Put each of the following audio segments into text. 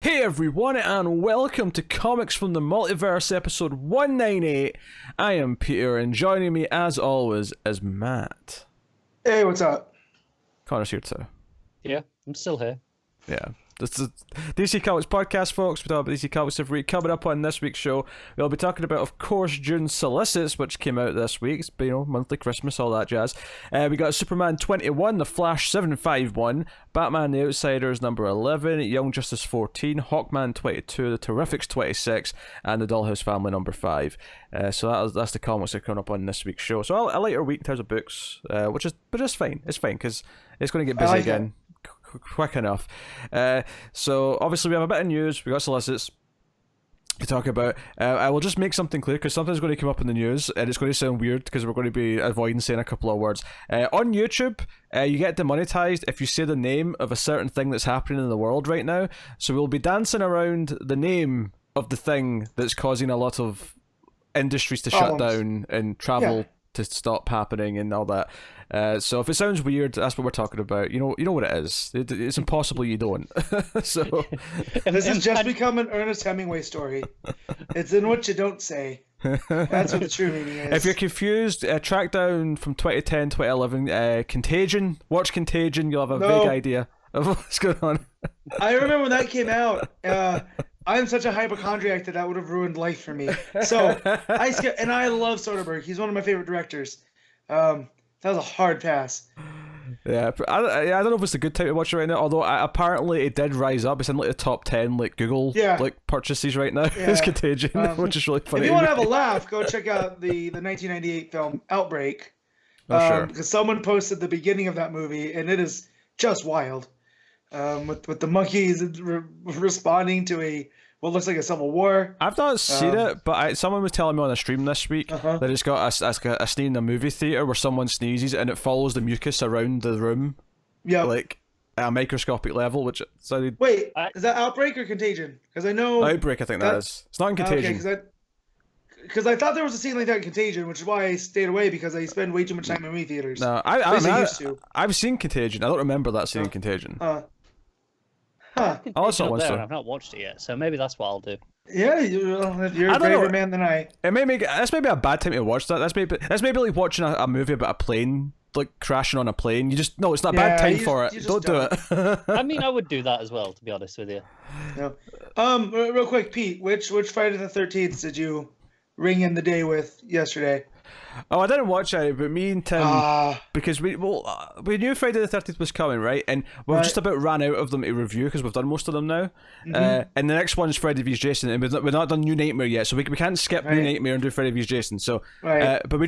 Hey everyone, and welcome to Comics from the Multiverse, episode 198. I am Peter, and joining me, as always, is Matt. Hey, what's up? Connor's here too. Yeah, I'm still here. Yeah. This is DC Comics podcast, folks. We talk about DC Comics every week. Coming up on this week's show, we'll be talking about, of course, June's Solicits, which came out this week. It's been, monthly Christmas, all that jazz. We got Superman 21, The Flash 751, Batman The Outsiders number 11, Young Justice 14, Hawkman 22, The Terrifics 26, and The Dollhouse Family number 5. So that's the comics that are coming up on this week's show. So a lighter week in terms of books, but it's fine. It's fine because it's going to get busy again. Quick enough. So obviously we have a bit of news. We got Solicits to talk about. I will just make something clear because something's going to come up in the news and it's going to sound weird because we're going to be avoiding saying a couple of words. On YouTube, you get demonetized if you say the name of a certain thing that's happening in the world right now. So we'll be dancing around the name of the thing that's causing a lot of industries to shut down and travel to stop happening and all that. So if it sounds weird, that's what we're talking about. You know what it is. It's impossible you don't. So this has just become an Ernest Hemingway story. It's in what you don't say. That's what the true meaning is. If you're confused, track down from 2010, 2011, Contagion. Watch Contagion. You'll have a vague idea of what's going on. I remember when that came out. I'm such a hypochondriac that would have ruined life for me. So I love Soderbergh. He's one of my favorite directors. That was a hard pass. Yeah, I don't know if it's a good time to watch it right now. Although apparently it did rise up. It's in like the top 10 like Google purchases right now. Yeah. It's Contagion, which is really funny. If you want to have a laugh, go check out the 1998 film Outbreak. Sure. Because someone posted the beginning of that movie, and it is just wild. With the monkeys responding to what looks like a civil war. I've not seen it, but someone was telling me on a stream this week that it's got a scene in a movie theater where someone sneezes and it follows the mucus around the room. Yeah, like at a microscopic level, which sounded. Wait, is that Outbreak or Contagion? Because I know Outbreak. I think that is. It's not in Contagion. Okay, because I thought there was a scene like that in Contagion, which is why I stayed away because I spend way too much time in movie theaters. No, I've seen Contagion. I don't remember that scene in Contagion. I've not watched it yet, so maybe that's what I'll do. Yeah, you're a braver man than I. That's maybe a bad time to watch that. That's maybe like watching a movie about a plane, like crashing on a plane. It's not a bad time for it. Don't do it. I mean, I would do that as well, to be honest with you. Yeah. Real quick, Pete, which Friday the 13th did you ring in the day with yesterday? Oh, I didn't watch any, but me and Tim, because we knew Friday the 13th was coming, right? And we've just about ran out of them to review because we've done most of them now. And the next one's Freddy vs. Jason, and we've not done New Nightmare yet, so we can't skip New Nightmare and do Freddy vs. Jason. So, but we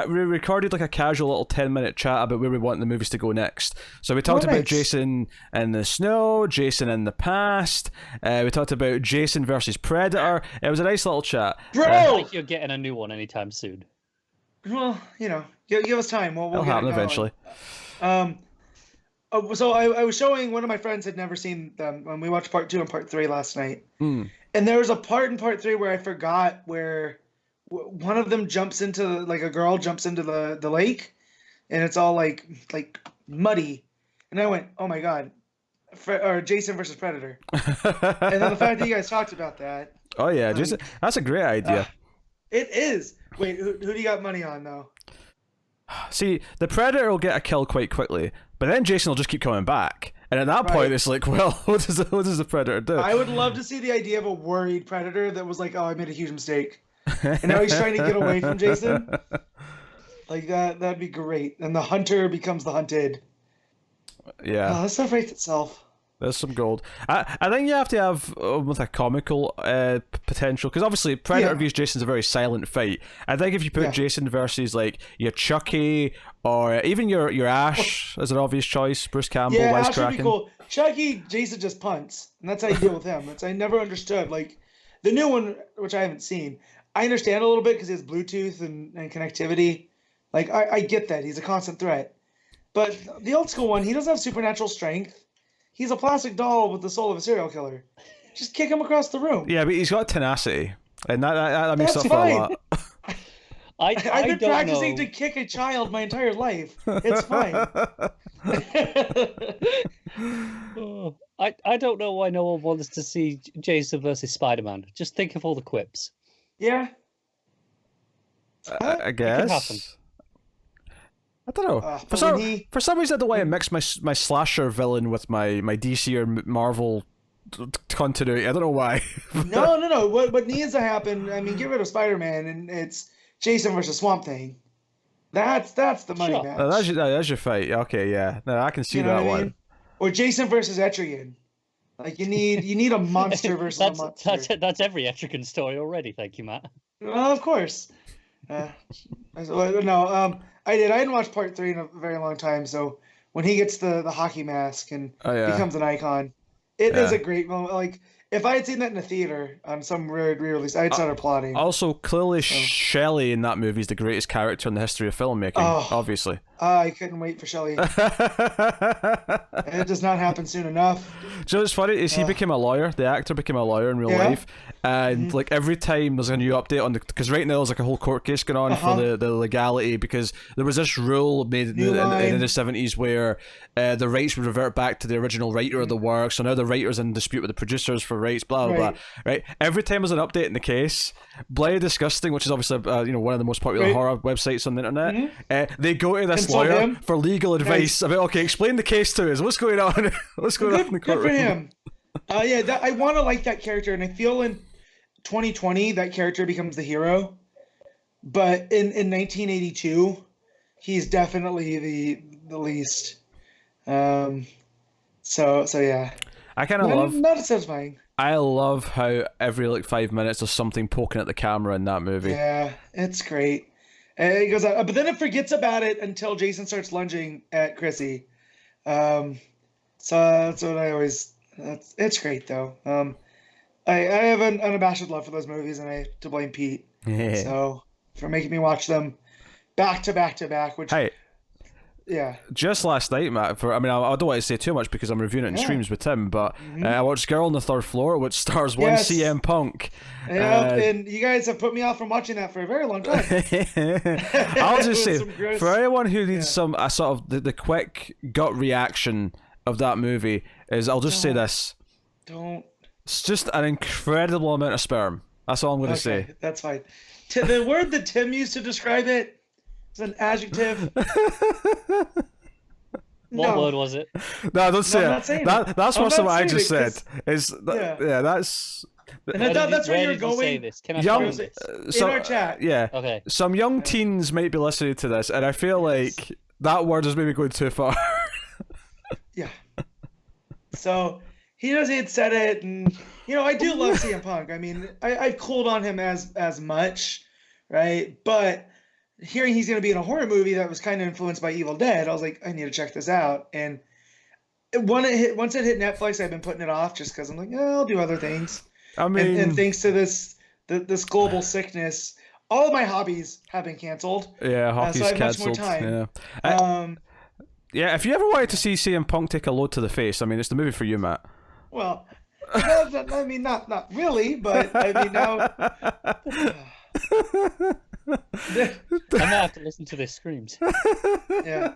recorded like a casual little 10-minute chat about where we want the movies to go next. So we talked about Jason in the snow, Jason in the past. We talked about Jason versus Predator. It was a nice little chat. Bro, I think you're getting a new one anytime soon. Well, give us time. We'll It'll happen eventually. So I was showing one of my friends had never seen them when we watched part 2 and part 3 last night. And there was a part in part 3 where I forgot where one of them jumps into a girl jumps into the lake, and it's all like muddy, and I went, oh my god, or Jason versus Predator. And then the fact that you guys talked about that. Oh yeah, Jason, that's a great idea. It is. Wait, who do you got money on, though? See, the Predator will get a kill quite quickly, but then Jason will just keep coming back. And at that point, it's like, well, what does the Predator do? I would love to see the idea of a worried Predator that was like, oh, I made a huge mistake. And now he's trying to get away from Jason. Like, that'd be great. And the hunter becomes the hunted. Yeah. That stuff writes itself. There's some gold. I think you have to have with a comical potential, because obviously Predator vs. Jason's a very silent fight. I think if you put Jason versus like your Chucky or even your Ash as an obvious choice, Bruce Campbell, Ash would be cool. Chucky, Jason just punts, and that's how you deal with him. I never understood. Like the new one, which I haven't seen, I understand a little bit because he has Bluetooth and connectivity. Like I get that he's a constant threat, but the old school one, he doesn't have supernatural strength. He's a plastic doll with the soul of a serial killer. Just kick him across the room. Yeah, but he's got tenacity, and that makes up fine. a lot. I've been practicing to kick a child my entire life. It's fine. I don't don't know why no one wants to see Jason versus Spider-Man. Just think of all the quips. Yeah. I It could happen. guess. I don't know. But For some, when he- for some reason, I don't want to mix my slasher villain with my DC or Marvel continuity. I don't know why. No. What needs to happen? I mean, get rid of Spider-Man, and it's Jason versus Swamp Thing. That's the money Sure. match. That's your fight. Okay, yeah. No, I can see You know that what I one. mean? Or Jason versus Etrigan. Like you need a monster versus a monster. That's every Etrigan story already. Thank you, Matt. Well, of course. No, I hadn't watched part 3 in a very long time. So when he gets the hockey mask and becomes an icon, it is a great moment. Like if I had seen that in a theater on some weird re-release, I'd start applauding. Also, clearly, Shelley in that movie is the greatest character in the history of filmmaking. Obviously. I couldn't wait for Shelley. It does not happen soon enough. Do you know what's funny is he became a lawyer. The actor became a lawyer in real life, and like every time there's a new update on because right now there's like a whole court case going on for the legality, because there was this rule made in the 70s where the rights would revert back to the original writer of the work. So now the writer's in dispute with the producers for rights. Blah blah blah. Right. Every time there's an update in the case, Bloody Disgusting, which is obviously one of the most popular horror websites on the internet, they go to this lawyer for legal advice about explain the case to us. What's going on? What's going on in the courtroom? Good for him. I want to like that character, and I feel in 2020 that character becomes the hero. But in 1982, he's definitely the least. So yeah. I kind of love. Not satisfying. I love how every 5 minutes there's something poking at the camera in that movie. Yeah, it's great. And it goes, but then it forgets about it until Jason starts lunging at Chrissy. So that's what I always. It's great though. I have an unabashed love for those movies, and I have to blame Pete. Yeah. So for making me watch them back to back to back, which. Hey. Yeah. Just last night, Matt. I don't want to say too much because I'm reviewing it in streams with Tim, but I watched Girl on the Third Floor, which stars one CM Punk. Yeah, and you guys have put me off from watching that for a very long time. I'll just say, for anyone who needs some sort of the quick gut reaction of that movie, I'll just say this: it's just an incredible amount of sperm. That's all I'm going to say. That's fine. The word that Tim used to describe it. It's an adjective. What word was it? No, don't say it. That's what I just said. That's. And I thought that's where you're going. Say this? Can I young, in our chat. Yeah. Okay. Some young teens might be listening to this, and I feel like that word is maybe going too far. Yeah. So he had said it, and I do love CM Punk. I mean, I've cooled on him as much, right? But hearing he's going to be in a horror movie that was kind of influenced by Evil Dead, I was like, I need to check this out. And once it hit Netflix, I've been putting it off just because I'm like, I'll do other things. I mean, and thanks to this global sickness, all of my hobbies have been canceled. Yeah, hockey's so I have cancelled. much more time. Yeah. Yeah, if you ever wanted to see CM Punk take a load to the face, I mean, it's the movie for you, Matt. Well, I mean, not really, but I mean now. I might have to listen to this screams. Yeah.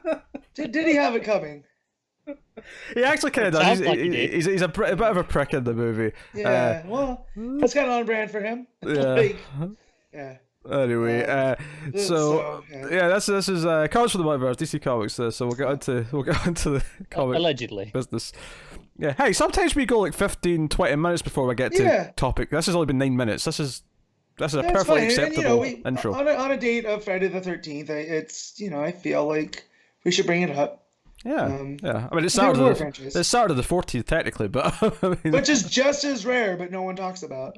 Did he have it coming? He actually kind of does. He's a bit of a prick in the movie. Yeah. Well, that's kind of on brand for him. Yeah. Yeah. Anyway, this is comics for the Multiverse, DC Comics. So we'll get onto the comic allegedly business. Yeah. Hey, sometimes we go 15-20 minutes before we get to topic. This has only been 9 minutes. This is a perfectly acceptable intro. On a date of Friday the 13th, I feel like we should bring it up. Yeah, I mean, it's Saturday the 14th technically, but which is just as rare, but no one talks about.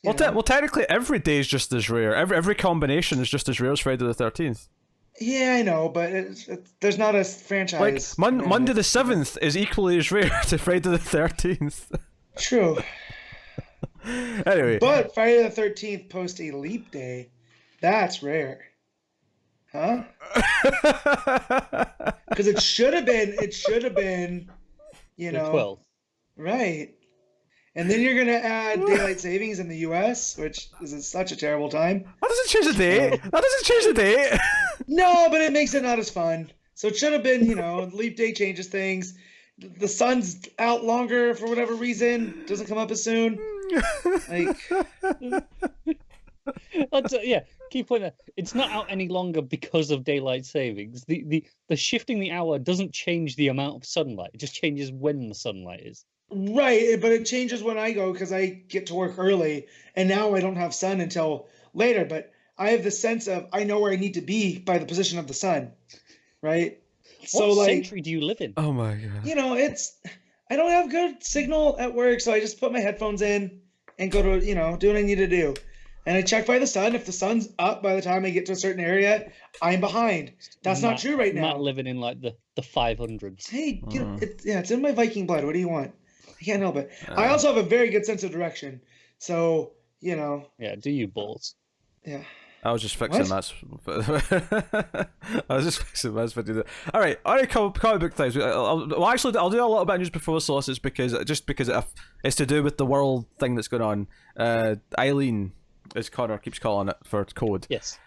Well, technically, every day is just as rare. Every combination is just as rare as Friday the 13th. Yeah, I know, but there's not a franchise. Like Monday the 7th is equally as rare to Friday the 13th. True. Anyway, but Friday the 13th post a leap day, that's rare, huh? Because it should have been, the 12th, right? And then you're gonna add daylight savings in the U.S., which is such a terrible time. That doesn't change the date. That doesn't change the date. No, but it makes it not as fun. So it should have been, leap day changes things. the sun's out longer for whatever reason, doesn't come up as soon. Like, yeah, key point there. It's not out any longer because of daylight savings. The shifting the hour doesn't change the amount of sunlight. It just changes when the sunlight is. right, but it changes when I go because I get to work early, and now I don't have sun until later. But I have the sense of I know where I need to be by the position of the sun, right? What century do you live in? Oh my god. I don't have good signal at work, so I just put my headphones in and go to, do what I need to do. And I check by the sun. If the sun's up by the time I get to a certain area, I'm behind. That's not true right now. Not living in like the 500s. Hey, it's in my Viking blood. What do you want? I can't help it. I also have a very good sense of direction. So, Yeah, do you balls? Yeah. I was just fixing Matt's. Video. All right, comic book things. I'll do a little bit of news before Solicits because it's to do with the world thing that's going on. Eileen, as Connor keeps calling it for code. Yes.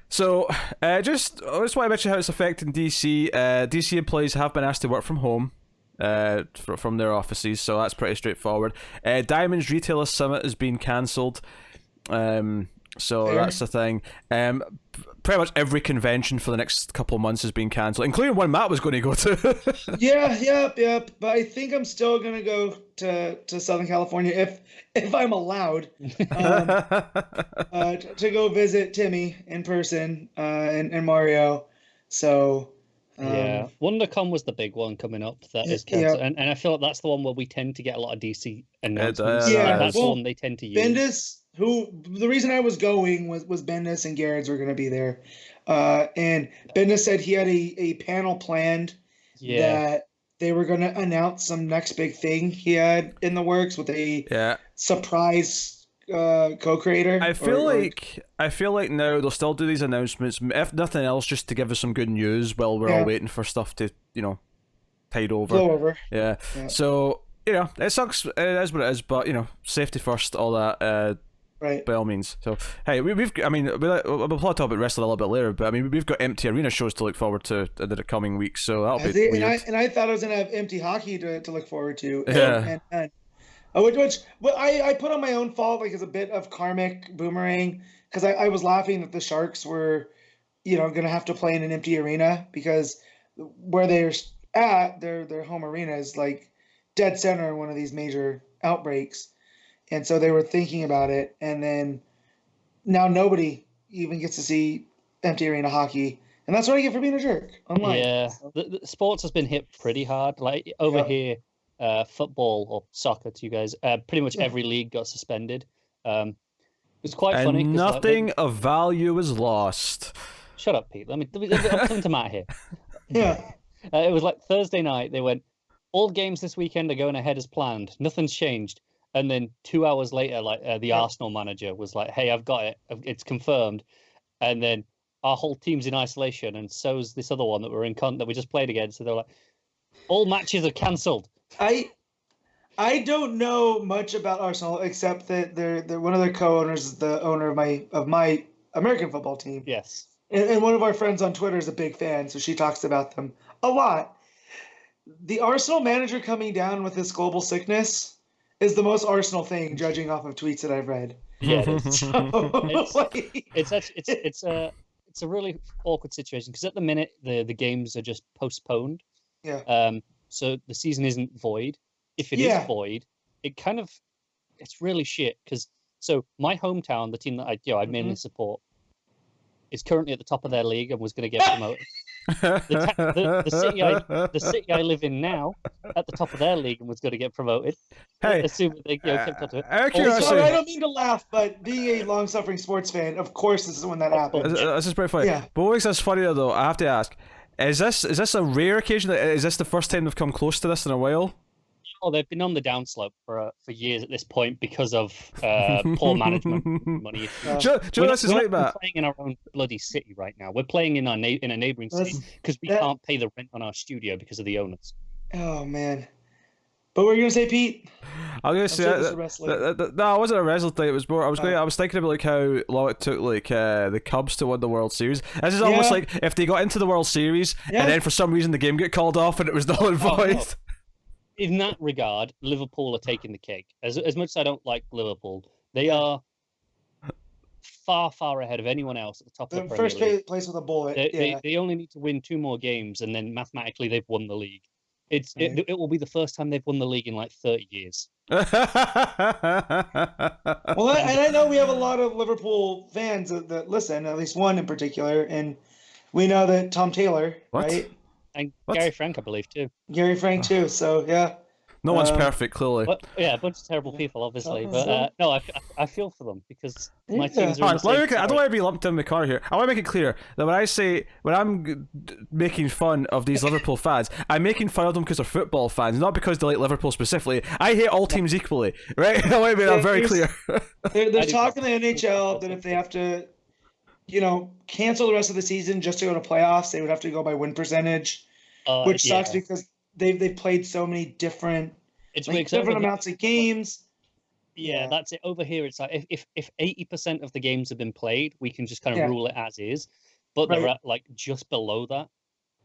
So I just want to mention how it's affecting DC. DC employees have been asked to work from home. From their offices, so that's pretty straightforward. Diamond's Retailer Summit has been cancelled. So Fair. That's the thing. Pretty much every convention for the next couple of months has been cancelled, including one Matt was going to go to. Yeah. But I think I'm still gonna go to Southern California if I'm allowed to go visit Timmy in person and Mario. So. Yeah, WonderCon was the big one coming up that is cancelled, and I feel like that's the one where we tend to get a lot of DC announcements. That's the one they tend to use. Bendis, the reason I was going was Bendis and Garrett's were going to be there, and Bendis said he had a panel planned that they were going to announce some next big thing he had in the works with a surprise co-creator. I feel like now they'll still do these announcements, if nothing else, just to give us some good news while we're all waiting for stuff to tide over. Blow over. Yeah. So it sucks. It is what it is, but safety first, all that. Right. By all means. So hey, we'll probably talk about wrestling a little bit later, but we've got empty arena shows to look forward to in the coming weeks. So that'll be weird. And I thought I was gonna have empty hockey to look forward to. Yeah. Which I put on my own fault, like as a bit of karmic boomerang, because I was laughing that the Sharks were, going to have to play in an empty arena because where they're at, their home arena is like dead center in one of these major outbreaks, and so they were thinking about it, and then now nobody even gets to see empty arena hockey, and that's what I get for being a jerk online. Yeah, the sports has been hit pretty hard. Like over here. Football or soccer to you guys, pretty much every league got suspended. It was quite funny. Nothing of value is lost. Shut up, Pete. I'm coming to Matt here. Yeah. It was like Thursday night. They went, all games this weekend are going ahead as planned. Nothing's changed. And then 2 hours later, the Arsenal manager was like, "Hey, I've got it. It's confirmed." And then our whole team's in isolation, and so's this other one that that we just played against. So they're like, all matches are cancelled. I don't know much about Arsenal except that they're one of their co-owners is the owner of my American football team. Yes. And one of our friends on Twitter is a big fan, so she talks about them a lot. The Arsenal manager coming down with this global sickness is the most Arsenal thing, judging off of tweets that I've read. Yeah, it's a really awkward situation because at the minute the games are just postponed. Yeah. So the season isn't void. If it is void, it's really shit because my hometown, the team that I mainly support, is currently at the top of their league and was going to get promoted. The city I live in now, at the top of their league and was going to get promoted. Hey, assuming they kept up to it. I don't mean to laugh, but being a long-suffering sports fan, of course, this is when that happens. This is pretty funny. Yeah. But what makes this funnier though, I have to ask. Is this a rare occasion? Is this the first time they've come close to this in a while? Oh, they've been on the downslope for years at this point because of poor management money. Do you know what this is like, Matt? We're playing in our own bloody city right now. We're playing in a neighboring city because we can't pay the rent on our studio because of the owners. Oh man, But what were you gonna say, Pete? I was gonna say sure this is wrestling. no, it wasn't a wrestling thing. It was more. I was thinking about like how long it took like the Cubs to win the World Series. This is almost like if they got into the World Series and then for some reason the game got called off and it was null and void. No. In that regard, Liverpool are taking the cake. As much as I don't like Liverpool, they are far ahead of anyone else at the top of the Premier League. First place with a bullet. They only need to win 2 more games, and then mathematically they've won the league. It will be the first time they've won the league in like 30 years. Well, and I know we have a lot of Liverpool fans that listen, at least one in particular, and we know that Tom Taylor, right? And Gary Frank, I believe, too. Gary Frank, too, so yeah. No one's perfect, clearly. A bunch of terrible people, obviously. But no, I feel for them because my teams are. I don't want to be lumped in the car here. I want to make it clear that when I'm making fun of these Liverpool fans, I'm making fun of them because they're football fans, not because they like Liverpool specifically. I hate all teams equally, right? I want to make that very clear. They're talking in the NHL that if they have to, cancel the rest of the season just to go to playoffs, they would have to go by win percentage, which sucks because they've played so many different amounts of games. Yeah, that's it. Over here, it's like if 80% of the games have been played, we can just kind of rule it as is. But they're at like just below that.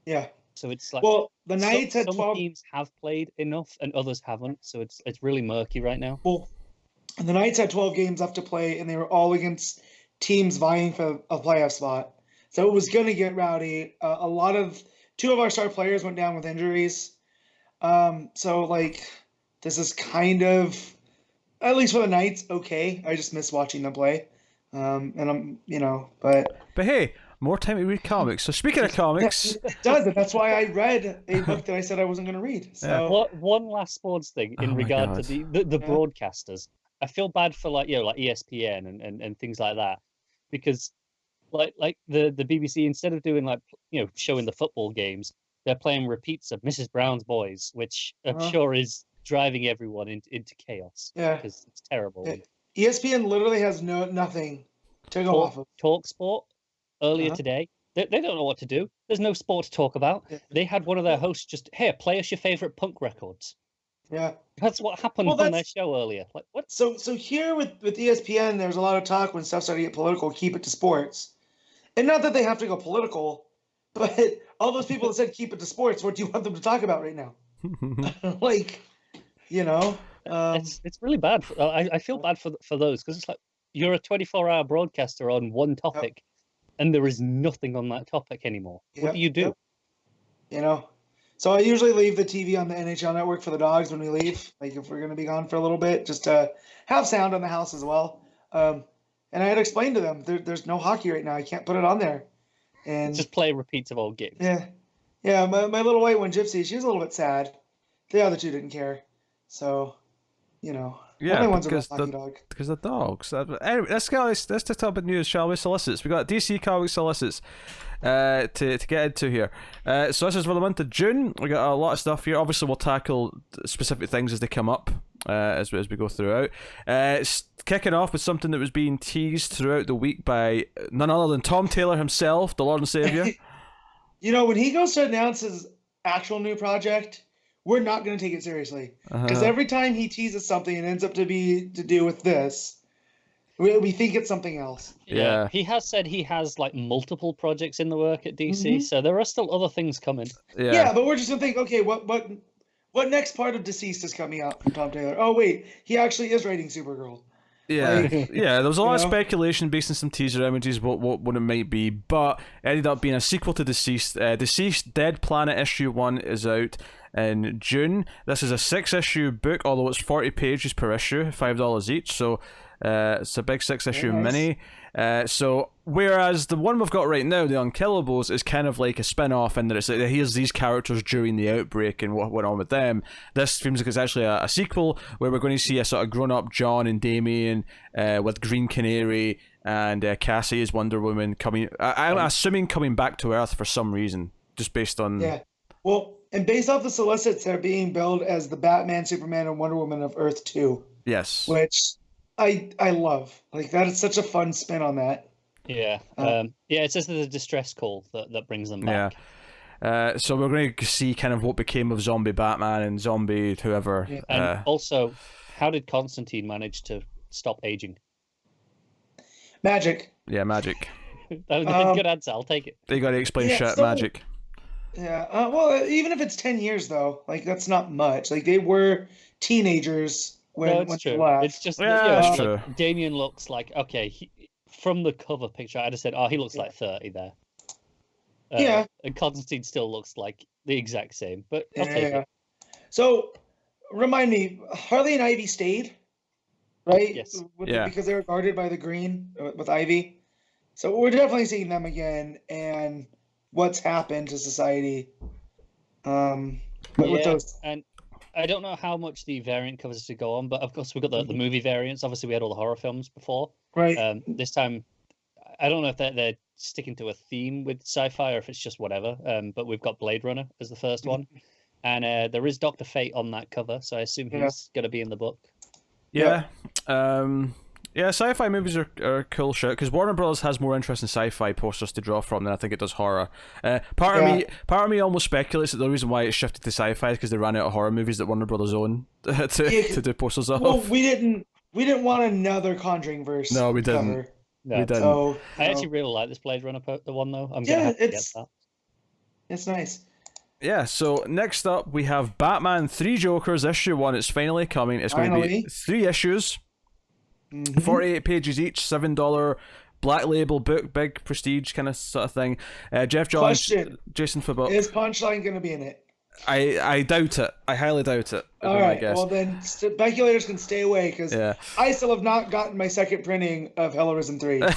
Yeah. So it's like the Knights had 12 teams have played enough and others haven't. So it's really murky right now. Well, the Knights had 12 games left to play, and they were all against teams vying for a playoff spot. So it was going to get rowdy. Two of our star players went down with injuries. So this is kind of, at least for the Knights, okay. I just miss watching them play. And I'm, but hey, more time to read comics. So speaking of comics, it does. And that's why I read a book that I said I wasn't going to read. So one last sports thing in regard to the broadcasters. I feel bad for like ESPN and things like that, because like the BBC, instead of doing showing the football games, they're playing repeats of Mrs. Brown's Boys, which I'm sure is driving everyone into chaos. Yeah, because it's terrible. ESPN literally has nothing to go off of. Talk Sport earlier today. They don't know what to do. There's no sport to talk about. Yeah. They had one of their hosts just, "Here, play us your favorite punk records." Yeah, that's what happened on their show earlier. Like what? So here with ESPN, there's a lot of talk when stuff started to get political. Keep it to sports, and not that they have to go political, but all those people that said keep it to sports, what do you want them to talk about right now? It's really bad. I feel bad for those, because it's like you're a 24-hour broadcaster on one topic, and there is nothing on that topic anymore. What do you do? So I usually leave the TV on the NHL network for the dogs when we leave, like if we're going to be gone for a little bit, just to have sound in the house as well. And I had explained to them, there's no hockey right now. I can't put it on there. And just play repeats of old games. Yeah. My little white one, Gypsy, she was a little bit sad. The other two didn't care. So, yeah, because the dogs. Anyway, let's talk about news, shall we? Solicits. We got DC Comics Solicits to get into here. So this is for the month of June. We got a lot of stuff here. Obviously, we'll tackle specific things as they come up as we go throughout. It's kicking off with something that was being teased throughout the week by none other than Tom Taylor himself, the Lord and Savior. When he goes to announce his actual new project, we're not going to take it seriously, because every time he teases something, it ends up to do with this. We think it's something else. Yeah, he has said he has multiple projects in the work at DC, so there are still other things coming. Yeah, but we're just gonna think, okay, what next part of Deceased is coming out from Tom Taylor? Oh wait, he actually is writing Supergirl. Yeah, there was a lot of speculation based on some teaser images what it might be, but it ended up being a sequel to Deceased. Deceased Dead Planet issue 1 is out in June. This is a 6-issue book, although it's 40 pages per issue, $5 each, so it's a big 6-issue mini. So whereas the one we've got right now, The Unkillables, is kind of like a spin-off, and it's like, here's these characters during the outbreak and what went on with them. This seems like it's actually a sequel where we're going to see a sort of grown-up John and Damian with Green Canary and Cassie as Wonder Woman coming. I'm assuming coming back to Earth for some reason, just based on. Yeah, well, and based off the Solicits, they're being billed as the Batman, Superman, and Wonder Woman of Earth 2. Yes. Which I love. That is such a fun spin on that. Yeah. It says there's a distress call that brings them back. So we're going to see kind of what became of Zombie Batman and Zombie whoever. Yeah. And also, how did Constantine manage to stop aging? Magic. Yeah, magic. That was a good answer. I'll take it. They got to explain shit, magic. Yeah. Well, even if it's 10 years though, like that's not much. Like they were teenagers when true. they left. It's just that's true. Like, Damien looks like from the cover picture. I'd have said, he looks like 30 there. Yeah. And Constantine still looks like the exact same, but I'll take it. So, remind me, Harley and Ivy stayed, right? Yes. Because they were guarded by the Green with Ivy. So we're definitely seeing them again, and what's happened to society. And I don't know how much the variant covers to go on, but of course we've got the movie variants. Obviously, we had all the horror films before. Right. This time, I don't know if they're sticking to a theme with sci-fi or if it's just whatever. But we've got Blade Runner as the first one, and there is Dr. Fate on that cover, so I assume he's going to be in the book. Yeah. Sci-fi movies are cool shit because Warner Bros. Has more interest in sci-fi posters to draw from than I think it does horror. Part of me almost speculates that the reason why it shifted to sci-fi is because they ran out of horror movies that Warner Bros. Own to do posters of. Well, we didn't want another Conjuring verse. No, we didn't. Cover. No. We didn't. So, I actually really like this Blade Runner the one though. I'm gonna have to get that. It's nice. Yeah, so next up we have Batman 3 Jokers issue 1. It's finally coming. It's going to be 3 issues. 48 pages each, $7 black label book, big prestige kind of sort of thing. Jeff Johns, Question. Jason Fabok. Is Punchline going to be in it? I doubt it. I highly doubt it. All right. Well, then speculators can stay away because I still have not gotten my second printing of Hell Arisen 3. And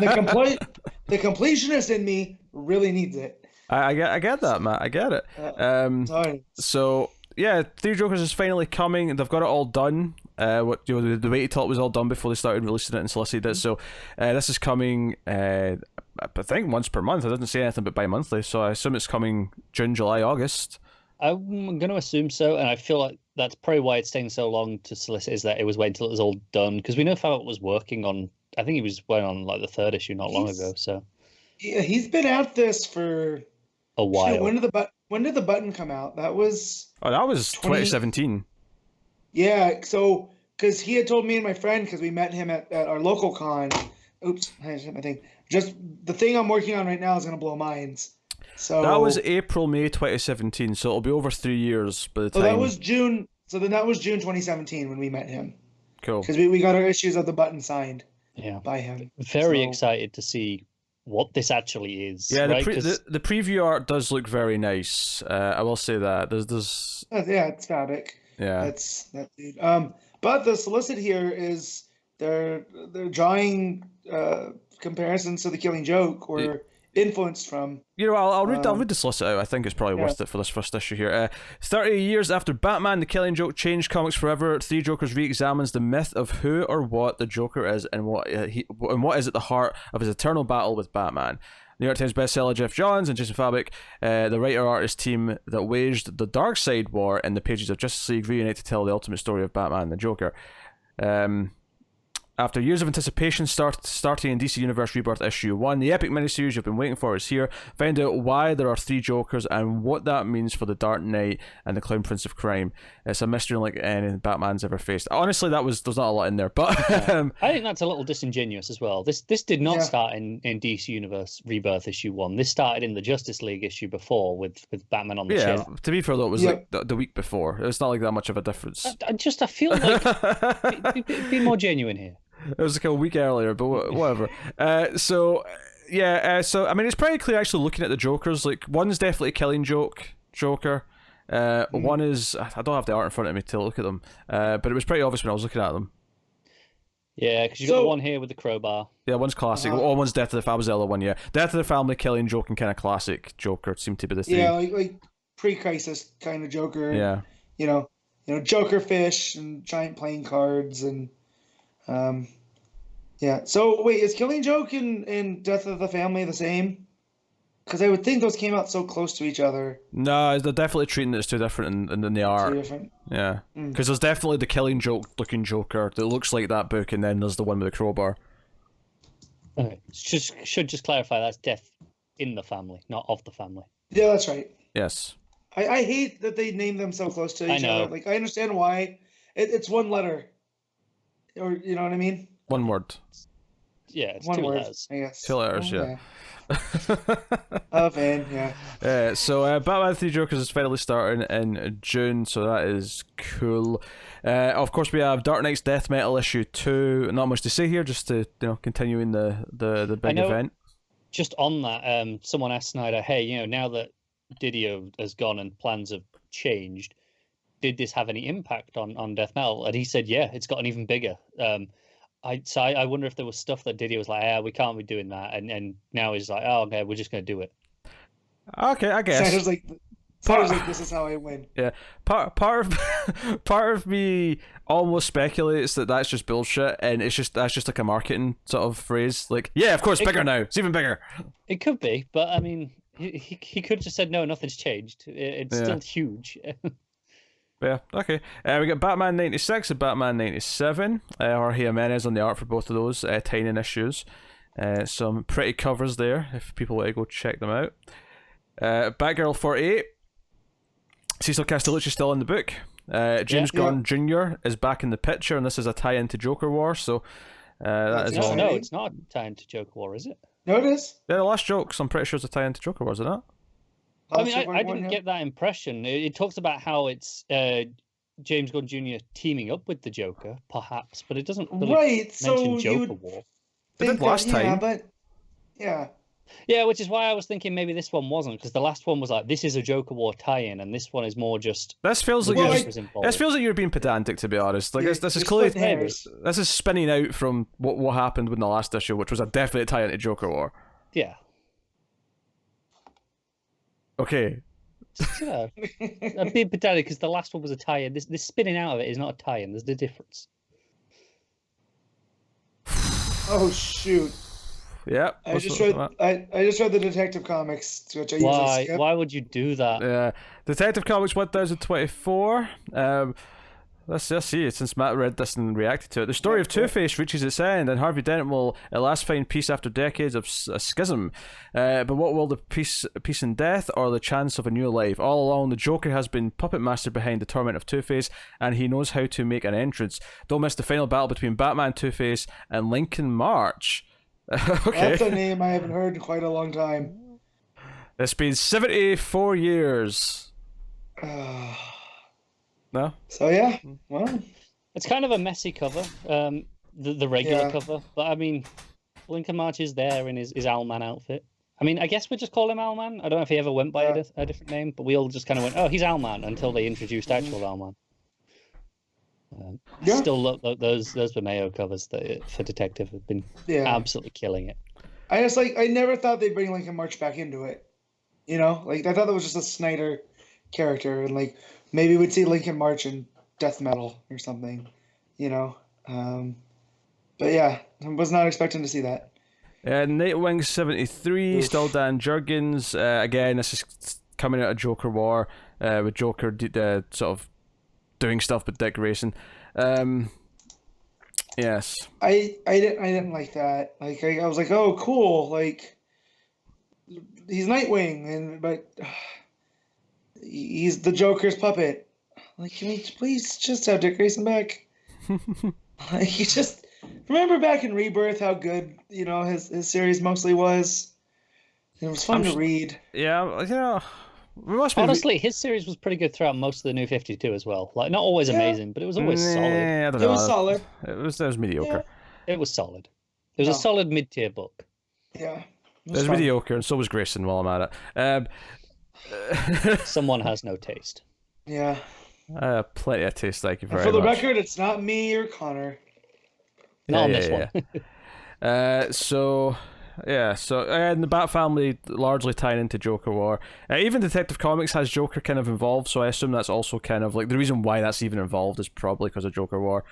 the completionist in me really needs it. I get that, Matt. I get it. Sorry. So yeah, 3 Jokers is finally coming. They've got it all done. They waited till it was all done before they started releasing it and solicited it. So this is coming. I think once per month. I didn't say anything but bi-monthly, so I assume it's coming June, July, August. I'm going to assume so, and I feel like that's probably why it's taking so long to solicit, is that it was waiting until it was all done, because we know Fabok was working on, I think he was working on like the 3rd issue not long ago, so. Yeah, he's been at this for a while. Shit, when did the button come out? That was... Oh, that was 2017. Yeah, so, because he had told me and my friend, because we met him at our local con. Oops, I just hit my thing. Just the thing I'm working on right now is going to blow minds. So that was April, May 2017, so it'll be over 3 years by the time. So that was June. So then that was June 2017 when we met him. Cool. Because we got our issues of the button signed. Yeah. By him. Very excited to see what this actually is. Yeah, right? the preview art does look very nice. I will say that. There's yeah, it's Fabok. Yeah. That's that dude. But the solicit here is they're drawing comparisons to the Killing Joke or influenced from. You know, I'll read the solicit out. I think it's probably worth it for this first issue here. 30 years after Batman, the Killing Joke changed comics forever, 3 Jokers re-examines the myth of who or what the Joker is and what is at the heart of his eternal battle with Batman. New York Times bestseller Jeff Johns and Jason Fabok, the writer-artist team that waged the Dark Side War in the pages of Justice League, reunite to tell the ultimate story of Batman and the Joker. After years of anticipation, starting in DC Universe Rebirth issue 1, the epic miniseries you've been waiting for is here. Find out why there are 3 Jokers and what that means for the Dark Knight and the Clown Prince of Crime. It's a mystery unlike any Batman's ever faced. Honestly, there's not a lot in there, but I think that's a little disingenuous as well. This did not start in DC Universe Rebirth issue 1. This started in the Justice League issue before with Batman on the chair. To be fair though, it was like the week before. It's not like that much of a difference. I feel like be more genuine here. It was like a week earlier, but whatever. So I mean, it's pretty clear actually looking at the Jokers. Like, one's definitely Killing Joker. One is, I don't have the art in front of me to look at them, but it was pretty obvious when I was looking at them. Yeah, because you got the one here with the crowbar. Yeah, one's classic. One's Death of the Fabozella one, yeah. Death of the Family, Killing Joke, and kind of classic Joker seem to be the three. Yeah, like pre-crisis kind of Joker. Yeah. You know, Joker fish and giant playing cards and yeah. So wait, is Killing Joke and Death of the Family the same? Because I would think those came out so close to each other. No, they're definitely treating it as two different in the art. Two different. Yeah. Because there's definitely the Killing Joke looking Joker that looks like that book, and then there's the one with the crowbar. Okay. Should just clarify that's Death in the Family, not of the Family. Yeah, that's right. Yes. I hate that they name them so close to each other. Like, I understand why. It's one letter. Or, you know what I mean? One word. Yeah, it's One two word, letters. I guess. 2 letters, yeah. Van, yeah. So Batman 3 Jokers is finally starting in June, so that is cool. Of course, we have Dark Knight's Death Metal issue 2. Not much to say here, just to continuing the big event. Just on that, someone asked Snyder, "Hey, now that Didio has gone and plans have changed, did this have any impact on Death Metal?" And he said, "Yeah, it's gotten even bigger." I wonder if there was stuff that Didio was like, we can't be doing that, and now he's like, "Oh, okay, we're just going to do it." Okay, I guess. Snyder's like, this is how I win. Yeah, part of me almost speculates that that's just bullshit, and that's just like a marketing sort of phrase. Like, yeah, of course, bigger now. It's even bigger. It could be, but I mean, he could have just said no, nothing's changed. It's still huge. Yeah, okay. We got Batman 96 and Batman 97. Jorge Jimenez on the art for both of those tiny issues. Some pretty covers there if people want to go check them out. Batgirl 48. Cecil Castellucci still in the book. James Gunn Jr. is back in the picture, and this is a tie-in to Joker War, so that is all. No, it's not a tie-in to Joker War, is it? No, it is. Yeah, the last jokes, I'm pretty sure it's a tie-in to Joker War, is it not? I mean, I didn't get that impression. It talks about how it's James Gunn Jr. teaming up with the Joker, perhaps, but it doesn't really mention Joker War. It did last time. Yeah, which is why I was thinking maybe this one wasn't, because the last one was like, this is a Joker War tie-in, and this one is more just... This feels like you're being pedantic, to be honest. Like this is clearly this is spinning out from what happened with the last issue, which was a definite tie-in to Joker War. Yeah. Okay. I'm being pedantic because the last one was a tie-in. This spinning out of it is not a tie-in. There's the difference. Oh shoot. Yeah. I just read the Detective Comics, which I usually skip. Why would you do that? Yeah. Detective Comics 1024. Let's see. Since Matt read this and reacted to it, the story of Two-Face reaches its end, and Harvey Dent will at last find peace after decades of a schism. But what will the peace in death, or the chance of a new life? All along, the Joker has been puppet master behind the torment of Two-Face, and he knows how to make an entrance. Don't miss the final battle between Batman, Two-Face, and Lincoln March. Okay. That's a name I haven't heard in quite a long time. It's been 74 years. No? So yeah, well, it's kind of a messy cover, the regular cover, but I mean, Lincoln March is there in his Owlman outfit. I mean, I guess we just call him Owlman. I don't know if he ever went by a different name, but we all just kind of went, oh, he's Owlman, until they introduced actual Owlman. I still love those Vermeo covers for Detective have been absolutely killing it. I never thought they'd bring Lincoln March back into it. You know, like I thought that was just a Snyder character, and like maybe we'd see Lincoln March in Death Metal or something, you know. But yeah, I was not expecting to see that. Nightwing 73, still Dan Jurgens. Again, this is coming out of Joker War, with Joker sort of doing stuff with Dick Grayson. Yes. I didn't like that. Like I was like, oh cool, like he's Nightwing, but he's the Joker's puppet. Like, can we please just have Dick Grayson back? Like, you just remember back in Rebirth how good, you know, his series mostly was. It was fun to read. Yeah, you know, honestly, his series was pretty good throughout most of the New 52 as well. Like, not always amazing, but it was always solid. I don't know. It was solid. It was mediocre. Yeah. It was solid. It was a solid mid-tier book. Yeah. It was mediocre, and so was Grayson while I'm at it. Someone has no taste. Yeah. Plenty of taste, thank you very much. For the record, it's not me or Connor. Not on this one. So and the Bat family largely tying into Joker War. Even Detective Comics has Joker kind of involved, so I assume that's also kind of like the reason why that's even involved is probably because of Joker War.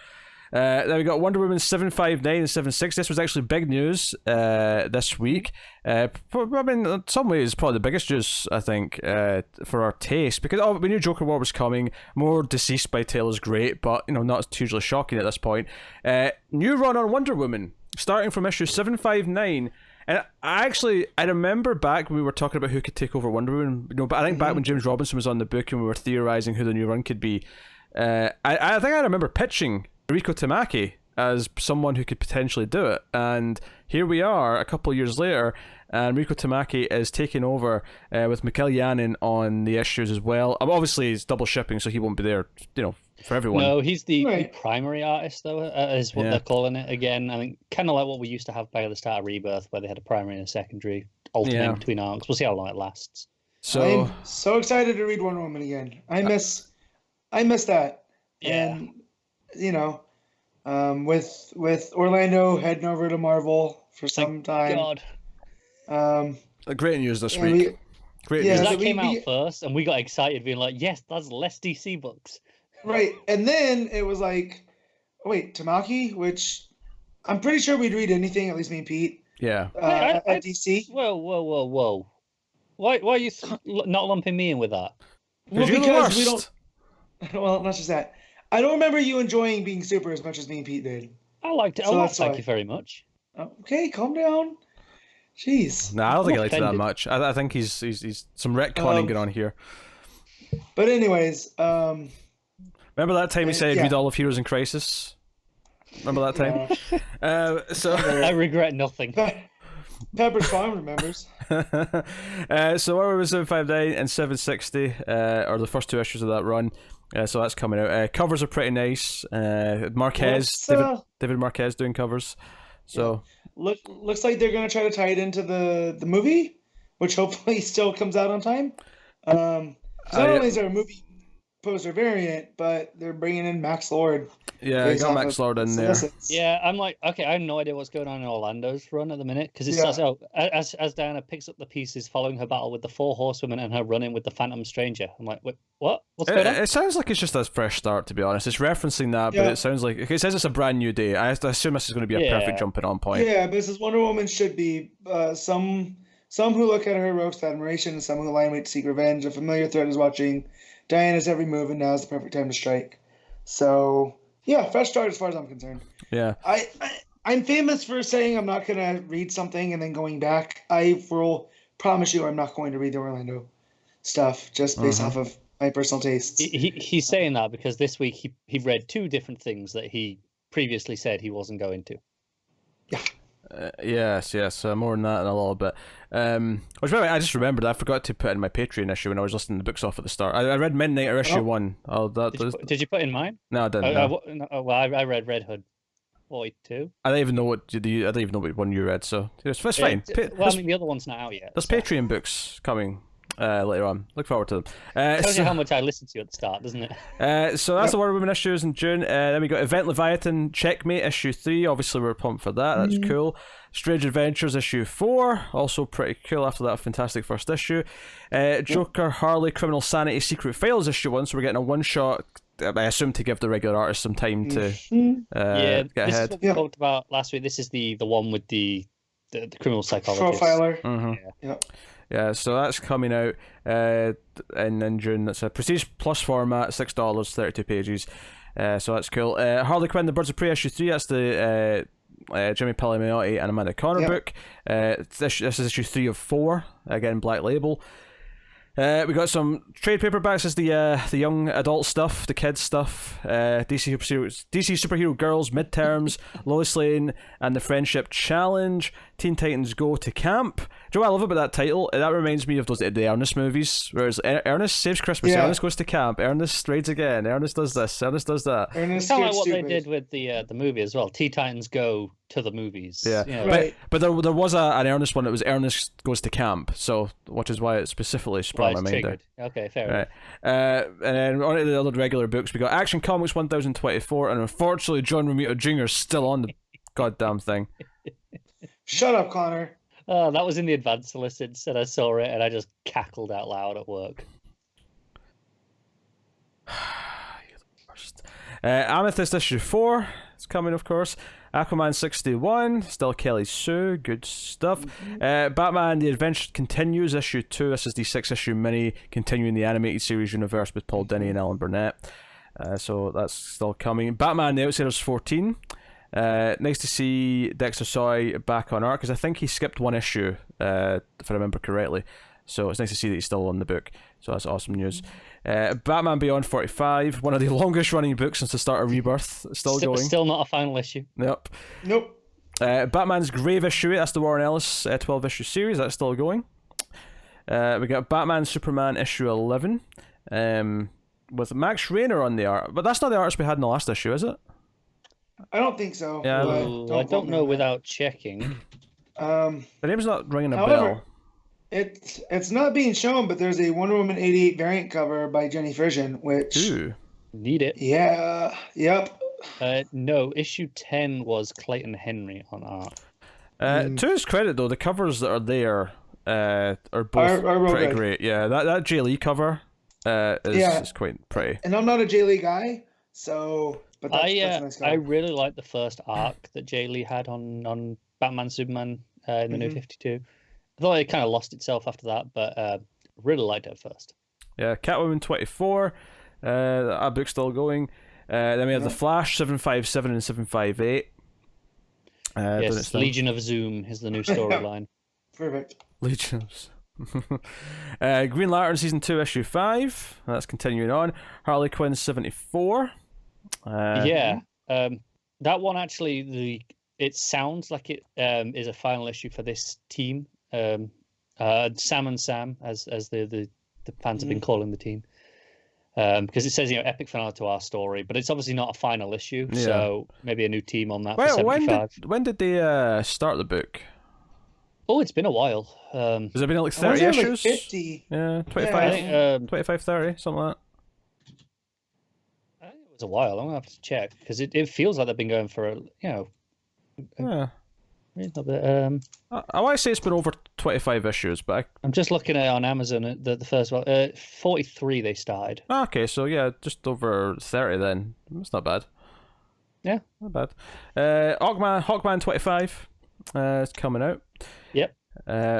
Then we got Wonder Woman 759 and 76. This was actually big news this week. I mean, in some ways, probably the biggest news, I think, for our taste, because we knew Joker War was coming. More Deceased by Tale is great, but you know, not hugely shocking at this point. New run on Wonder Woman, starting from issue 759. And I remember back when we were talking about who could take over Wonder Woman, but I think back when James Robinson was on the book and we were theorizing who the new run could be, I think I remember pitching Riko Tamaki as someone who could potentially do it. And here we are a couple of years later, and Riko Tamaki is taking over with Mikhail Yanin on the issues as well. Obviously, he's double shipping, so he won't be there, for everyone. No, he's the primary artist, though, is what they're calling it again. I mean, kind of like what we used to have back at the start of Rebirth, where they had a primary and a secondary alternating between arcs. We'll see how long it lasts. So I'm so excited to read Wonder Woman again. I miss that. Yeah. And with Orlando heading over to Marvel for some time. God. Great news this week. Great news. That came out first, and we got excited, being like, "Yes, that's less DC books." Right, and then it was like, oh, wait, Tamaki, which I'm pretty sure we'd read anything, at least me and Pete. Yeah. At DC. Whoa. Why are you not lumping me in with that? Well, because we don't. Well, not just that. I don't remember you enjoying being super as much as me and Pete did. I liked it a lot. Thank you very much. Okay, calm down. Jeez. No, I don't think he liked it that much. I think he's some retconning going on here. But anyways, remember that time he said read all of Heroes in Crisis? Remember that time? So I regret nothing. Pepper's Farm remembers. So Wonder Woman 759 and 760 are the first two issues of that run. So that's coming out. Covers are pretty nice. Marquez, David Marquez doing covers. So looks like they're going to try to tie it into the movie, which hopefully still comes out on time. Not only is there a movie poster variant, but they're bringing in Max Lord. Yeah, you got Max Lord in there. Yeah, I'm like, okay, I have no idea what's going on in Orlando's run at the minute, because it starts out as Diana picks up the pieces following her battle with the 4 Horsewomen and her run-in with the Phantom Stranger. I'm like, wait, what? What's going on? It sounds like it's just a fresh start, to be honest. It's referencing that, but it sounds like it says it's a brand new day. I assume this is going to be a perfect jumping on point. Yeah, but this Wonder Woman should be some who look at her heroics with admiration and some who lie in wait to seek revenge. A familiar threat is watching Diana's every move, and now is the perfect time to strike. So, yeah, fresh start as far as I'm concerned. Yeah. I'm famous for saying I'm not going to read something and then going back. I will promise you I'm not going to read the Orlando stuff just based off of my personal tastes. He's saying that because this week he read 2 different things that he previously said he wasn't going to. Yeah. Yes, more than that in a little bit. Which, by the way, I just remembered I forgot to put in my Patreon issue when I was listening to the books off at the start. I read Midnight or issue 1. Did you put in mine? No, I didn't. I read Red Hood 42. I don't even know what one you read, so it's fine. Well, I mean, the other one's not out yet. There's Patreon books coming later on. Look forward to them. Tells you how much I listened to you at the start, doesn't it? So that's the Wonder Woman issues in June. Then we got Event Leviathan Checkmate issue 3. Obviously, we're pumped for that. That's cool. Strange Adventures issue 4. Also pretty cool after that fantastic first issue. Joker, Harley, Criminal Sanity, Secret Files issue 1. So we're getting a one-shot, I assume, to give the regular artists some time to get ahead. This is what we talked about last week. This is the one with the criminal psychologist. Profiler. Yeah, so that's coming out in June. That's a Prestige Plus format, $6, 32 pages. So that's cool. Harley Quinn, The Birds of Prey issue 3. That's the Jimmy Palmiotti and Amanda Conner book. This is issue 3 of 4. Again, Black Label. We got some trade paperbacks. As the young adult stuff, the kids stuff. DC Superhero Girls Midterms, Lois Lane and the Friendship Challenge. Teen Titans Go to Camp. Do you know what I love about that title? That reminds me of the Ernest movies, whereas Ernest saves Christmas, Ernest goes to camp, Ernest raids again, Ernest does this, Ernest does that. Ernest it's kind of like what they did with the movie as well. Teen Titans Go to the movies. But there was an Ernest one that was Ernest Goes to Camp, so which is why it specifically sprung my mind there. Okay, fair enough. And then on to the other regular books, we got Action Comics 1024, and unfortunately John Romita Jr. is still on the goddamn thing. Shut up, Connor. Oh, that was in the advanced solicits, and I saw it, and I just cackled out loud at work. You're the worst. Amethyst issue 4 is coming, of course. Aquaman 61, still Kelly Sue, good stuff. Batman The Adventure Continues issue 2. This is the 6-issue mini continuing the animated series universe with Paul Dini and Alan Burnett. So that's still coming. Batman The Outsiders 14. Nice to see Dexter Soy back on art, because I think he skipped one issue, if I remember correctly. So it's nice to see that he's still on the book. So that's awesome news. Batman Beyond 45, one of the longest running books since the start of Rebirth, still going. Still not a final issue. Nope. Nope. Batman's Grave issue 8, that's the Warren Ellis 12 issue series, that's still going. We got Batman Superman issue 11, with Max Rayner on the art, but that's not the artist we had in the last issue, is it? I don't think so. Yeah, I don't know without checking. The name's not ringing a However, bell. It's not being shown, but there's a Wonder Woman 88 variant cover by Jenny Frisian, which... Ooh. Need it. Yeah, yep. No, issue 10 was Clayton Henry on art. To his credit, though, the covers that are there are both are pretty good. great. Yeah, that Jay Lee cover is quite pretty. And I'm not a Jay Lee guy, so... But that's a nice cover. I really like the first arc that Jay Lee had on Batman Superman in the New 52. I thought it kind of lost itself after that, but really liked it at first. Yeah, Catwoman 24, that book's still going. Then we have The Flash 757 and 758. Yes, Legion of Zoom is the new storyline. Perfect. Legions. Green Lantern season 2 issue 5. That's continuing on. Harley Quinn 74. That one actually, it sounds like it is a final issue for this team. Sam and Sam, as the fans have been calling the team, because it says epic finale to our story, but it's obviously not a final issue, so maybe a new team on that. Well, for 75. when did they start the book? Oh, it's been a while. Has it been like 30 issues? Like 50. Yeah, 25, 25, 30, something like that. I think it was a while. I'm gonna have to check because it feels like they've been going for Yeah. a bit. I want to say it's been over 25 issues, but I'm just looking at it on Amazon. The first one, 43 they started. okay, so yeah, just over 30 then. That's not bad. Yeah, not bad. Hawkman 25 is coming out. Yep.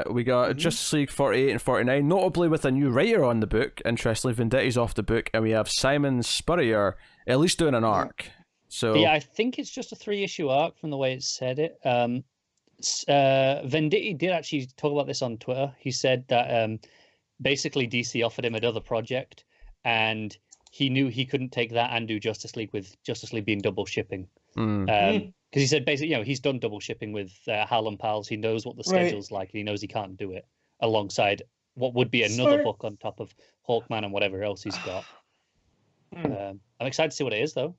We got Justice League 48 and 49, notably with a new writer on the book. Interestingly, Venditti's off the book, and we have Simon Spurrier at least doing an arc. So yeah, I think it's just a 3-issue arc from the way it said it. Venditti did actually talk about this on Twitter. He said that basically DC offered him another project, and he knew he couldn't take that and do Justice League with Justice League being double shipping. Because he said basically, he's done double shipping with Harlem Pals. He knows what the schedule's like, and he knows he can't do it alongside what would be another book on top of Hawkman and whatever else he's got. I'm excited to see what it is, though.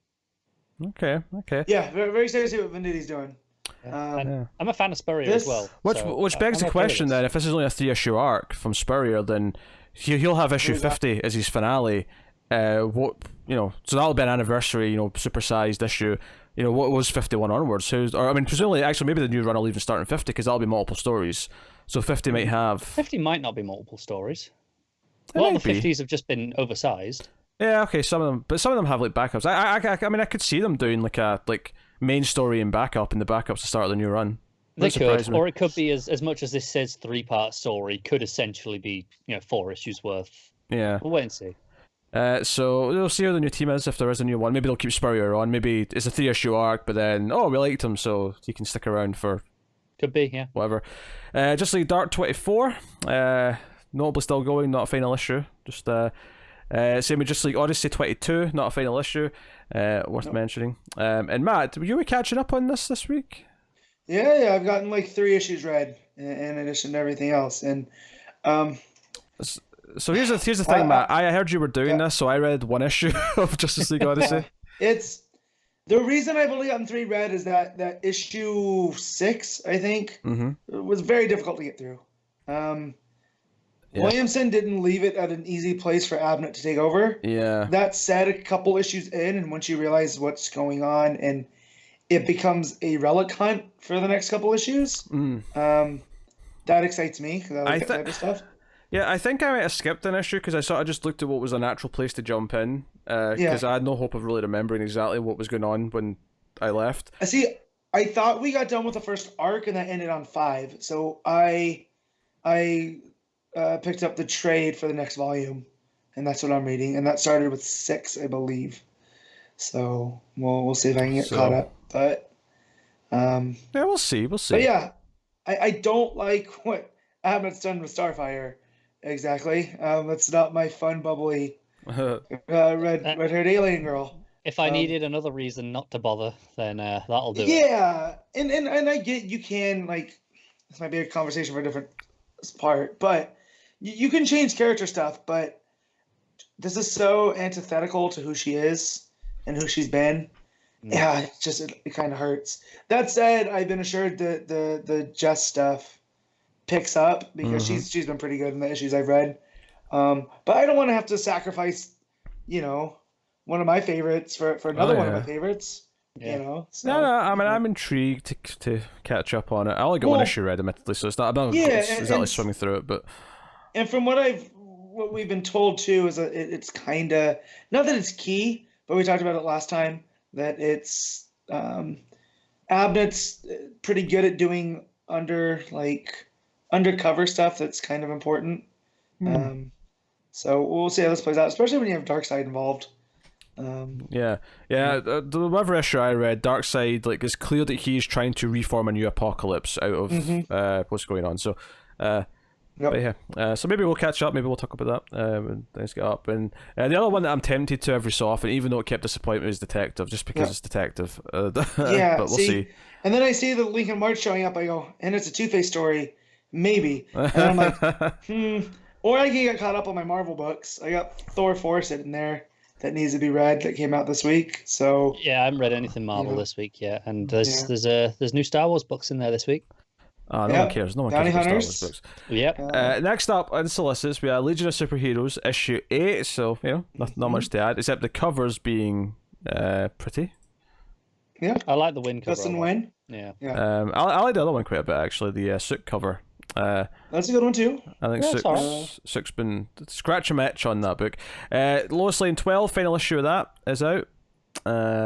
Okay. Yeah, very, very excited to see what Venditti's doing. I'm a fan of Spurrier as well. Which begs the question then, if this is only a 3-issue arc from Spurrier, then he'll have issue 50 as his finale. So that'll be an anniversary, supersized issue. What was 51 onwards? Presumably, actually, maybe the new run will even start in 50 because that'll be multiple stories. So 50 might have. 50 might not be multiple stories. A lot of the 50s have just been oversized. Yeah, okay, some of them have like backups. I could see them doing like a main story and backup, and the backups to start the new run. They could, or it could be as much as this says 3-part story, could essentially be 4 issues worth. Yeah, we'll wait and see. So we'll see how the new team is, if there is a new one. Maybe they'll keep Spurrier on. Maybe it's a 3-issue arc, but then we liked him, so he can stick around for. Could be, yeah. Whatever. Just like Dark 24, notably still going, not a final issue. Just same with Just like Odyssey 22, not a final issue. Worth mentioning. And Matt, you were catching up on this week? Yeah, I've gotten like 3 issues read in addition to everything else, and So here's the thing, Matt. I heard you were doing this, so I read 1 issue of Justice League Odyssey. It's the reason I've only gotten 3 read is that issue 6, I think, was very difficult to get through. Williamson didn't leave it at an easy place for Abnett to take over. Yeah. That said, a couple issues in, and once you realize what's going on, and it becomes a relic hunt for the next couple issues, that excites me because I like that type of stuff. Yeah, I think I might have skipped an issue because I sort of just looked at what was a natural place to jump in because I had no hope of really remembering exactly what was going on when I left. I thought we got done with the first arc and that ended on 5, so I picked up the trade for the next volume, and that's what I'm reading, and that started with 6, I believe. So we'll see if I can get caught up. But Yeah, we'll see. We'll see. But yeah, I don't like what Abbott's done with Starfire. Exactly. It's not my fun, bubbly, red-haired alien girl. If I needed another reason not to bother, then that'll do it. Yeah, and I get you can, like, this might be a conversation for a different part, but you can change character stuff, but this is so antithetical to who she is and who she's been. Yeah, it kind of hurts. That said, I've been assured that the Jess stuff picks up because she's been pretty good in the issues I've read. But I don't want to have to sacrifice, one of my favorites for another one of my favorites. So. No, I mean, I'm intrigued to catch up on it. I only got one issue read, admittedly, so it's not. I'm not exactly swimming through it, but. And from what we've been told too is that it's kind of not that it's key, but we talked about it last time that it's Abnett's pretty good at doing undercover stuff that's kind of important. So we'll see how this plays out, especially when you have Darkseid involved. The whatever issue I read, Darkseid, like, it's clear that he's trying to reform a new apocalypse out of what's going on. So, but yeah, so maybe we'll catch up. Maybe we'll talk about that when things get up. And the other one that I'm tempted to every so often, even though it kept disappointing me, is Detective, just because it's Detective. But we'll see. And then I see the Lincoln March showing up. I go, and it's a Two-Face story, maybe. And I'm like, Or I can get caught up on my Marvel books. I got Thor 4 sitting there that needs to be read that came out this week. So yeah, I haven't read anything Marvel this week yet, and there's new Star Wars books in there this week. No one cares. No one cares about Star Wars books. Yep. Next up on Solicits, we have Legion of Superheroes issue 8. So not much to add, except the covers being pretty. Yeah, I like the Win cover. Justin Win. Yeah. I like the other one quite a bit actually. The Sook cover. That's a good one too. I think Sook's been scratch a match on that book. Lois Lane 12, final issue of that is out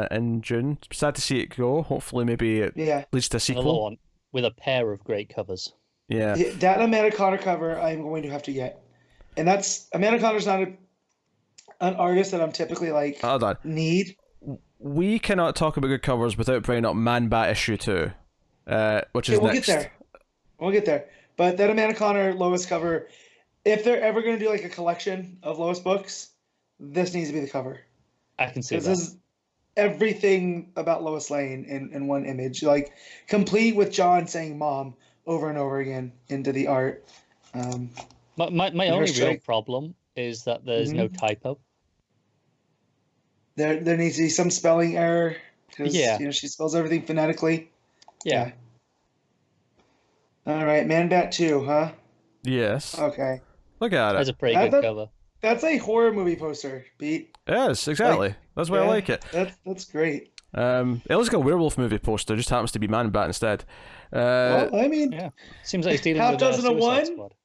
in June. Sad to see it go. Hopefully, maybe it leads to a sequel. Another one with a pair of great covers. Yeah. That Amanda Conner cover I'm going to have to get, and that's Amanda Conner's not an artist that I'm typically Hold on. need. We cannot talk about good covers without bringing up Man Bat issue 2, which is we'll next. We'll get there. But that Amanda Conner Lois cover, if they're ever going to do like a collection of Lois books, this needs to be the cover. I can see that. This is everything about Lois Lane in one image, like complete with John saying "mom" over and over again into the art. My only real problem is that there's no typo. There needs to be some spelling error because she spells everything phonetically. Yeah. All right, Man Bat 2, huh? Yes. Okay. Look at it. That's a pretty good cover. That's a horror movie poster, Pete. Yes, exactly. That's why I like it. That's great. It looks like a werewolf movie poster, just happens to be Man Bat instead. Well, I mean, seems like he's dealing half with dozen of one. Squad.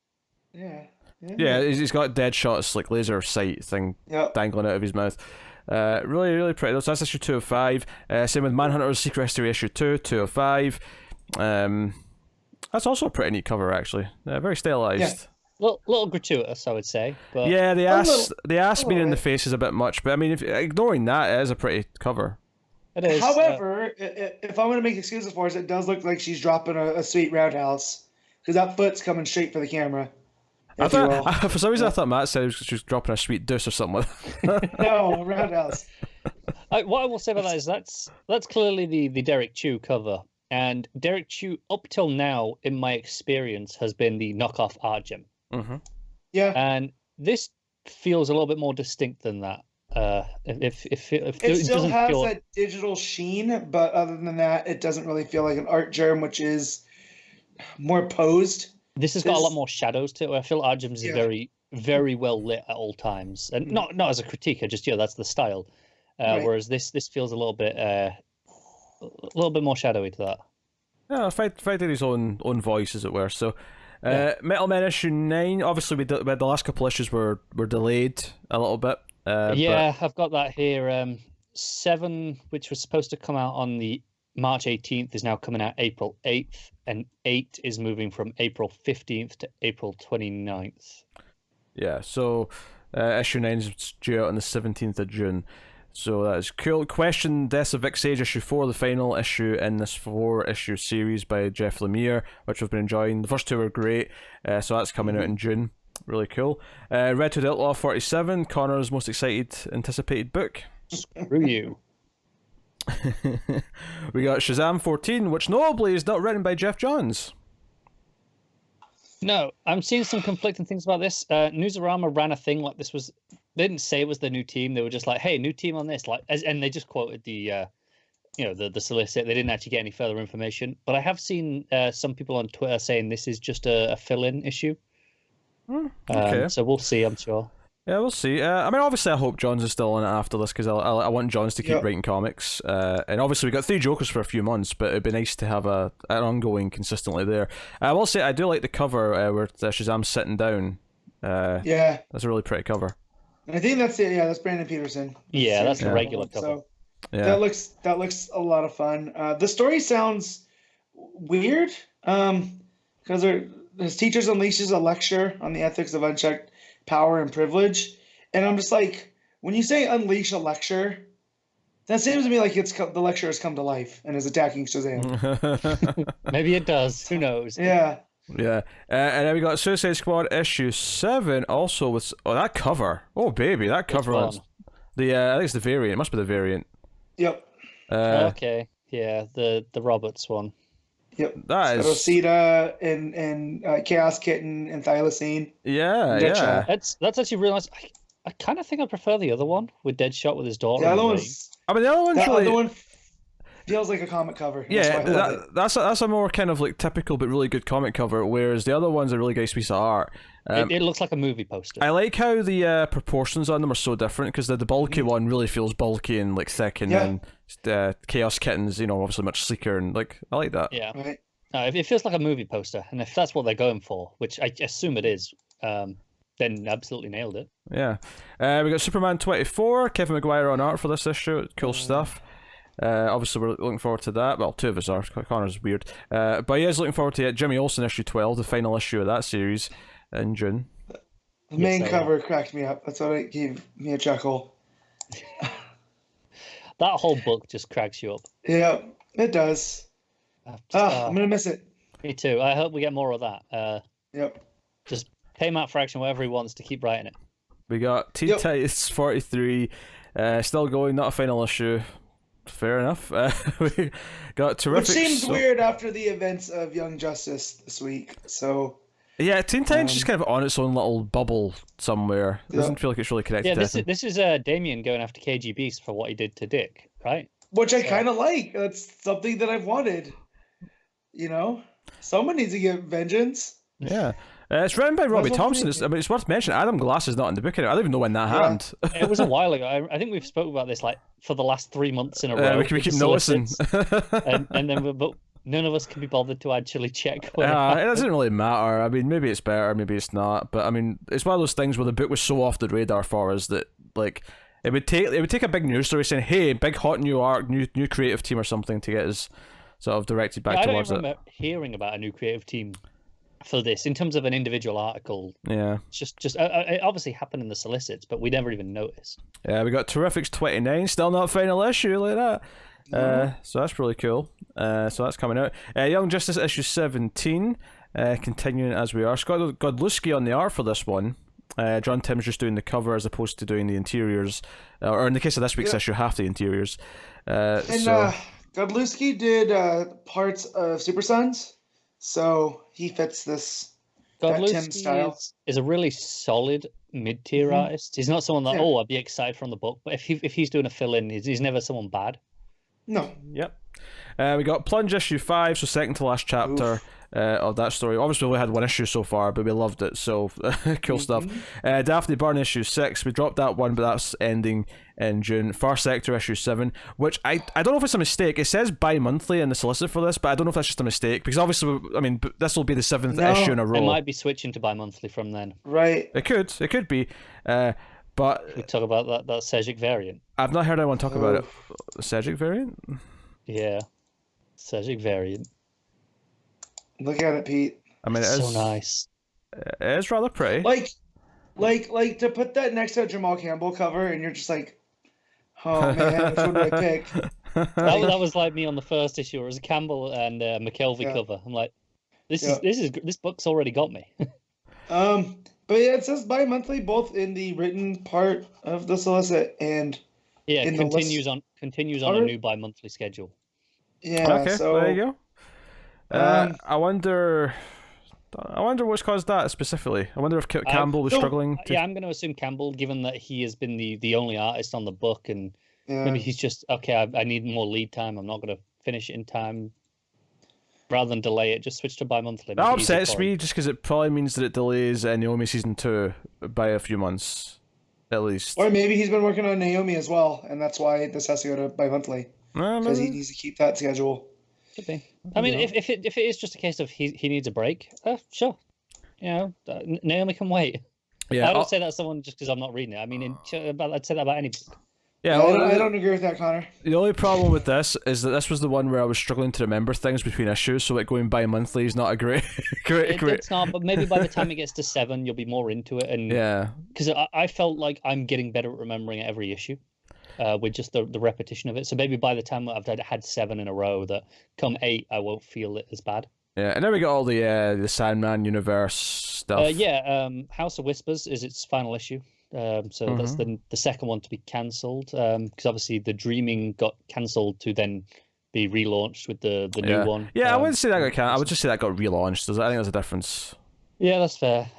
Yeah, he's got Deadshot's like laser sight thing dangling out of his mouth. Really, really pretty. So that's issue 2 of 5. Same with Manhunter's Secret History issue 2 of 5. That's also a pretty neat cover, actually. Very stylized. Little gratuitous, I would say. But yeah, the ass being in the face is a bit much, but I mean, ignoring that, it is a pretty cover. It is. However, if I'm going to make excuses for it, it does look like she's dropping a sweet roundhouse because that foot's coming straight for the camera. For some reason, I thought Matt said she was dropping a sweet Duce or something. No, roundhouse. What I will say about that is that's clearly the Derek Chew cover. And Derek Chew, up till now, in my experience, has been the knockoff Art Gem. Mm-hmm. Yeah. And this feels a little bit more distinct than that. If it still has that digital sheen, but other than that, it doesn't really feel like an Art Gem, which is more posed. This has got a lot more shadows to it. I feel Art Gems is very, very well lit at all times. And not as a critique, just, that's the style. Whereas this feels a little bit more shadowy to that. Yeah, fighting his own voice, as it were. So, Metal Men issue 9. Obviously, we had the last couple issues were delayed a little bit. I've got that here. 7, which was supposed to come out on the March 18th, is now coming out April 8th, and 8 is moving from April 15th to April 29th. Yeah. So, issue 9 is due out on the 17th of June. So that is cool. Question: Deaths of Vic Sage issue 4, the final issue in this 4-issue series by Jeff Lemire, which we've been enjoying. The first 2 were great, so that's coming out in June. Really cool. Red Hood Outlaw 47, Connor's most anticipated book. Screw you. We got Shazam 14, which notably is not written by Jeff Johns. No, I'm seeing some conflicting things about this. Newsarama ran a thing like this was. They didn't say it was the new team. They were just like, "Hey, new team on this," and they just quoted the solicit. They didn't actually get any further information. But I have seen some people on Twitter saying this is just a fill-in issue. Okay. So we'll see. I'm sure. Yeah, we'll see. I mean, obviously, I hope Johns is still in it after this because I want Johns to keep writing comics. And obviously, we got 3 Jokers for a few months, but it'd be nice to have an ongoing consistently there. I will say I do like the cover where Shazam's sitting down. Yeah, that's a really pretty cover. I think that's it. Yeah, that's Brandon Peterson. Yeah, that's the regular cover. So that looks a lot of fun. The story sounds weird because his teachers unleashes a lecture on the ethics of unchecked power and privilege, and I'm just like, when you say unleash a lecture, that seems to me like the lecture has come to life and is attacking Shazam. Maybe it does. Who knows? Yeah. Yeah, and then we got Suicide Squad issue 7, also with that cover. Oh baby, that cover was the I think it's the variant. It must be the variant. Yep. Okay. Yeah, the Roberts one. Yep. That is Rosita and Chaos Kitten and Thylacine. Yeah, Deadshot. yeah. That's actually really nice. I kind of think I prefer the other one with Deadshot with his daughter. The other one's. I mean, the other one's really. Other one feels like a comic cover. Yeah, that's a more kind of like typical but really good comic cover, whereas the other one's a really nice piece of art. It looks like a movie poster. I like how the proportions on them are so different because the bulky one really feels bulky and like thick, and then Chaos Kitten's obviously much sleeker, and like I like that. Yeah, right. It feels like a movie poster, and if that's what they're going for, which I assume it is, then absolutely nailed it. Yeah, we got Superman 24, Kevin Maguire on art for this issue. Cool stuff. Obviously, we're looking forward to that. Well, 2 of us are. Connor's weird. But he is looking forward to it. Jimmy Olsen issue 12, the final issue of that series in June. The main cover cracked me up. That's what gave me a chuckle. That whole book just cracks you up. Yeah, it does. I'm going to miss it. Me too. I hope we get more of that. Yep. Just pay Matt Fraction whatever he wants to keep writing it. We got Teen Titans 43, still going, not a final issue. Fair enough. We got terrific. Which seems weird after the events of Young Justice this week. So yeah, Teen Titans just kind of on its own little bubble somewhere. It doesn't feel like it's really connected. Yeah, this is Damien going after KG Beast for what he did to Dick, right? Which I kind of like. That's something that I've wanted. Someone needs to get vengeance. Yeah. It's written by Robbie Thompson. It's worth mentioning. Adam Glass is not in the book. I don't even know when that happened. It was a while ago. I think we've spoken about this like for the last 3 months in a row. We keep noticing. and then, but none of us can be bothered to actually check. It doesn't really matter. I mean, maybe it's better, maybe it's not. But I mean, it's one of those things where the book was so off the radar for us that like it would take a big news story saying, "Hey, big hot new arc, new creative team or something" to get us sort of directed back towards it. I don't remember hearing about a new creative team for this in terms of an individual article. Yeah, just it obviously happened in the Solicits, but we never even noticed. Yeah, we got Terrifics 29, still not final issue like that. So that's really cool. So that's coming out. Young Justice issue 17, continuing as we are. Scott Godlewski on the art for this one. John Tim's just doing the cover as opposed to doing the interiors, or in the case of this week's issue, half the interiors. Godlewski did parts of Super Sons. So he fits this Tim style. Is a really solid mid-tier artist. He's not someone that I'd be excited from the book. But if he's doing a fill-in, he's never someone bad. No. Yep. We got Plunge issue 5, so second to last chapter of that story. Obviously, we only had 1 issue so far, but we loved it. So cool stuff. Daphne Byrne issue 6. We dropped that one, but that's ending in June. Far Sector issue 7, which I don't know if it's a mistake. It says bi-monthly in the solicit for this, but I don't know if that's just a mistake because obviously, I mean, this will be the 7th issue in a row. It might be switching to bi-monthly from then. Right. It could be. But we talk about that Sejic variant. I've not heard anyone talk about it. Sejic variant? Yeah, Sejic variant. Look at it, Pete. I mean, it's so nice. It is rather pretty. Like to put that next to a Jamal Campbell cover, and you're just like, Oh man, which one do I pick? That was like me on the first issue. It was a Campbell and McKelvey cover. I'm like, this book's already got me. But yeah, it says bi-monthly both in the written part of the solicit and in continues on a new bi-monthly schedule. Yeah. Okay, so there you go. I wonder what's caused that specifically. I wonder if Campbell was struggling. Yeah, I'm going to assume Campbell, given that he has been the only artist on the book, and maybe he's just okay. I need more lead time. I'm not going to finish it in time. Rather than delay it, just switch to bi-monthly. That upsets me just because it probably means that it delays Naomi season 2 by a few months, at least. Or maybe he's been working on Naomi as well, and that's why this has to go to bi-monthly. Because he needs to keep that schedule. Could be. I mean, if it is just a case of he needs a break, sure. Naomi can wait. Yeah, I don't say that to someone just because I'm not reading it. I mean, I'd say that about any book. Yeah, I don't agree with that, Connor. The only problem with this is that this was the one where I was struggling to remember things between issues, so like going bi-monthly is not a great. It's not, but maybe by the time it gets to 7, you'll be more into it, and because I felt like I'm getting better at remembering every issue, with just the repetition of it. So maybe by the time I've had 7 in a row, that come 8, I won't feel it as bad. Yeah, and then we got all the Sandman universe stuff. House of Whispers is its final issue. So that's the second one to be cancelled, because obviously the Dreaming got cancelled to then be relaunched with the new one. Yeah, I wouldn't say that got cancelled. I would just say that got relaunched. I think there's a difference. Yeah, that's fair.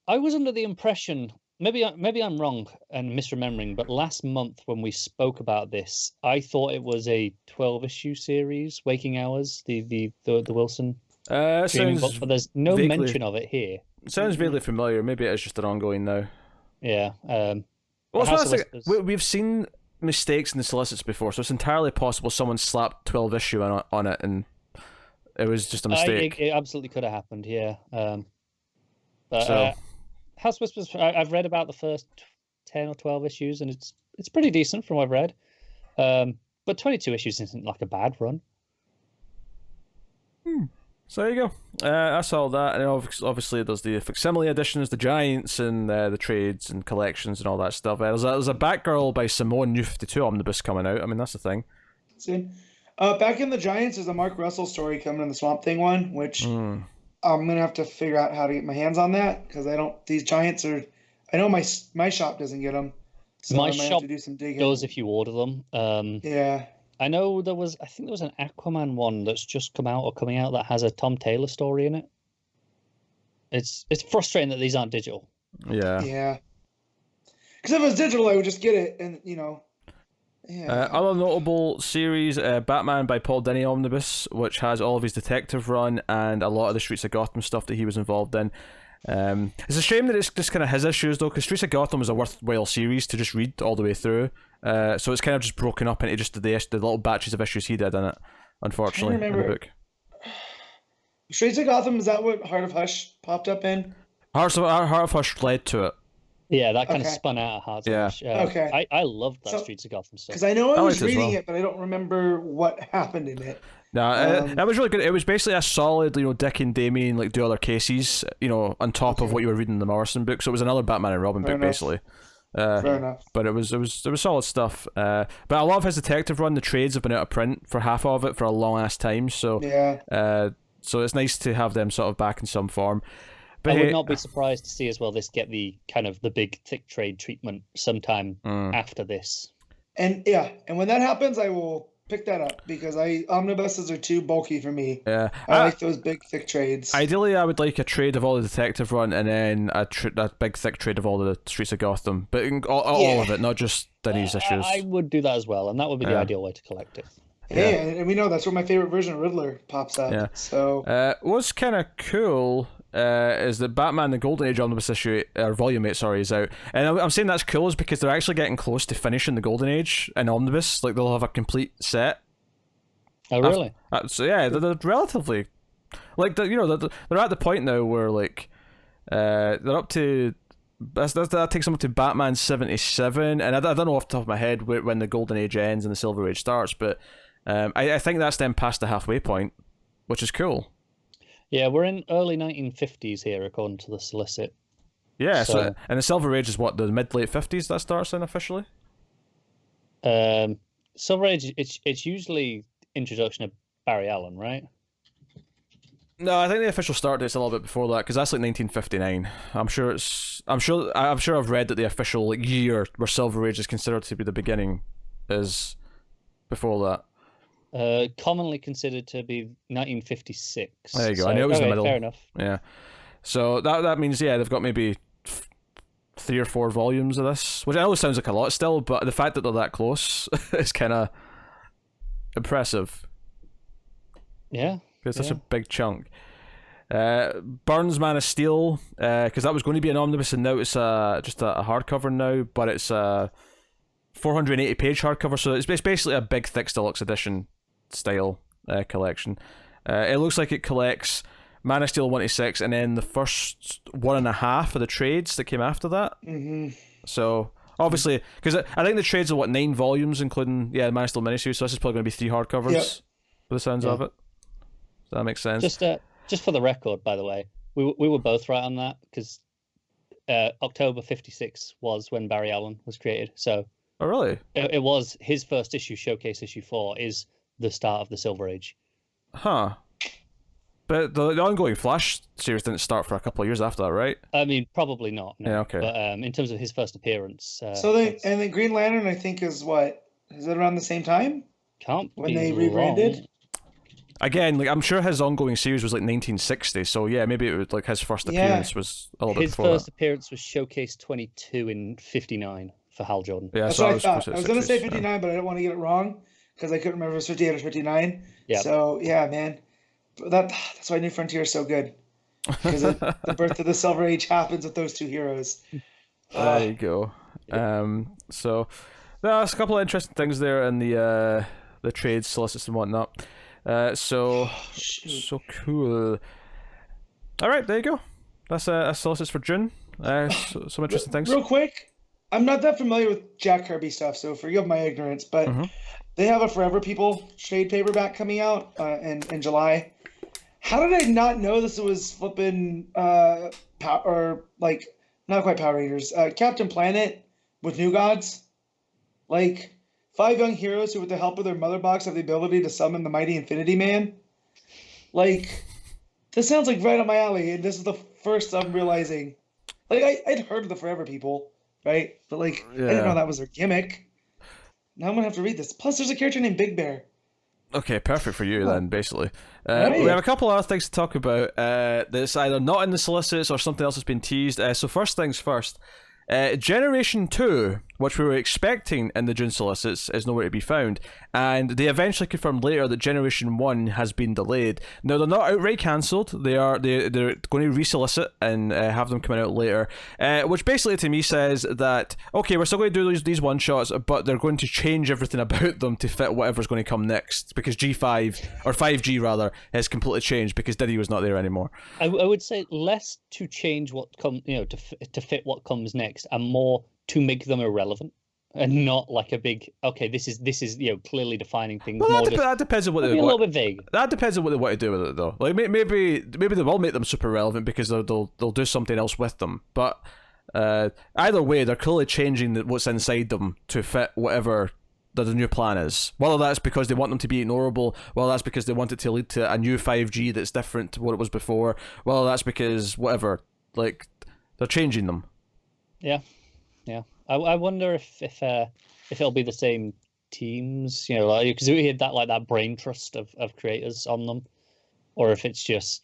I was under the impression, maybe I'm wrong and misremembering, but last month when we spoke about this, I thought it was a 12-issue series, Waking Hours, the Wilson. Sounds book, but there's no mention of it here. Sounds vaguely familiar. Maybe it's just an ongoing now. Yeah. We've seen mistakes in the solicits before, so it's entirely possible someone slapped 12 issue on it and it was just a mistake. It absolutely could have happened, yeah. House Whispers, I've read about the first 10 or 12 issues, and it's pretty decent from what I've read. But 22 issues isn't like a bad run. So there you go. That's all that, and obviously there's the facsimile editions, the Giants, and the trades and collections and all that stuff. There's a Batgirl by Simone New 52 omnibus coming out. I mean, that's the thing. Soon. Back in the Giants is a Mark Russell story coming in the Swamp Thing one, which I'm gonna have to figure out how to get my hands on that, because these Giants are. I know my shop doesn't get them, so my I might shop have to do some digging. does if you order them. Yeah. I know there was an Aquaman one that's just come out or coming out that has a Tom Taylor story in it. It's frustrating that these aren't digital. Yeah. Yeah. Because if it was digital, I would just get it, and Yeah. Other notable series, Batman by Paul Dini omnibus, which has all of his detective run and a lot of the Streets of Gotham stuff that he was involved in. It's a shame that it's just kind of his issues though, because Streets of Gotham was a worthwhile series to just read all the way through. So it's kind of just broken up into just the little batches of issues he did in it, unfortunately, in the book. Streets of Gotham, is that what Heart of Hush popped up in? Heart of Hush led to it. Yeah, that kind of spun out of Heart of Hush. Okay. I loved that Streets of Gotham stuff. Because I know I was reading it, but I don't remember what happened in it. No, that was really good. It was basically a solid, Dick and Damien do other cases, on top of what you were reading in the Morrison book. So it was another Batman and Robin book, basically. Fair enough. But it was solid stuff. But a lot of his detective run, the trades have been out of print for half of it for a long ass time. So so it's nice to have them sort of back in some form. But I would not be surprised to see as well this get the kind of the big thick trade treatment sometime after this. And when that happens, I will pick that up, because omnibuses are too bulky for me. Yeah, I like those big thick trades. Ideally, I would like a trade of all the detective run, and then a big thick trade of all the Streets of Gotham, but all of it, not just Denny's issues. I would do that as well, and that would be the ideal way to collect it. And we know that's where my favorite version of Riddler pops up. Yeah. So what's kind of cool is that Batman the Golden Age omnibus issue, or volume 8, sorry, is out. And I'm saying that's cool is because they're actually getting close to finishing the Golden Age in omnibus. Like, they'll have a complete set. Oh, really? So yeah, they're relatively, like, they're at the point now where, like, they're up to, that takes them up to Batman 77, and I don't know off the top of my head when the Golden Age ends and the Silver Age starts, but I think that's then past the halfway point, which is cool. Yeah, we're in early 1950s here, according to the solicit. Yeah, so and the Silver Age is what, the mid-late 50s that starts in officially? Silver Age, it's usually introduction of Barry Allen, right? No, I think the official start date's a little bit before that because that's like 1959. I'm sure I've read that the official like year where Silver Age is considered to be the beginning is before that. Commonly considered to be 1956. There you go. I knew it was in the middle. Fair enough. Yeah. So that means they've got maybe 3 or 4 volumes of this, which I know sounds like a lot still, but the fact that they're that close is kind of impressive. Yeah. It's such a big chunk. Burns' Man of Steel, because that was going to be an omnibus, and now it's just a hardcover now, but it's a 480-page hardcover, so it's basically a big, thick deluxe edition style collection. It looks like it collects Man of Steel 1 to 6, and then the first 1.5 of the trades that came after that. Mm-hmm. So obviously, because I think the trades are 9 volumes, including Man of Steel miniseries. So this is probably going to be 3 hardcovers, for the sounds of it. So that makes sense. Just for the record, by the way, we were both right on that because October 56 was when Barry Allen was created. So oh really? It was his first issue, Showcase issue 4, is the start of the Silver Age. Huh. But the ongoing Flash series didn't start for a couple of years after that, right? I mean, probably not. No. Yeah, okay. But in terms of his first appearance, the Green Lantern, I think, is it around the same time? Can't when be they wrong. rebranded. Again, I'm sure his ongoing series was 1960, so maybe it was his first appearance was a little bit before His first appearance was Showcase 22 in 59. For Hal Jordan. Yeah, that's so what I thought. I was going to say 59, but I didn't want to get it wrong because I couldn't remember if it was 58 or 59. Yeah. So, man. That's why New Frontier is so good. Because the birth of the Silver Age happens with those 2 heroes. There you go. So, there's a couple of interesting things there in the trades, solicits and whatnot. So cool. All right, there you go. That's solicits for June. Some interesting things. Real quick. I'm not that familiar with Jack Kirby stuff, so forgive my ignorance, but they have a Forever People trade paperback coming out in July. How did I not know this was flipping not quite Power Rangers, Captain Planet with New Gods? 5 young heroes who, with the help of their mother box, have the ability to summon the mighty Infinity Man. This sounds like right up my alley, and this is the first I'm realizing. I'd heard of the Forever People. Right? But I didn't know that was their gimmick. Now I'm going to have to read this. Plus, there's a character named Big Bear. Okay, perfect for you then, basically. Right. We have a couple of other things to talk about that's either not in the solicits or something else that's been teased. So first things first. Generation 2, which we were expecting in the June solicits, is nowhere to be found, and they eventually confirmed later that Generation 1 has been delayed. Now, they're not outright cancelled. They're going to resolicit and have them coming out later, which basically to me says that, okay, we're still going to do these one-shots, but they're going to change everything about them to fit whatever's going to come next, because G5, or 5G rather, has completely changed because Diddy was not there anymore. I would say less to change what comes, to fit what comes next, and more to make them irrelevant and not like a big this is clearly defining things. Well, that depends on what they a little bit vague. That depends on what they want to do with it, though. Maybe they will make them super relevant because they'll do something else with them. But either way, they're clearly changing what's inside them to fit whatever the new plan is. Whether that's because they want them to be ignorable, whether that's because they want it to lead to a new 5G that's different to what it was before, whether that's because whatever, they're changing them. Yeah. I wonder if it'll be the same teams, because we had that brain trust of creators on them, or if it's just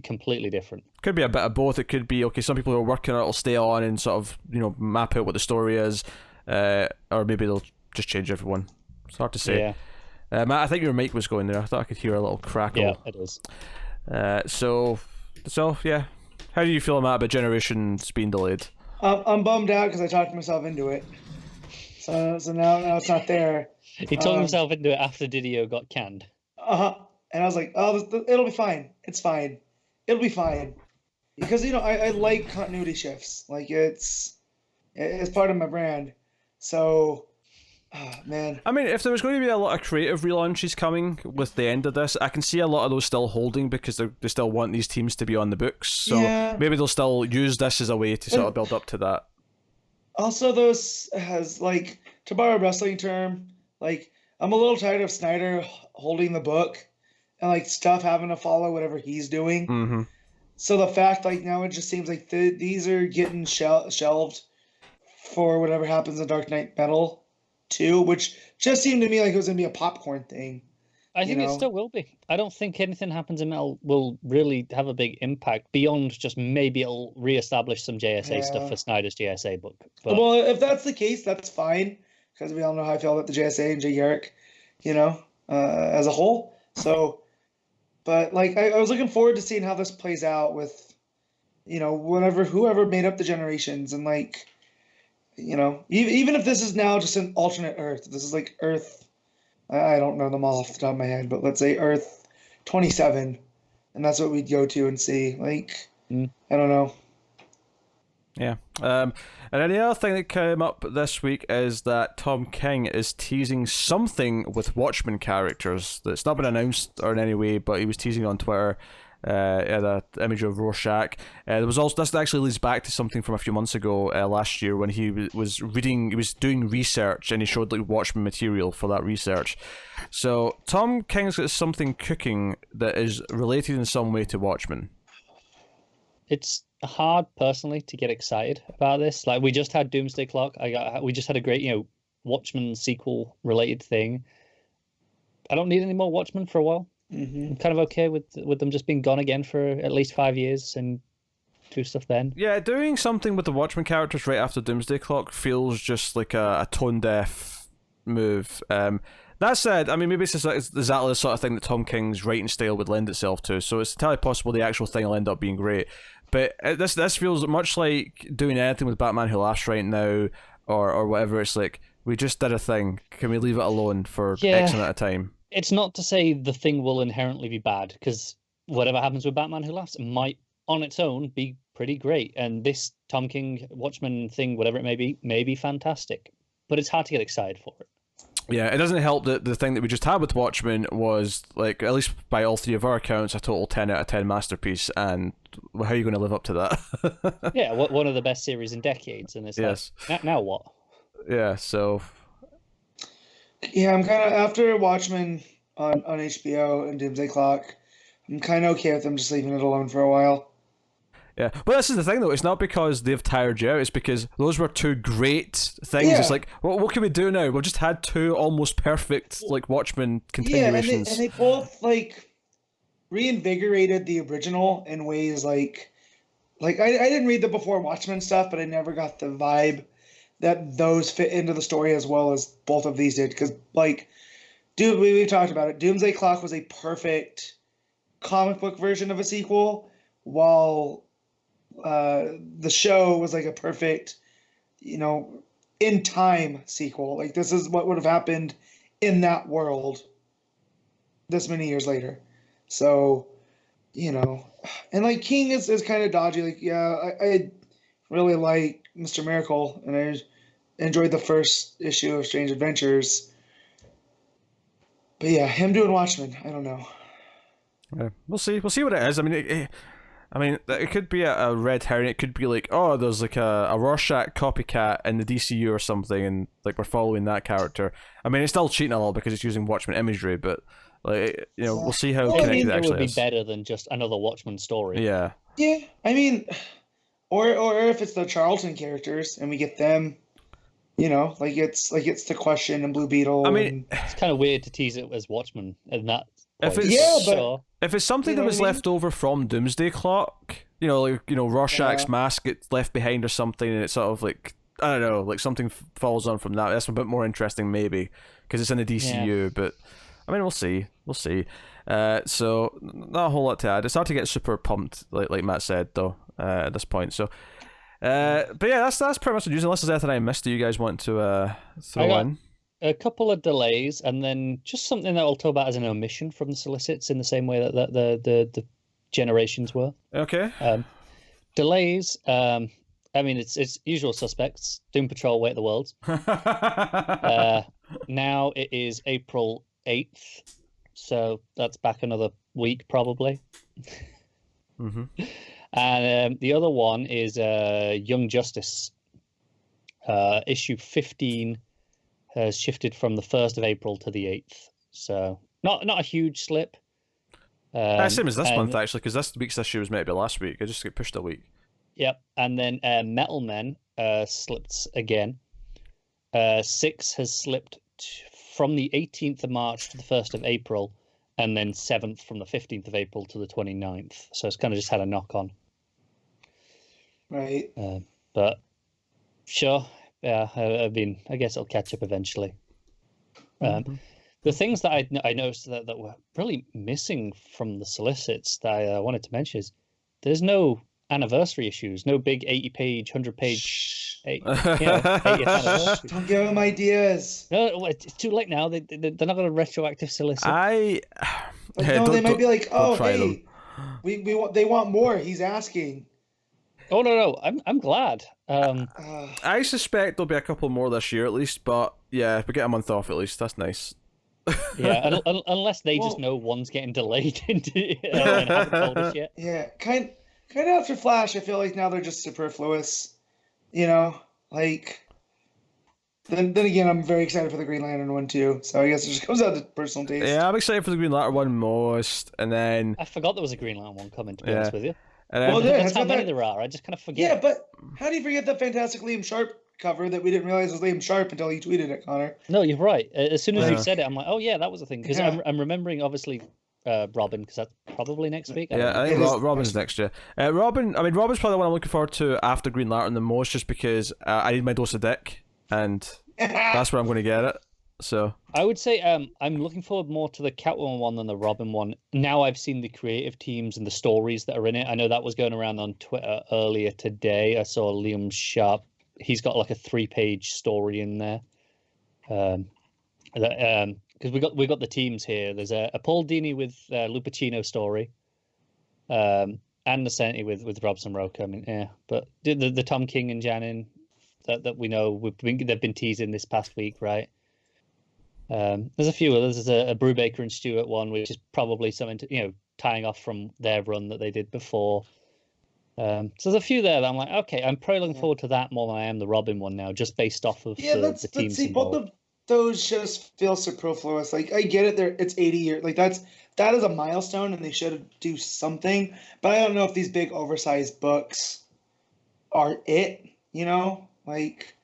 completely different. Could be a bit of both. It could be some people who are working on it will stay on and sort of map out what the story is, or maybe they'll just change everyone. It's hard to say. Yeah. Matt, I think your mic was going there. I thought I could hear a little crackle. Yeah, it is. So yeah, how do you feel, Matt, about Generations being delayed? I'm bummed out because I talked myself into it. So now it's not there. He talked himself into it after Didio got canned. And I was like, it'll be fine. It's fine. It'll be fine. Because I like continuity shifts. It's part of my brand. So, man. I mean, if there was going to be a lot of creative relaunches coming with the end of this, I can see a lot of those still holding because they still want these teams to be on the books. So maybe they'll still use this as a way to sort of build up to that. Also, those has to borrow a wrestling term, like I'm a little tired of Snyder holding the book and like stuff having to follow whatever he's doing. Mm-hmm. So the fact like now it just seems like these are getting shelved for whatever happens in Dark Knight Metal 2, which just seemed to me like it was gonna be a popcorn thing. I think it still will be. I don't think anything happens in Metal will really have a big impact beyond just maybe it'll reestablish some JSA stuff for Snyder's JSA book. But... Well, if that's the case, that's fine, because we all know how I feel about the JSA and Jay Garrick, as a whole. So, but like I was looking forward to seeing how this plays out with, whoever made up the generations, and like, even if this is now just an alternate Earth, this is like Earth. I don't know them all off the top of my head, but let's say Earth 27, and that's what we'd go to and see. Like, I don't know. Yeah. And then the other thing that came up this week is that Tom King is teasing something with Watchmen characters that's not been announced or in any way, but he was teasing on Twitter. Had an image of Rorschach. There was also, this actually leads back to something from a few months ago, last year, when he was doing research and he showed like Watchmen material for that research. So Tom King's got something cooking that is related in some way to Watchmen. It's hard personally to get excited about this. Like, we just had Doomsday Clock. We just had a great Watchmen sequel related thing. I don't need any more Watchmen for a while. Mm-hmm. I'm kind of okay with them just being gone again for at least 5 years and do stuff then. Yeah, doing something with the Watchmen characters right after Doomsday Clock feels just like a tone-deaf move. That said, I mean, maybe it's just exactly the sort of thing that Tom King's writing style would lend itself to, so it's entirely possible the actual thing will end up being great. But this feels much like doing anything with Batman Who Laughs right now, or whatever. It's like, we just did a thing. Can we leave it alone for X amount of time? It's not to say the thing will inherently be bad, because whatever happens with Batman Who Laughs might, on its own, be pretty great. And this Tom King Watchmen thing, whatever it may be fantastic. But it's hard to get excited for it. Yeah, it doesn't help that the thing that we just had with Watchmen was, like, at least by all three of our accounts, a total 10 out of 10 masterpiece. And how are you going to live up to that? Yeah, one of the best series in decades. And it's like, now what? Yeah, so... Yeah, I'm kind of, after Watchmen on HBO and Doomsday Clock, I'm kind of okay with them just leaving it alone for a while. Yeah, but this is the thing though, it's not because they've tired you out, it's because those were two great things. Yeah. It's like, what can we do now? We've just had two almost perfect, like, Watchmen continuations. Yeah, and they both, like, reinvigorated the original in ways like I didn't read the before Watchmen stuff, but I never got the vibe that those fit into the story as well as both of these did. Because, like, we've talked about it. Doomsday Clock was a perfect comic book version of a sequel, while the show was like a perfect, in time sequel. Like, this is what would have happened in that world this many years later. So, and like King is kind of dodgy. Like, yeah, I really like Mr. Miracle, and I enjoyed the first issue of Strange Adventures. But yeah, him doing Watchmen, I don't know. Yeah, we'll see. We'll see what it is. I mean, it could be a red herring. It could be like, oh, there's like a Rorschach copycat in the DCU or something, and like we're following that character. I mean, it's still cheating a little because it's using Watchmen imagery, but like, we'll see how connected it actually is. It would be better than just another Watchmen story. Yeah. Yeah, I mean, or if it's the Charlton characters and we get them, like it's the Question and Blue Beetle. I mean, it's kind of weird to tease it as Watchmen and that. If it's something that was left over from Doomsday Clock, Rorschach's mask gets left behind or something, and it's sort of like, I don't know, like something falls on from that. That's a bit more interesting, maybe, because it's in the DCU. Yeah. But I mean, we'll see. So not a whole lot to add. It's hard to get super pumped, like Matt said, though, at this point. So, but yeah, that's pretty much the news. Unless there's anything I missed, do you guys want to throw in? A couple of delays, and then just something that I'll talk about as an omission from the Solicits, in the same way that the generations were. Okay. Delays. I mean, it's usual suspects. Doom Patrol: Wait the Worlds. Now it is April 8th, so that's back another week probably. Mm-hmm. And the other one is Young Justice, issue 15. has shifted from the 1st of April to the 8th. So not a huge slip. Same as this month, actually, because this week's issue was meant to be last week. I just got pushed a week. Yep. And then Metal Men slipped again. 6 has slipped from the 18th of March to the 1st of April, and then 7th from the 15th of April to the 29th. So it's kind of just had a knock-on. Right. But sure, yeah, I mean, I guess it'll catch up eventually. The things that I noticed that were really missing from the Solicits that I wanted to mention is there's no anniversary issues, no big 80-page, 100-page, 80th anniversary. Don't give them ideas. No, it's too late now. They're not going to retroactive solicit. They might be like, oh, hey, they want more. He's asking. Oh no, I'm glad. I suspect there'll be a couple more this year at least, but yeah, if we get a month off at least, that's nice. Yeah, unless they just know one's getting delayed and haven't told us yet. Yeah, kind of after Flash, I feel like now they're just superfluous. You know, like. Then again, I'm very excited for the Green Lantern one too. So I guess it just comes out to personal taste. Yeah, I'm excited for the Green Lantern one most, and then I forgot there was a Green Lantern one coming. To be honest with you, that's how many there are. I just kind of forget. Yeah, but how do you forget the fantastic Liam Sharp cover that we didn't realize was Liam Sharp until you tweeted it, Connor? No, you're right. As soon as you said it, I'm like, oh yeah, that was a thing. Because I'm remembering obviously Robin, because that's probably next week. I think Robin's next year. Robin's probably the one I'm looking forward to after Green Lantern the most, just because I need my dose of dick, and that's where I'm going to get it. So I would say I'm looking forward more to the Catwoman one than the Robin one. Now I've seen the creative teams and the stories that are in it. I know that was going around on Twitter earlier today. I saw Liam Sharp. He's got like a 3-page story in there. Because we got the teams here. There's a Paul Dini with Lupacino story, and the Senti with Robson Roca. I mean, yeah, but the Tom King and Janin that we know they've been teasing this past week, right? There's a few others. There's a Brubaker and Stewart one, which is probably something to, tying off from their run that they did before. So there's a few there that I'm like, okay, I'm probably looking forward to that more than I am the Robin one now, just based off of the teams involved. Both of those just feel superfluous. Like, I get it, it's 80 years. Like, that is a milestone, and they should do something. But I don't know if these big oversized books are it. Like,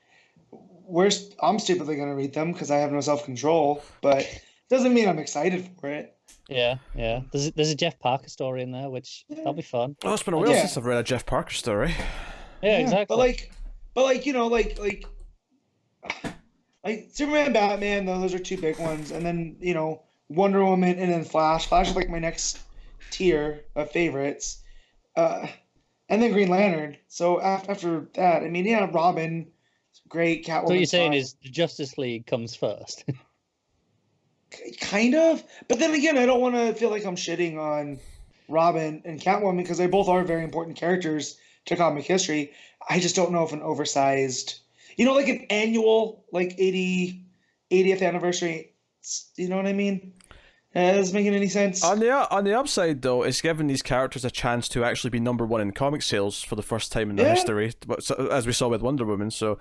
I'm stupidly going to read them because I have no self-control, but it doesn't mean I'm excited for it. Yeah. There's a Jeff Parker story in there, which that'll be fun. Oh, it's been a while since I've read a Jeff Parker story. Yeah, exactly. But like Superman, Batman, those are two big ones, and then Wonder Woman, and then Flash. Flash is like my next tier of favorites, and then Green Lantern. So after that, I mean, Robin, great. Catwoman. So what you're saying is the Justice League comes first. Kind of, but then again, I don't want to feel like I'm shitting on Robin and Catwoman because they both are very important characters to comic history. I just don't know if an oversized, like an annual, like 80th anniversary, you know what I mean? Is making any sense? On the upside, though, it's giving these characters a chance to actually be number one in comic sales for the first time in their history, as we saw with Wonder Woman. So,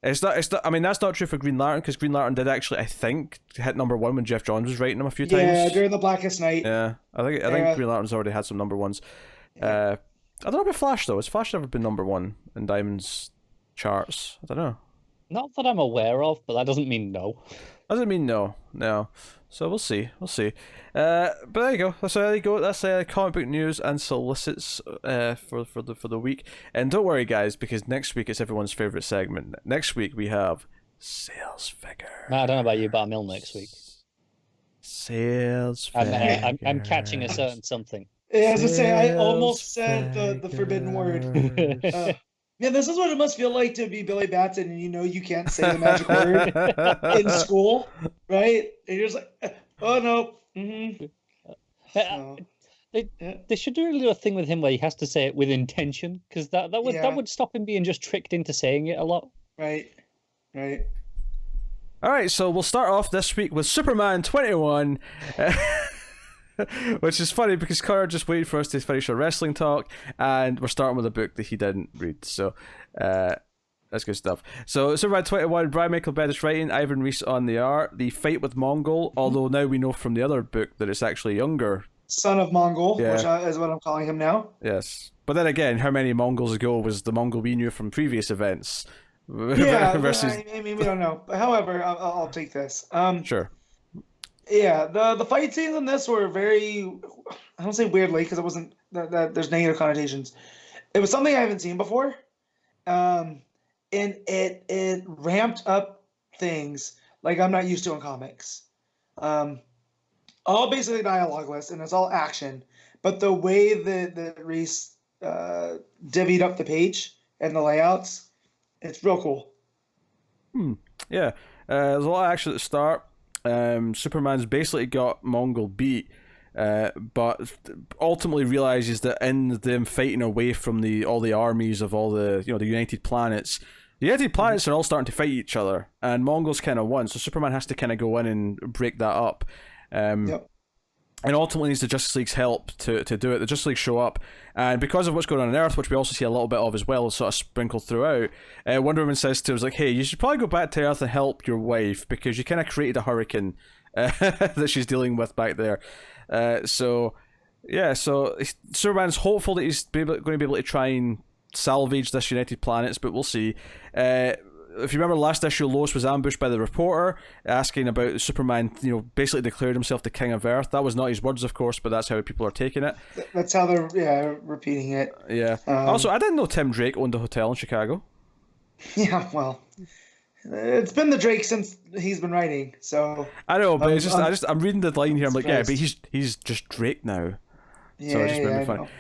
It's not. I mean, that's not true for Green Lantern, because Green Lantern did actually, I think, hit number one when Jeff Johns was writing them a few times. Yeah, during the Blackest Night. Yeah, I think Green Lantern's already had some number ones. I don't know about Flash though. Has Flash ever been number one in Diamond's charts? I don't know. Not that I'm aware of, but that doesn't mean no. Doesn't mean no. So we'll see. But there you go. That's comic book news and solicits for the week. And don't worry, guys, because next week it's everyone's favorite segment. Next week we have sales figure. I don't know about you, but I'm ill next week. Sales figure. I'm catching a certain something. Yeah, as I say, I almost said the forbidden word. Yeah, this is what it must feel like to be Billy Batson, and you can't say the magic word in school, right? And you're just like, oh no. Mm-hmm. They should really do a thing with him where he has to say it with intention, because that would stop him being just tricked into saying it a lot. Right. All right, so we'll start off this week with Superman 21. Which is funny because Connor just waited for us to finish our wrestling talk, and we're starting with a book that he didn't read. So, That's good stuff. So Superman 21, Bryan Michael Bendis writing, Ivan Reis on the art. The fight with Mongol, although now we know from the other book that it's actually younger. Son of Mongol, which is what I'm calling him now. Yes. But then again, how many Mongols ago was the Mongol we knew from previous events? Yeah, versus... I mean, we don't know. However, I'll take this. Sure. Yeah, the fight scenes in this were very, I don't say weirdly, because it wasn't, that there's negative connotations. It was something I haven't seen before. And it ramped up things like I'm not used to in comics. All basically dialogueless, and it's all action. But the way that Reis divvied up the page and the layouts, it's real cool. Yeah, there's a lot of action at the start. Superman's basically got Mongol beat, but ultimately realizes that in them fighting away from all the armies of all the the United Planets, the United Planets are all starting to fight each other, and Mongols kind of won. So Superman has to kind of go in and break that up. Yep. And ultimately needs the Justice League's help to do it. The Justice League show up, and because of what's going on Earth, which we also see a little bit of as well, sort of sprinkled throughout, Wonder Woman says to us, like, hey, you should probably go back to Earth and help your wife, because you kind of created a hurricane that she's dealing with back there. So Superman's hopeful that he's going to be able to try and salvage this United Planets, but we'll see. If you remember last issue, Lois was ambushed by the reporter asking about Superman, basically declared himself the king of Earth. That was not his words, of course, but that's how people are taking it. That's how they're repeating it. Yeah. Also, I didn't know Tim Drake owned a hotel in Chicago. Yeah, well, it's been the Drake since he's been writing, so... I know, but I'm reading the line here, I'm like, yeah, but he's just Drake now. Yeah, so it just made me funny.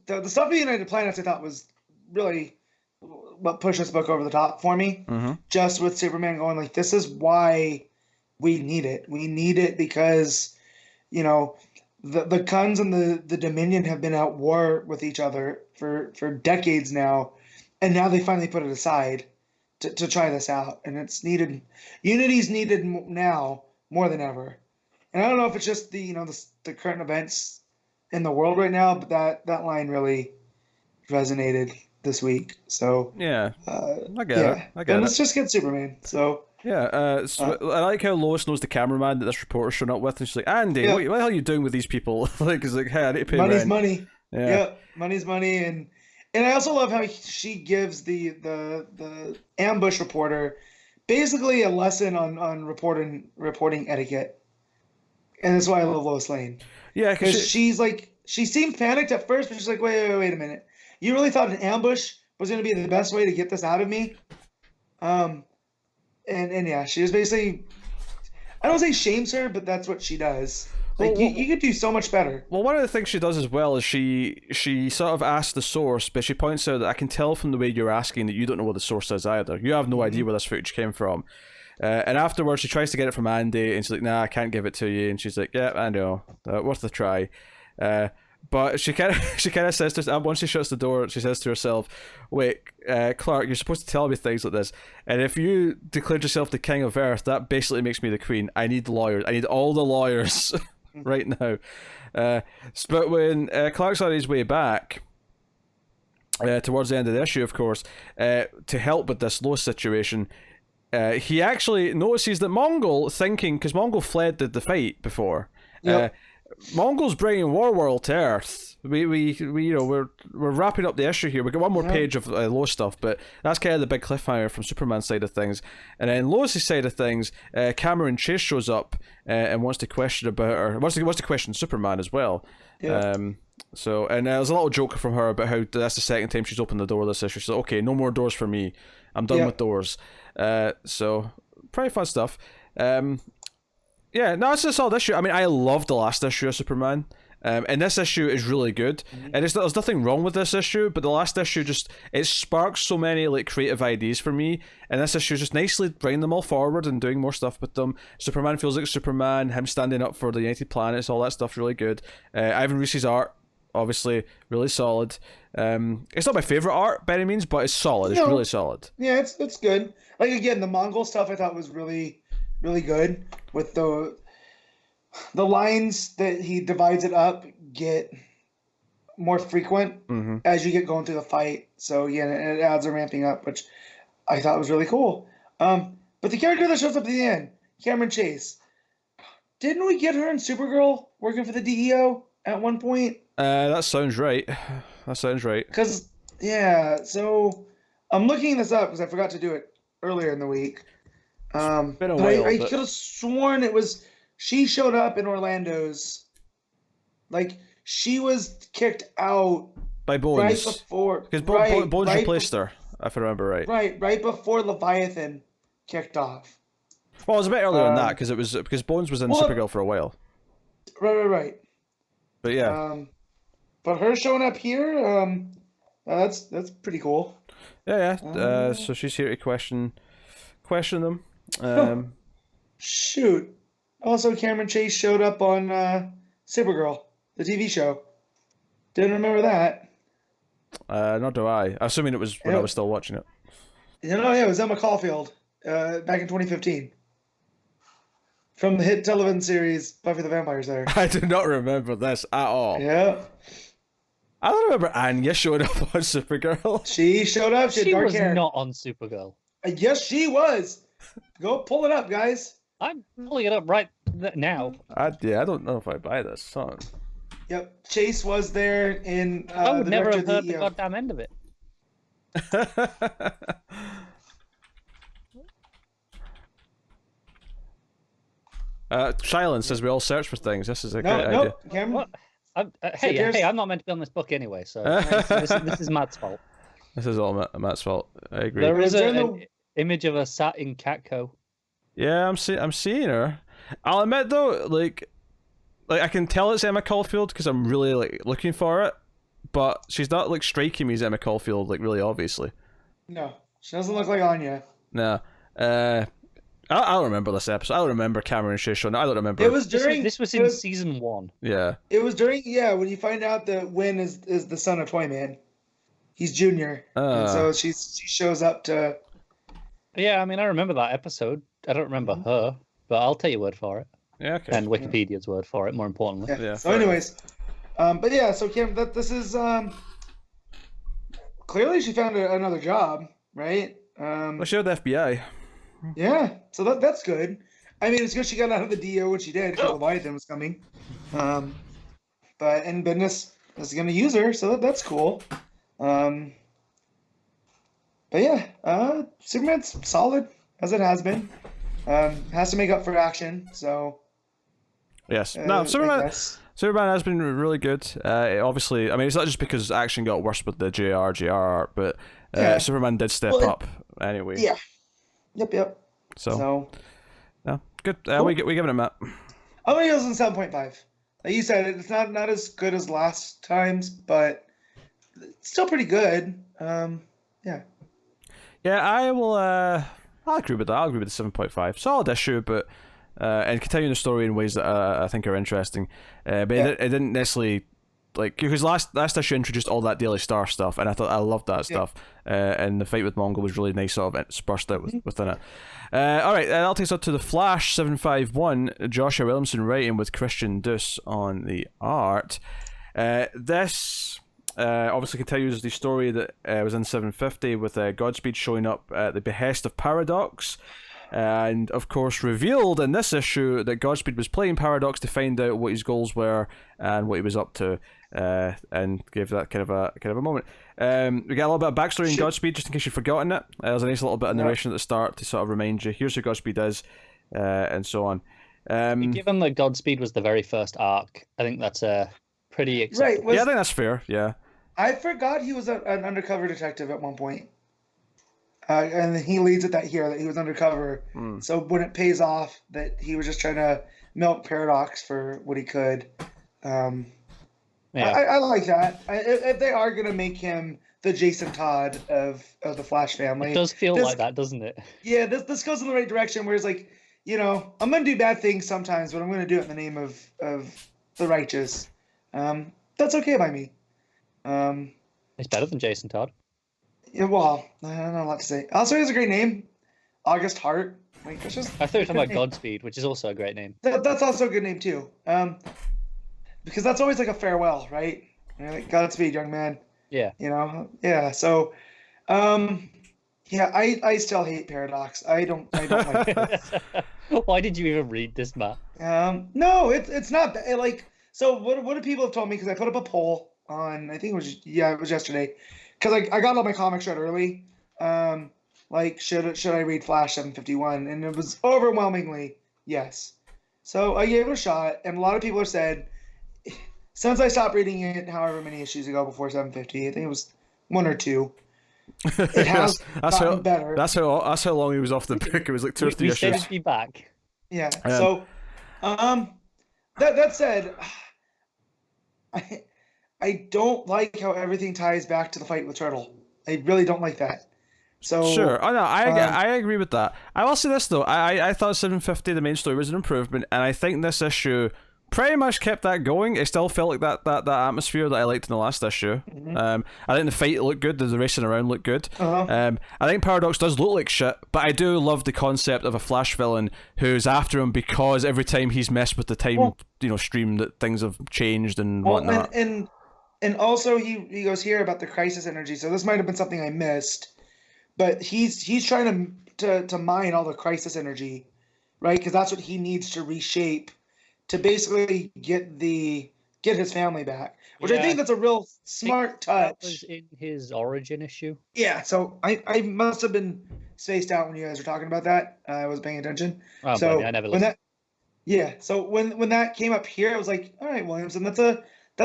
The stuff with United Planets I thought was really what pushed this book over the top for me. Mm-hmm. Just with Superman going like, this is why we need it. We need it because, the Khans and the Dominion have been at war with each other for decades now, and now they finally put it aside to try this out, and it's needed. Unity's needed now more than ever, and I don't know if it's just the current events in the world right now, but that line really resonated this week. So yeah, I get it. And let's just get Superman. So yeah, I like how Lois knows the cameraman that this reporter's showing up with, and she's like, Andy, what the hell are you doing with these people? Like, it's like, hey, I need to pay money's rent. Money. Yeah, money's money, and I also love how she gives the ambush reporter basically a lesson on reporting etiquette, and that's why I love Lois Lane. Yeah, because she's like, she seemed panicked at first, but she's like, wait a minute. You really thought an ambush was going to be the best way to get this out of me? And yeah, she was basically, I don't say shames her, but that's what she does. Like, you could do so much better. Well, one of the things she does as well is she sort of asks the source, but she points out that I can tell from the way you're asking that you don't know what the source is either. You have no idea where this footage came from. And afterwards, she tries to get it from Andy, and she's like, nah, I can't give it to you. And she's like, yeah, I know. Worth a try. But she kind of says to herself, once she shuts the door, she says to herself, wait, Clark, you're supposed to tell me things like this. And if you declared yourself the king of Earth, that basically makes me the queen. I need lawyers. I need all the lawyers right now. But when Clark's on his way back, towards the end of the issue, of course, to help with this Lois situation, he actually notices that Mongol, thinking, because Mongol fled the fight before, Mongol's bringing Warworld to Earth. We're wrapping up the issue here. We got one more page of Lois stuff, but that's kind of the big cliffhanger from Superman's side of things. And then Lois's side of things, Cameron Chase shows up and wants to question about her. Wants to question Superman as well. Yeah. So there's a little joke from her about how that's the second time she's opened the door this issue. She's like, okay, no more doors for me. I'm done with doors. So pretty fun stuff. Yeah, no, it's a solid issue. I mean, I loved the last issue of Superman. And this issue is really good. And there's nothing wrong with this issue, but the last issue it sparks so many like creative ideas for me. And this issue is just nicely bringing them all forward and doing more stuff with them. Superman feels like Superman, him standing up for the United Planets, all that stuff's really good. Ivan Reis's art, obviously, really solid. It's not my favorite art by any means, but it's solid. It's really solid. Yeah, it's good. Like, again, the Mongol stuff I thought was really, really good. With the lines that he divides it up get more frequent as you get going through the fight. So yeah, it adds a ramping up, which I thought was really cool. But the character that shows up at the end, Cameron Chase, didn't we get her in Supergirl working for the DEO at one point? That sounds right. That sounds right. Because so I'm looking this up because I forgot to do it earlier in the week. Been a while, I could have sworn it was she showed up in Orlando's. Like she was kicked out by Bones right before because Bones replaced her, if I remember right. Right before Leviathan kicked off. Well, it was a bit earlier than that because Bones was in Supergirl for a while. Right. But yeah. But her showing up here, that's pretty cool. Yeah. So she's here to question them. Shoot. Also, Cameron Chase showed up on Supergirl, the TV show. Didn't remember that. Nor do I. Assuming it was when I was still watching it. It was Emma Caulfield back in 2015. From the hit television series Buffy the Vampire Slayer. I do not remember this at all. Yeah. I don't remember Anya showed up on Supergirl. She showed up. She had dark hair. She was not on Supergirl. Yes, she was. Go pull it up, guys. I'm pulling it up right now. I don't know if I buy this song. Yep, Chase was there in. I would never have heard the the goddamn end of it. Silence says we all search for things. This is a great idea. Cameron. Hey, I'm not meant to be on this book anyway, so this is Matt's fault. This is all Matt's fault. I agree. There is an image of her sat in Catco. Yeah, I'm seeing her. I'll admit though, like I can tell it's Emma Caulfield because I'm really looking for it, but she's not striking me as Emma Caulfield really obviously. No, she doesn't look like Anya. No. I don't remember this episode. I don't remember Cameron Chase. I don't remember. It was during. This was in season 1. Yeah. It was during. Yeah, when you find out that Wynn is the son of Toyman. He's junior, and so she shows up to. Yeah, I mean, I remember that episode. I don't remember her, but I'll take your word for it. Yeah, okay. And Wikipedia's word for it, more importantly. Yeah. So, anyways, but yeah, so Kim, this is clearly she found another job, right? Well, she had the FBI. Yeah, so that's good. I mean, it's good she got out of the DO when she did because Leviathan was coming. And Bendis is going to use her, so that's cool. But yeah, Superman's solid as it has been. Has to make up for action, so. Yes. No, Superman has been really good. Obviously, I mean, it's not just because action got worse with the JR art, but Superman did step up anyway. Yeah. Yep. So yeah, good. Cool. We give it a Matt. I'm gonna give it 7.5. Like you said, it's not as good as last times, but it's still pretty good. Yeah. Yeah, I will. I'll agree with that. I'll agree with the 7.5. Solid issue, but and continuing the story in ways that I think are interesting. But it didn't necessarily. Because last issue introduced all that Daily Star stuff, and I loved that stuff. And the fight with Mongol was really nice, sort of spurred out within it. All right, that'll take us up to the Flash 751. Joshua Williamson writing with Christian Duce on the art. This obviously continues the story that was in 750 with Godspeed showing up at the behest of Paradox. And of course revealed in this issue that Godspeed was playing Paradox to find out what his goals were and what he was up to, and gave that kind of a moment. We get a little bit of backstory in Godspeed, just in case you've forgotten it. There's a nice little bit of narration at the start to sort of remind you, here's who Godspeed is, and so on. Given that Godspeed was the very first arc, I think that's pretty acceptable. Right, I think that's fair, yeah. I forgot he was an undercover detective at one point. And he leads it that he was undercover. So when it pays off that he was just trying to milk Paradox for what he could. I like that. If they are going to make him the Jason Todd of the Flash family. It does feel like that, doesn't it? Yeah, this goes in the right direction where it's like, I'm going to do bad things sometimes, but I'm going to do it in the name of the righteous. That's okay by me. It's better than Jason Todd. Yeah, well, I don't know a lot to say. Also, he has a great name, August Hart. That's just. I thought you were talking about Godspeed, which is also a great name. That's also a good name too, because that's always like a farewell, right? You're like, Godspeed, young man. Yeah. Yeah. So, yeah, I still hate Paradox. I don't like it. Why did you even read this, Matt? No, it's not bad. Like, so what do people have told me? Because I put up a poll on, I think it was yesterday. Because I got all my comics read early. Like, should I read Flash 751? And it was overwhelmingly yes. So I gave it a shot, and a lot of people have said, since I stopped reading it, however many issues ago before 750, I think it was 1 or 2. It has gotten better. That's how long he was off the book. It was like 2 or 3 issues. We said he'd be back. Yeah. So, that said, I don't like how everything ties back to the fight with Turtle. I really don't like that. So sure, oh no, I agree with that. I will say this though, I thought 750 the main story was an improvement, and I think this issue pretty much kept that going. It still felt like that atmosphere that I liked in the last issue. I think the fight looked good, the racing around looked good. I think Paradox does look like shit, but I do love the concept of a Flash villain who's after him because every time he's messed with the time stream that things have changed and whatnot. And also he goes here about the crisis energy. So this might have been something I missed. But he's trying to mine all the crisis energy, right? Because that's what he needs to reshape to basically get his family back. Which I think that's a real smart touch. That was in his origin issue. Yeah, so I must have been spaced out when you guys were talking about that. I wasn't paying attention. Oh, so I never listened. So when that came up here, I was like, all right, Williamson, that's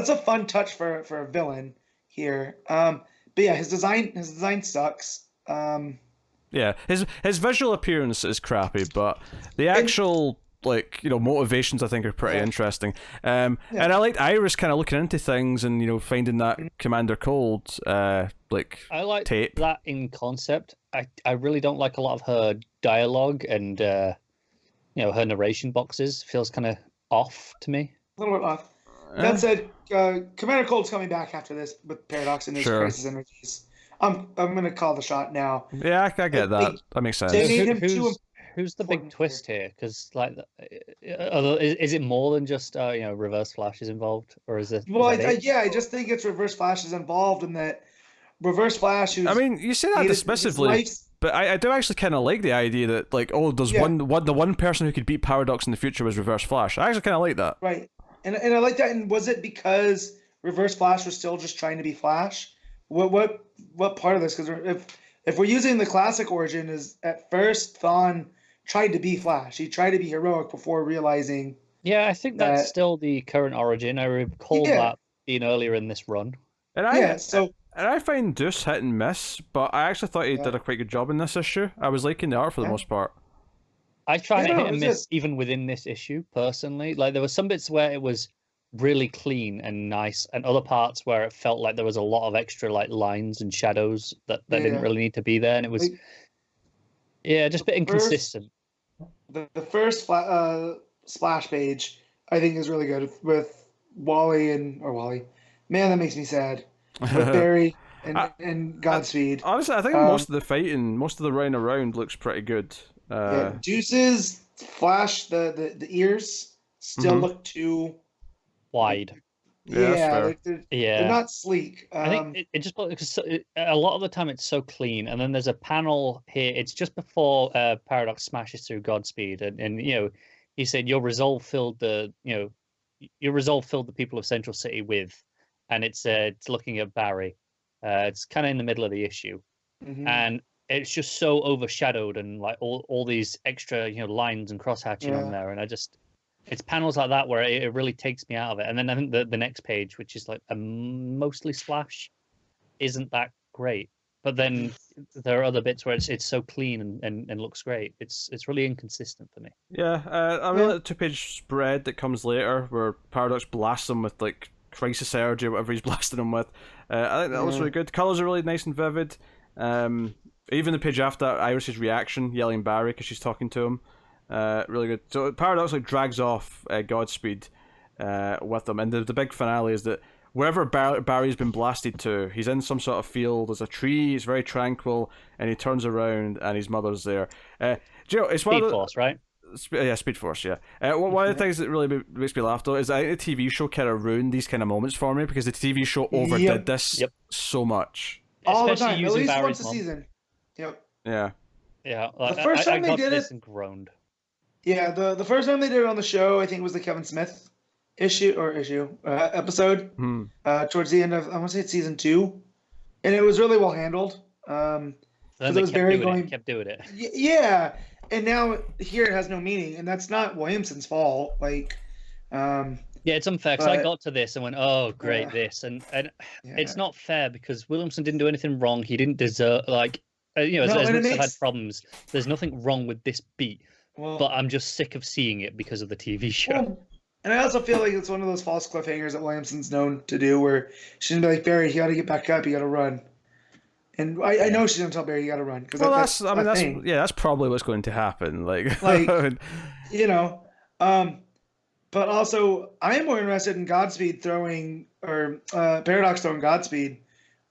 a fun touch for a villain here. But yeah, his design sucks. Yeah, his visual appearance is crappy, but the actual motivations I think are pretty interesting. And I liked Iris kind of looking into things and finding that Commander Cold I like tape. That in concept. I really don't like a lot of her dialogue and her narration boxes. Feels kind of off to me. A little bit off. That said, Commander Cold's coming back after this with Paradox and his crisis energies. I'm gonna call the shot now. Yeah, I get that. That makes sense. Who's the big twist here? Because is it more than just Reverse Flash is involved, or is it? Well, I just think it's Reverse Flash is involved in that. Reverse Flash. You say that dismissively, but I do actually kind of like the idea that there's the one person who could beat Paradox in the future was Reverse Flash. I actually kind of like that. Right, and I like that. And was it because Reverse Flash was still just trying to be Flash? What part of this? Because if we're using the classic origin, is at first Thawne tried to be Flash. He tried to be heroic before realizing. Yeah, I think that's still the current origin. I recall that being earlier in this run. And I find Duce hit and miss, but I actually thought he did a quite good job in this issue. I was liking the art for the most part. I tried to hit and miss even within this issue personally. Like there were some bits where it was really clean and nice, and other parts where it felt like there was a lot of extra lines and shadows that didn't really need to be there, and it was just a bit inconsistent. The first splash page I think is really good with Wally. Man, that makes me sad. With Barry and Godspeed. Honestly, I think most of the fighting, most of the running around looks pretty good. Duce's Flash, the ears still look too wide. They're not sleek. I think it just because a lot of the time it's so clean, and then there's a panel here. It's just before Paradox smashes through Godspeed, and he said your resolve filled the people of Central City with, and it's looking at Barry. It's kind of in the middle of the issue, and it's just so overshadowed and all these extra lines and crosshatching on there, and it's panels like that where it really takes me out of it. And then I think the next page, which is a mostly splash, isn't that great. But then there are other bits where it's so clean and looks great. It's really inconsistent for me. Yeah, I really like the 2-page spread that comes later where Paradox blasts him with crisis energy or whatever he's blasting him with. I think that looks really good. The colours are really nice and vivid. Even the page after that, Iris's reaction, yelling Barry because she's talking to him. Really good. So Paradox drags off Godspeed with them, and the big finale is that wherever Barry's been blasted to, he's in some sort of field. There's a tree. It's very tranquil, and he turns around, and his mother's there. It's one Speed Force, right? Speed Force. Yeah. One of the things that really makes me laugh though is I think the TV show kind of ruined these kind of moments for me because the TV show overdid this so much. All the Especially time, at least Barry's once a mom. season. Yep. Yeah. Yeah. Like, The first time I they got did this it, and groaned. Yeah, the first time they did it on the show, I think was the Kevin Smith episode. Towards the end of, I want to say it's season 2, and it was really well handled. Then Because they it was Barry kept doing it. Yeah, and now here it has no meaning, and that's not Williamson's fault. Like, yeah, it's unfair because I got to this and went, oh, great, this, and it's not fair because Williamson didn't do anything wrong. He didn't deserve as much as I've had problems. There's nothing wrong with this beat, but I'm just sick of seeing it because of the TV show. Well, and I also feel like it's one of those false cliffhangers that Williamson's known to do, where she's gonna be like, Barry, you got to get back up, you got to run. And I know she's gonna tell Barry you got to run because that's probably what's going to happen. Like But also, I am more interested in Godspeed throwing Paradox throwing Godspeed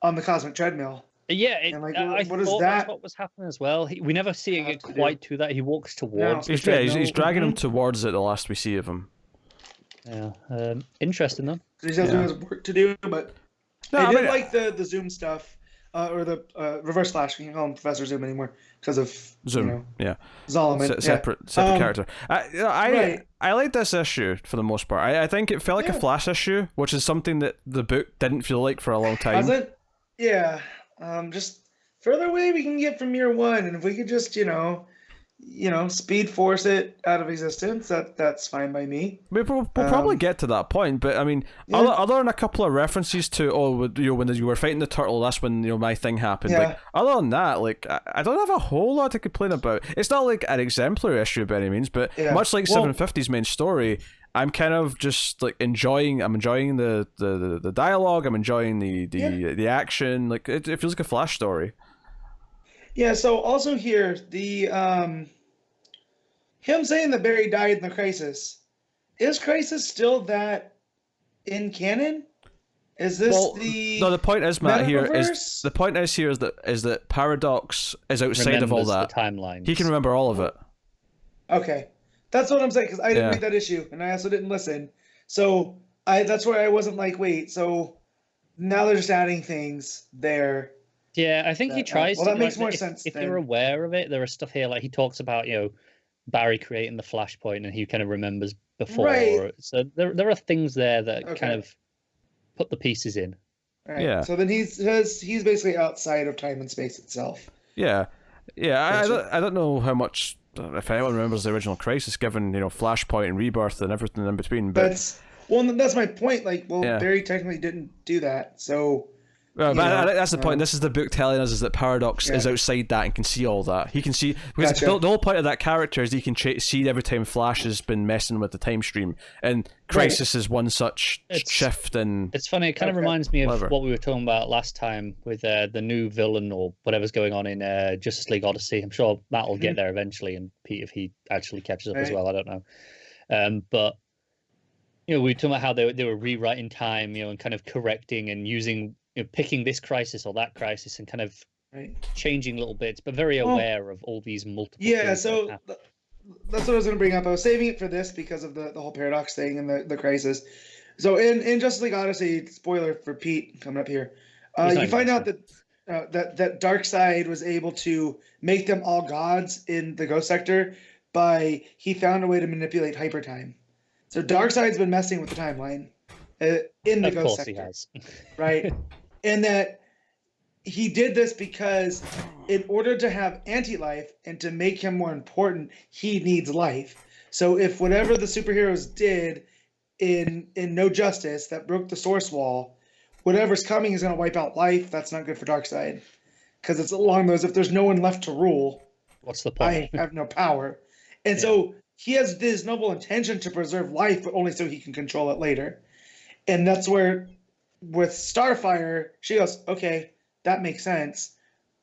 on the cosmic treadmill. Yeah, I thought that's what was happening as well. We never see it get quite to that. He walks towards. He's dragging him towards it. The last we see of him. Yeah, interesting though. He has his work to do, but I did like the Zoom stuff. Or the Reverse Flash. We can't call him Professor Zoom anymore because of Zoom. Zolomon. Separate character. I like this issue for the most part. I think it felt like a Flash issue, which is something that the book didn't feel like for a long time. Has it? Yeah. Just further away we can get from year 1, and if we could just Speed Force it out of existence, that's fine by me. We'll probably get to that point, but I mean, other than a couple of references to when you were fighting the turtle, that's when my thing happened. Yeah. Like, other than that, like I don't have a whole lot to complain about. It's not like an exemplary issue by any means, but much like 750's main story, I'm kind of just like enjoying. I'm enjoying the dialogue. I'm enjoying the action. Like it feels like a Flash story. Yeah, so also here, him saying that Barry died in the Crisis. Is Crisis still that in canon? Is this the point is, Matt, the point is that Paradox is outside of all that. The timeline. He can remember all of it. Okay. That's what I'm saying, because I didn't read that issue, and I also didn't listen. So that's where I wasn't like, wait, so now they're just adding things there. Yeah, I think he tries to. That makes more sense. If you're aware of it, there are stuff here like he talks about, Barry creating the Flashpoint, and he kind of remembers before. Right. So there are things there that kind of put the pieces in. Right. Yeah. So then he's basically outside of time and space itself. Yeah. I don't know how much, if anyone remembers the original Crisis, given Flashpoint and Rebirth and everything in between. But that's my point. Like, Barry technically didn't do that, so. Well, that's the point. This is the book telling us is that Paradox is outside that and can see all that. He can see because the whole point of that character is he can see every time Flash has been messing with the time stream, and Crisis is one such shift. And it's funny. It kind of reminds me of what we were talking about last time with the new villain or whatever's going on in Justice League Odyssey. I'm sure Matt will get there eventually, and Pete, if he actually catches up as well, I don't know. But we were talking about how they were rewriting time, and kind of correcting and using. Picking this crisis or that crisis and kind of changing little bits, but very aware of all these multiple. Yeah, so that's what I was going to bring up. I was saving it for this because of the whole Paradox thing and the crisis. So in Justice League Odyssey, spoiler for Pete coming up here, you find out that Darkseid was able to make them all gods in the Ghost Sector he found a way to manipulate hypertime. So Darkseid's been messing with the timeline in the Ghost Sector. Of course he has. Right? And that he did this because in order to have anti-life and to make him more important, he needs life. So if whatever the superheroes did in No Justice that broke the source wall, whatever's coming is going to wipe out life. That's not good for Darkseid. Because it's along those, if there's no one left to rule, what's the point? I have no power. And so he has this noble intention to preserve life, but only so he can control it later. And that's where, with Starfire, she goes, okay, that makes sense.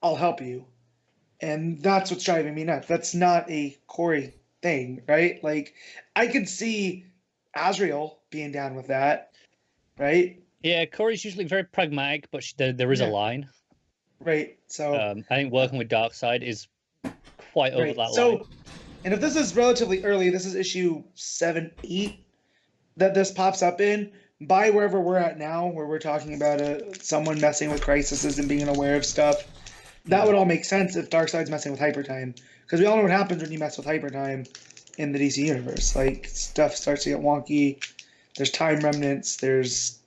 I'll help you. And that's what's driving me nuts. That's not a Corey thing, right? Like, I could see Azrael being down with that, right? Yeah, Corey's usually very pragmatic, but there is a line. Right, so... I think working with Darkseid is quite over that line. And if this is relatively early, this is issue 7, 8 that this pops up in. By wherever we're at now, where we're talking about someone messing with crises and being aware of stuff, that would all make sense if Darkseid's messing with hypertime. Because we all know what happens when you mess with hypertime in the DC universe. Like, stuff starts to get wonky. There's time remnants. There's,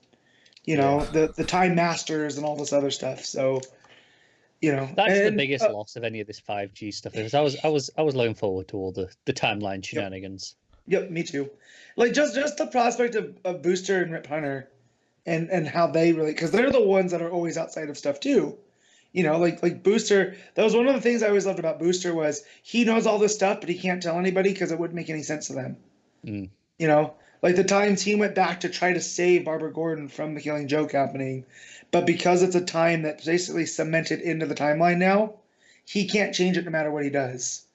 the time masters and all this other stuff. So, that's the biggest loss of any of this 5G stuff. Is I was looking forward to all the timeline shenanigans. Yep, me too. Like just the prospect of Booster and Rip Hunter, and how they really, because they're the ones that are always outside of stuff too. Like Booster. That was one of the things I always loved about Booster was he knows all this stuff, but he can't tell anybody because it wouldn't make any sense to them. Like the times he went back to try to save Barbara Gordon from the Killing Joke happening, but because it's a time that's basically cemented into the timeline now, he can't change it no matter what he does,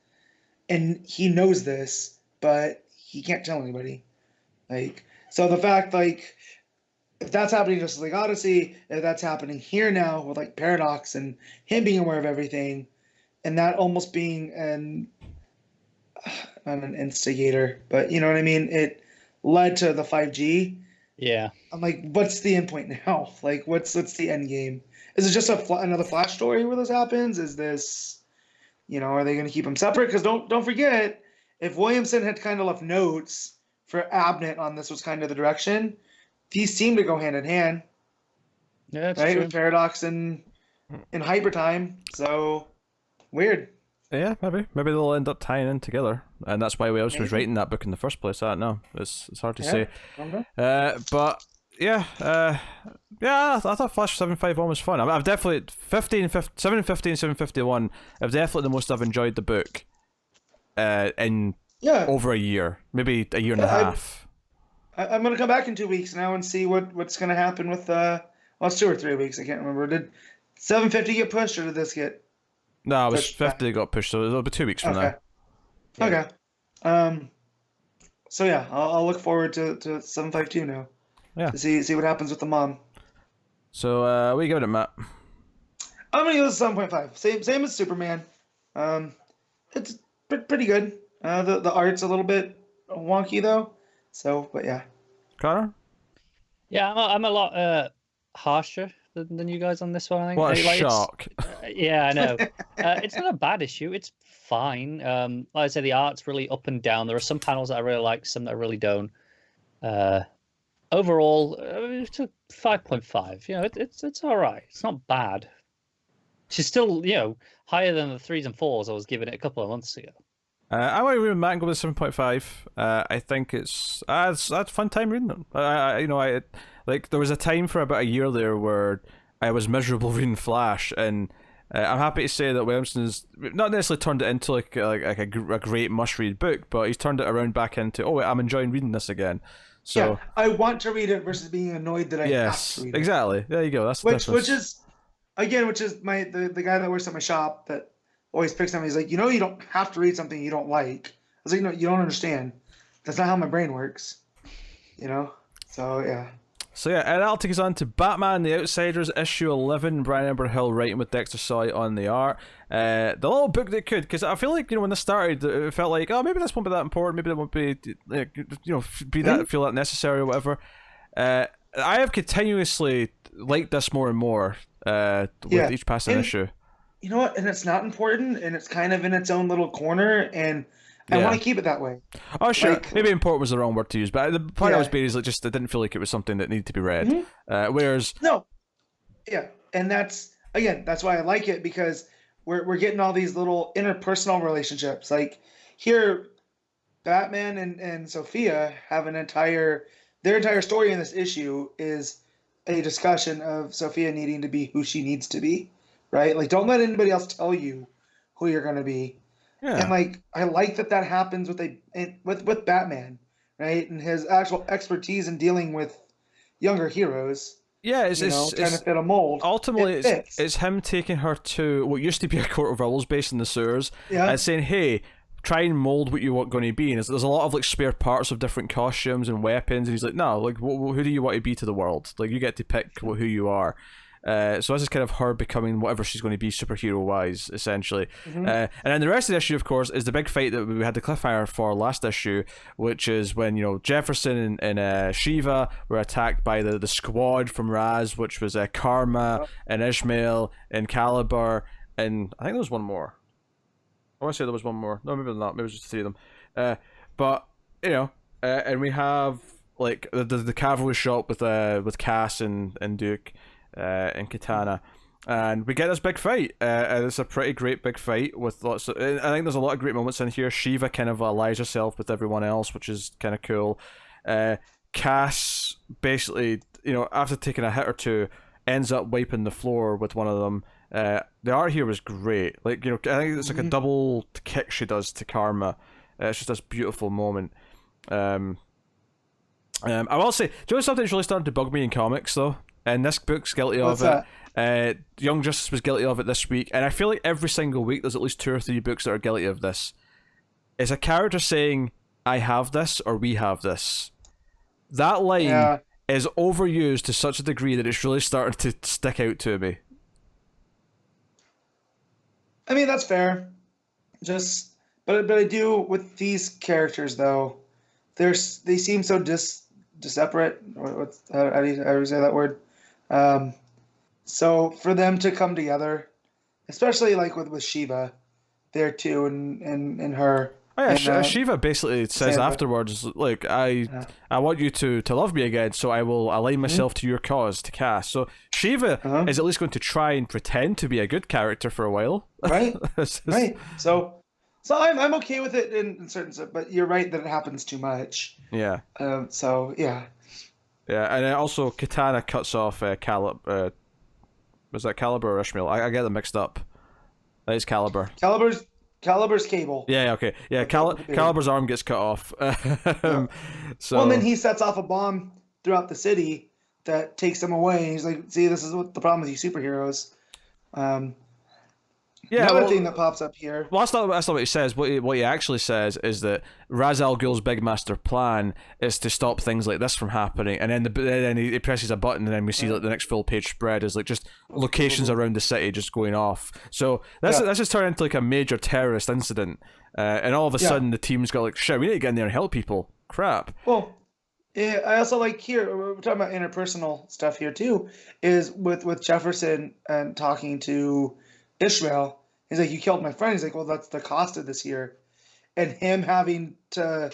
and he knows this, but he can't tell anybody. So the fact, if that's happening just like Odyssey, if that's happening here now with Paradox and him being aware of everything, and that almost being not an instigator, but you know what I mean? It led to the 5G. Yeah. I'm like, what's the end point now? What's the end game? Is it just another Flash story where this happens? Is this, are they going to keep them separate? Because don't forget, if Williamson had kind of left notes for Abnett on this was kind of the direction, these seem to go hand in hand. Yeah, that's right? true. With Paradox and Hypertime. So, weird. Yeah, maybe they'll end up tying in together, and that's why Wells was writing that book in the first place. I don't know. It's hard to say. But yeah, I thought Flash 751 was fun. I've definitely 715, 751. I've definitely the most I've enjoyed the book. In over a year, maybe a year and a half. I'm gonna come back in 2 weeks now and see what's gonna happen with it's 2 or 3 weeks. I can't remember. Did 750 get pushed or did this get? No, it was 50 that got pushed, so it'll be 2 weeks from now. Okay. So yeah, I'll look forward to 752 now. Yeah. To see what happens with the mom. So what are you giving it, Matt? I'm gonna give it 7.5. Same as Superman. It's pretty good. The art's a little bit wonky though. So, but yeah. Connor? Yeah, I'm a lot harsher than you guys on this one, I think. What a shock. Yeah, I know. It's not a bad issue. It's fine. Like I said, the art's really up and down. There are some panels that I really like, some that I really don't. Overall, it's a 5.5. It's all right. It's not bad. She's still, higher than the 3s and 4s I was giving it a couple of months ago. I want to read Matt and go with 7.5. I think it's a fun time reading them. There was a time for about a year there where I was miserable reading Flash, and I'm happy to say that Williamson has not necessarily turned it into a great must-read book, but he's turned it around back into, I'm enjoying reading this again. So yeah, I want to read it versus being annoyed that I have to read it. Exactly. There you go. That's the difference. Which is the guy that works at my shop that always picks on me. He's like, you don't have to read something you don't like. I was like, no, you don't understand. That's not how my brain works. So yeah. So yeah, and that'll take us on to Batman The Outsiders, issue 11, Brian Emberhill writing with Dexter Soy on the art. The little book that could, because I feel like, when this started, it felt like, maybe this won't be that important, maybe it won't be, feel that necessary or whatever. I have continuously liked this more and more with each passing issue. You know what? And it's not important, and it's kind of in its own little corner, and I want to keep it that way. Oh, sure. Maybe important was the wrong word to use, but the point I was being is it didn't feel like it was something that needed to be read. Mm-hmm. Whereas... No. Yeah, and that's why I like it, because we're getting all these little interpersonal relationships. Like, here, Batman and Sophia have their entire story in this issue is a discussion of Sophia needing to be who she needs to be, right? Like, don't let anybody else tell you who you're going to be. Yeah. And I like that happens with Batman, right? And his actual expertise in dealing with younger heroes. Yeah, it's trying to fit a mold. Ultimately, it's him taking her to what used to be a Court of Owls base in the sewers, and saying, "Hey, try and mold what you want going to be." And there's a lot of spare parts of different costumes and weapons, and he's like, "No, who do you want to be to the world? You get to pick who you are." So this is kind of her becoming whatever she's going to be superhero-wise, essentially. Mm-hmm. And then the rest of the issue, of course, is the big fight that we had the cliffhanger for last issue, which is when, Jefferson and Shiva were attacked by the squad from Raz, which was Karma and Ishmael and Caliber, and I think there was one more. I want to say there was one more. No, maybe not. Maybe it was just 3 of them. But, and we have, like, the cavalry shop with Cass and Duke and Katana. And we get this big fight. And it's a pretty great big fight with lots of... I think there's a lot of great moments in here. Shiva kind of allies herself with everyone else, which is kind of cool. Cass basically, after taking a hit or two, ends up wiping the floor with one of them. The art here was great. Like, I think it's like a double kick she does to Karma. It's just this beautiful moment. I will say, do you know something that's really started to bug me in comics, though? And this book's guilty of it. Young Justice was guilty of it this week, and I feel like every single week there's at least 2 or 3 books that are guilty of this. It's a character saying, I have this, or we have this. That line is overused to such a degree that it's really starting to stick out to me. I mean, that's fair. But I do with these characters though. They seem so separate. How do you say that word? So for them to come together, especially like with Shiva, there too, and her. Oh yeah, and, Shiva basically says afterwards, "Look, I want you to love me again, so I will align myself to your cause, to Cass." So Shiva is at least going to try and pretend to be a good character for a while, right? Right. So I'm okay with it in certain stuff, but you're right that it happens too much. Yeah. So yeah. Yeah, and then also Katana cuts off Caliber. Was that Caliber or Ishmael? I get them mixed up. That is Caliber. Caliber's Cable. Yeah, okay. Yeah, Caliber's arm gets cut off. So. Well, and then he sets off a bomb throughout the city that takes him away. He's like, see, this is what the problem with you superheroes. Another thing that pops up here. Well, that's not what he says. What he actually says is that Ra's al Ghul's big master plan is to stop things like this from happening, and then he presses a button, and then we see like the next full page spread is like just locations around the city just going off. So this has turned into like a major terrorist incident, and all of a sudden the team's got like, shit, we need to get in there and help people. Crap. Well, yeah, I also like here we're talking about interpersonal stuff here too. Is with Jefferson and talking to Ishmael. He's like, you killed my friend. He's like, well, that's the cost of this here. And him having to...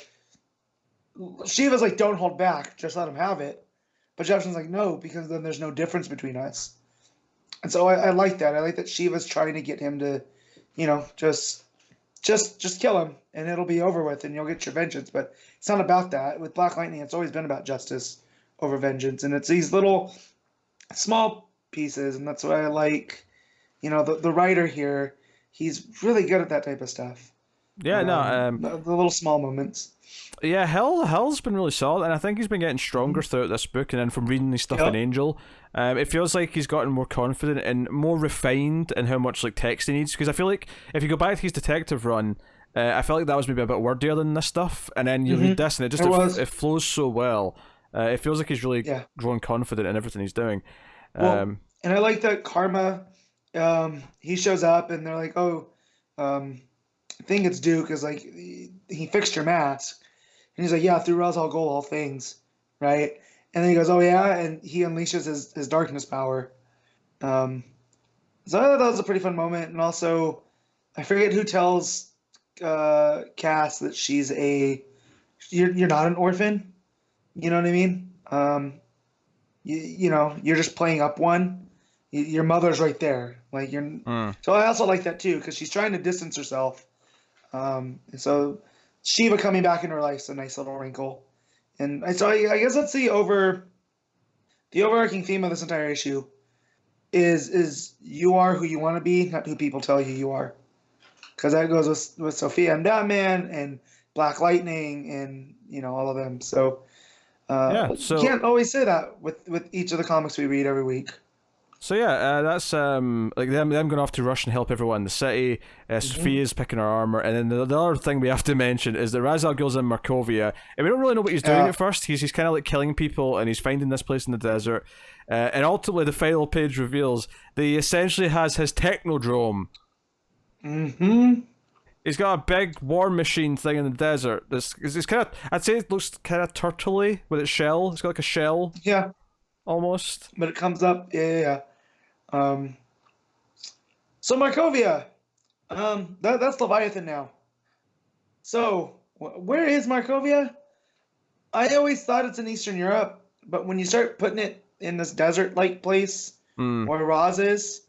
Shiva's like, don't hold back. Just let him have it. But Jefferson's like, no, because then there's no difference between us. And so I like that. I like that Shiva's trying to get him to, just kill him. And it'll be over with and you'll get your vengeance. But it's not about that. With Black Lightning, it's always been about justice over vengeance. And it's these little small pieces. And that's why I like, the writer here... He's really good at that type of stuff. Yeah, the little small moments. Yeah, Hell's been really solid, and I think he's been getting stronger throughout this book. And then from reading his stuff in Angel, it feels like he's gotten more confident and more refined in how much like text he needs. Because I feel like if you go back to his detective run, I felt like that was maybe a bit wordier than this stuff. And then you read this, and it flows so well. It feels like he's really growing confident in everything he's doing. And I like that Karma. He shows up and they're like, I think it's Duke, because like he fixed your mask, and he's like, yeah, through Ra's al Ghul all things, right? And then he goes, oh yeah, and he unleashes his darkness power. So I thought that was a pretty fun moment. And also, I forget who tells Cass that she's you're not an orphan. You know what I mean? You're just playing up one. Your mother's right there. Like So I also like that too, because she's trying to distance herself. So Shiva coming back in her life is a nice little wrinkle. And I guess that's the overarching theme of this entire issue is you are who you want to be, not who people tell you are. Because that goes with Sophia and Batman and Black Lightning and all of them. So you can't always say that with each of the comics we read every week. So yeah, that's like them going off to rush and help everyone in the city. Sophia's picking her armor, and then the other thing we have to mention is that Ra's al Ghul's in Markovia, and we don't really know what he's doing at first. He's kind of like killing people, and he's finding this place in the desert, and ultimately the final page reveals that he essentially has his technodrome. He's got a big war machine thing in the desert. It's kind of, I'd say it looks kind of turtley with its shell. It's got like a shell. Yeah. Almost. But it comes up. Yeah. So Markovia. That's Leviathan now. So, where is Markovia? I always thought it's in Eastern Europe, but when you start putting it in this desert-like place where Roz is...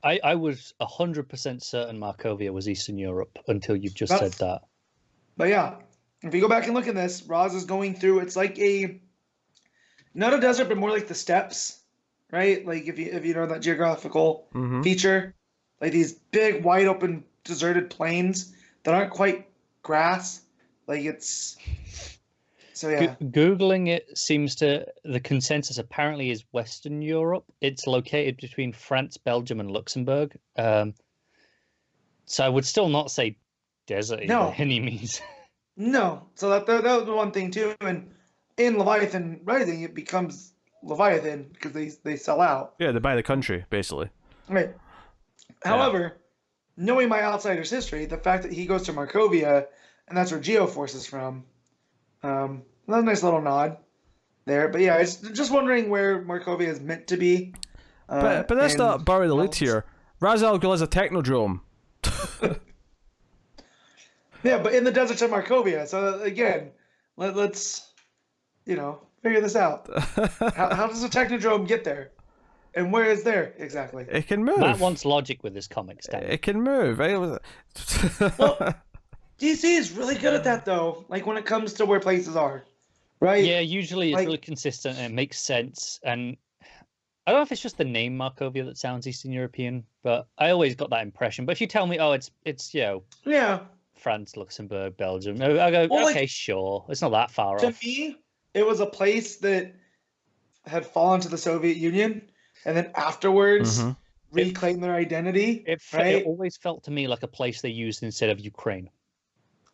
I was 100% certain Markovia was Eastern Europe until you've just said that. But yeah, if you go back and look at this, Roz is going through, it's like not a desert, but more like the steppes, right? Like if you know that geographical feature, like these big, wide open, deserted plains that aren't quite grass. Like it's... So yeah. Googling it seems to, the consensus apparently is Western Europe. It's located between France, Belgium, and Luxembourg. So I would still not say desert by any means. No. So that was the one thing too. And in Leviathan Rising, it becomes Leviathan because they sell out. Yeah, they buy the country, basically. Right. However, knowing my outsider's history, the fact that he goes to Markovia, and that's where Geoforce is from, that's a nice little nod there. But yeah, it's just wondering where Markovia is meant to be. But that's not bury the lead here. Ra's al Ghul has a technodrome. Yeah, but in the deserts of Markovia. So again, let's figure this out. How does a technodrome get there? And where is there exactly? It can move. Matt wants logic with his comics, Dan. It can move. Well, DC is really good at that, though. Like when it comes to where places are, right? Yeah, usually it's really consistent and it makes sense. And I don't know if it's just the name Markovia that sounds Eastern European, but I always got that impression. But if you tell me, it's France, Luxembourg, Belgium, I go, okay, sure, it's not that far off. To me, it was a place that had fallen to the Soviet Union, and then afterwards reclaimed their identity. It always felt to me like a place they used instead of Ukraine.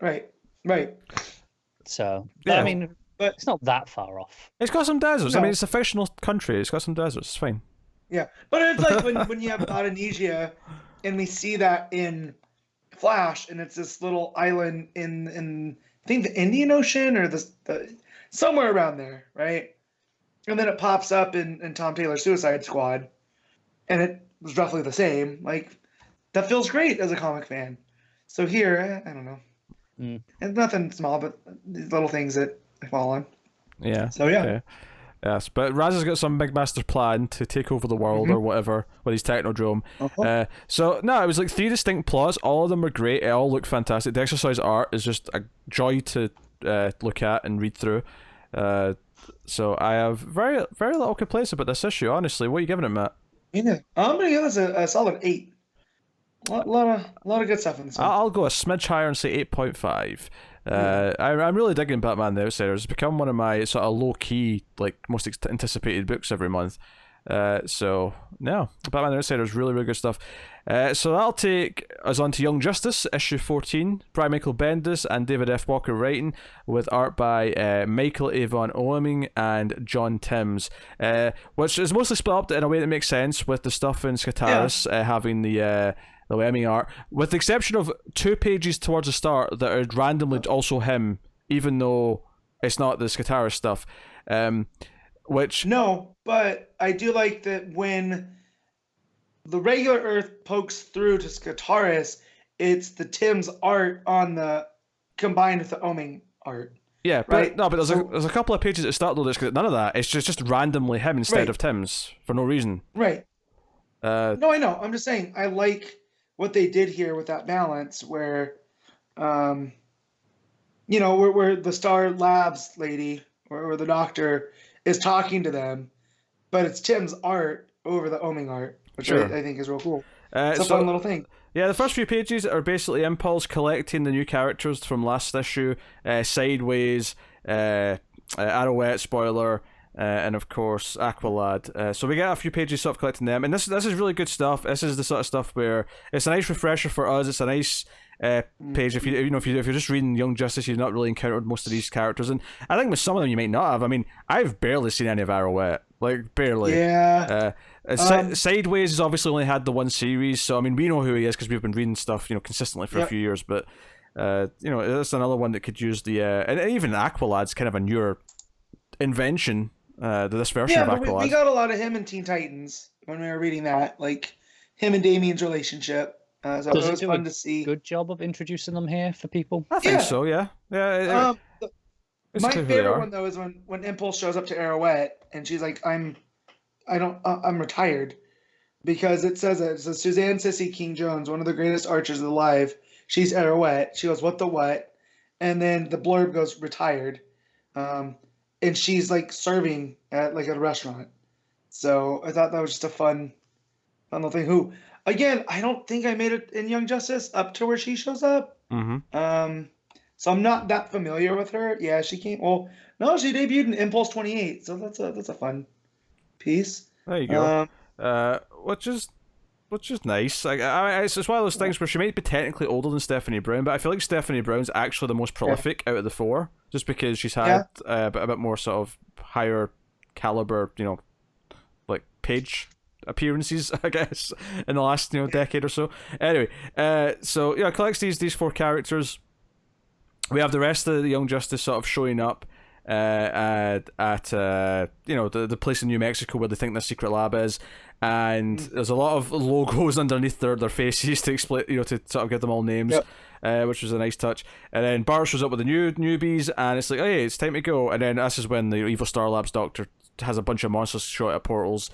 Right. So, I mean, but it's not that far off. It's got some deserts. No. I mean, it's a fictional country. It's got some deserts. It's fine. Yeah, but it's like when you have Polynesia, and we see that in Flash, and it's this little island in I think the Indian Ocean or the somewhere around there, right? And then it pops up in Tom Taylor's Suicide Squad, and it was roughly the same. Like, that feels great as a comic fan. So here, I don't know. It's nothing small, but these little things that I fall on. Yeah. So yeah. Okay. Yes, but Raz has got some big master plan to take over the world or whatever with his technodrome. So no, it was like 3 distinct plots. All of them were great. It all looked fantastic. The exercise art is just a joy to look at and read through. So I have very very little complaints about this issue. Honestly, what are you giving it, Matt? Yeah, I'm gonna give this a solid 8. A lot of good stuff in this one. I'll go a smidge higher and say 8.5. I'm really digging Batman the Outsiders. It's become one of my sort of low-key, like, most anticipated books every month. So, no, Batman the Outsiders, really, really good stuff. So that'll take us on to Young Justice, issue 14. Brian Michael Bendis and David F. Walker writing, with art by Michael Avon Oeming and John Timms, which is mostly split up in a way that makes sense, with the stuff in Scataris having the Oeming art, with the exception of 2 pages towards the start that are randomly also him, even though it's not the Scataris stuff. No, but I do like that when the regular Earth pokes through to Scataris, it's the Tim's art on the combined with the Oeming art. Yeah, right? But there's a couple of pages at the start though. There's none of that. It's just randomly him instead of Tim's for no reason. Right. No, I know. I'm just saying I like what they did here with that balance, where, where the Star Labs lady or the doctor is talking to them, but it's Tim's art over the Oeming art, which I think is real cool. It's a fun little thing. Yeah, the first few pages are basically Impulse collecting the new characters from last issue, Sideways, Arrowette, spoiler, and of course Aqualad. So we get a few pages sort of collecting them, and this is really good stuff. This is the sort of stuff where it's a nice refresher for us. It's a nice page if you're just reading Young Justice, you've not really encountered most of these characters, and I think with some of them you might not have. I mean, I've barely seen any of Arrowette, like barely. Yeah. Sideways has obviously only had the one series, so I mean we know who he is because we've been reading stuff consistently for a few years, but that's another one that could use the and even Aqualad's kind of a newer invention. This version of Aqualad. We got a lot of him in Teen Titans when we were reading that, like him and Damien's relationship. So it was fun to see. Good job of introducing them here for people. I think so. Yeah. My favorite one though is when Impulse shows up to Arrowette and she's like, I'm retired, because it says Suzanne Sissy King Jones, one of the greatest archers alive. She's Arrowette. She goes, what the what? And then the blurb goes, retired. And she's like serving at like a restaurant. So I thought that was just a fun little thing. Who, again, I don't think I made it in Young Justice up to where she shows up. Mm-hmm. So I'm not that familiar with her. Yeah, she came. Well, no, she debuted in Impulse 28. So that's a fun piece. There you go. Which is nice. Like, it's one of those things where she might be technically older than Stephanie Brown, but I feel like Stephanie Brown's actually the most prolific out of the four, just because she's had a bit more sort of higher caliber, like page appearances, I guess, in the last decade or so. Anyway, so collects these four characters. We have the rest of the Young Justice sort of showing up at the place in New Mexico where they think the secret lab is, and there's a lot of logos underneath their faces to explain, to sort of give them all names, which was a nice touch. And then Bart shows up with the newbies, and it's like, hey, it's time to go. And then this is when the Evil Star Labs doctor has a bunch of monsters shot at portals.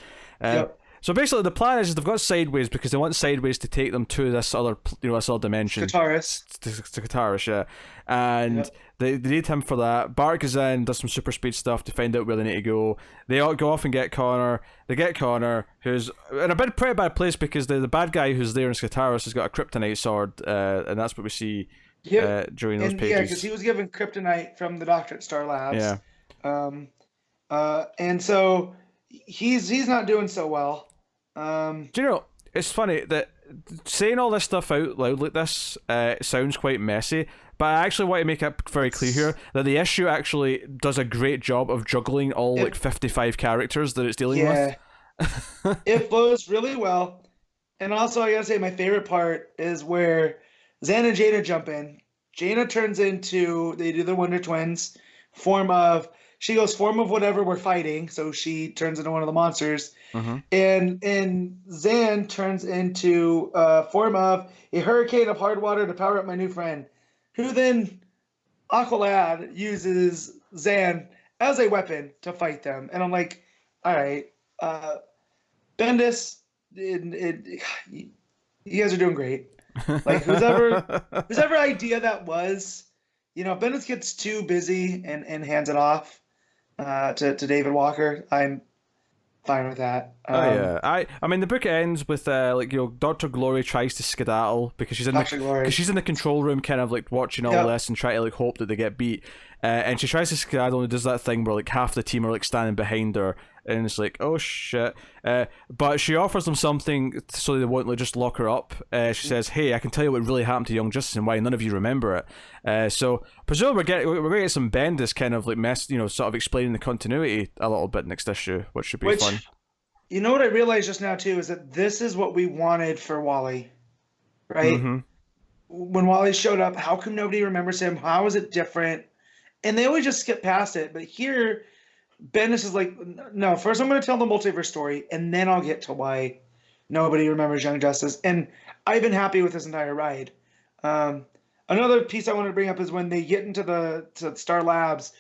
So basically, the plan is they've got Sideways because they want Sideways to take them to this other, this other dimension. Kataris. To Kataris, yeah. And they need him for that. Bart goes in, does some super speed stuff to find out where they need to go. They all go off and get Connor. They get Connor, who's in a pretty bad place because the bad guy who's there in Kataris has got a kryptonite sword, and that's what we see during those pages. Yeah, because he was given kryptonite from the doctor at Star Labs. Yeah. And so he's not doing so well. Do you know, it's funny that saying all this stuff out loud like this sounds quite messy, but I actually want to make it very clear here that the issue actually does a great job of juggling all 55 characters that it's dealing with. It flows really well. And also, I gotta say, my favorite part is where Zan and Jada jump in. Jada turns into, they do the Wonder Twins, form of whatever we're fighting, so she turns into one of the monsters. And Zan turns into form of a hurricane of hard water to power up my new friend, who then Aqualad uses Zan as a weapon to fight them. And I'm like, all right, Bendis, you guys are doing great. Like, whosever idea that was, Bendis gets too busy and hands it off to David Walker. I'm fine with that. I mean, the book ends with Dr. Glory tries to skedaddle because she's in the control room, kind of like watching all this and trying to like hope that they get beat. And she tries to skedaddle and does that thing where like half the team are like standing behind her, and it's like, oh shit. But she offers them something so they won't like just lock her up. She says, hey, I can tell you what really happened to Young Justice and why none of you remember it. So presumably we're going to get some Bendis kind of like sort of explaining the continuity a little bit next issue, which should be fun. You know what I realized just now too is that this is what we wanted for Wally, right? When Wally showed up, how come nobody remembers him? How is it different? And they always just skip past it. But here, Bendis is like, no, first I'm going to tell the multiverse story, and then I'll get to why nobody remembers Young Justice. And I've been happy with this entire ride. Another piece I wanted to bring up is when they get into the Star Labs,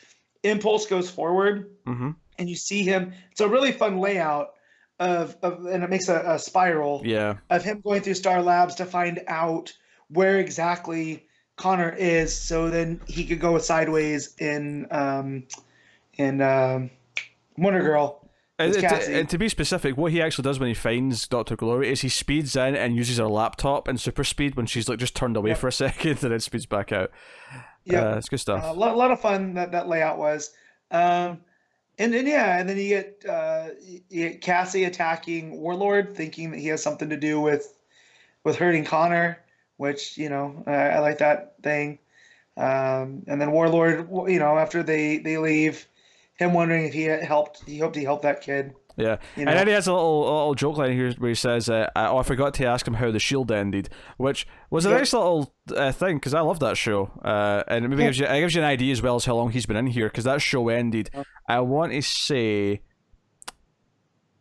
Impulse goes forward, and you see him. It's a really fun layout of and it makes a spiral of him going through Star Labs to find out where exactly Connor is, so then he could go sideways in Wonder Girl. And to be specific, what he actually does when he finds Dr. Glory is he speeds in and uses her laptop in super speed when she's like just turned away for a second and then speeds back out. It's good stuff. A lot of fun that layout was. And then you get Cassie attacking Warlord, thinking that he has something to do with hurting Connor, which I like that thing. And then Warlord, after they leave, him wondering if he hoped he helped that kid. Yeah, and then he has a little joke line here where he says, I forgot to ask him how the Shield ended, which was a nice little thing, because I love that show, and it maybe gives you an idea as well as how long he's been in here, because that show ended, I want to say,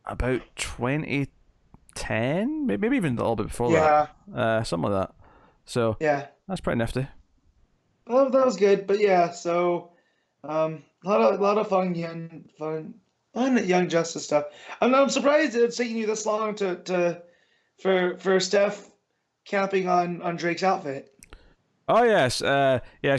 about 2010, maybe even a little bit before that, something like that. So that's pretty nifty. Well, that was good, but so a lot of fun Young Justice stuff. I'm surprised it's taking you this long for Steph camping on Drake's outfit. Oh yes,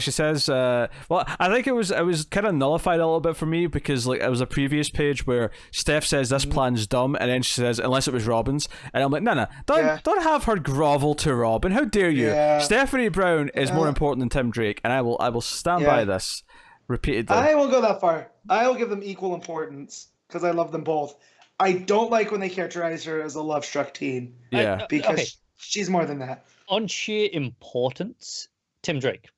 she says. Well, I think it was kind of nullified a little bit for me because it was a previous page where Steph says this plan's dumb, and then she says unless it was Robin's, and I'm like, no, don't have her grovel to Robin. How dare you? Stephanie Brown is more important than Tim Drake, and I will stand by this repeatedly. I won't go that far. I will give them equal importance because I love them both. I don't like when they characterize her as a love-struck teen. Yeah, because she's more than that. On sheer importance, Tim Drake.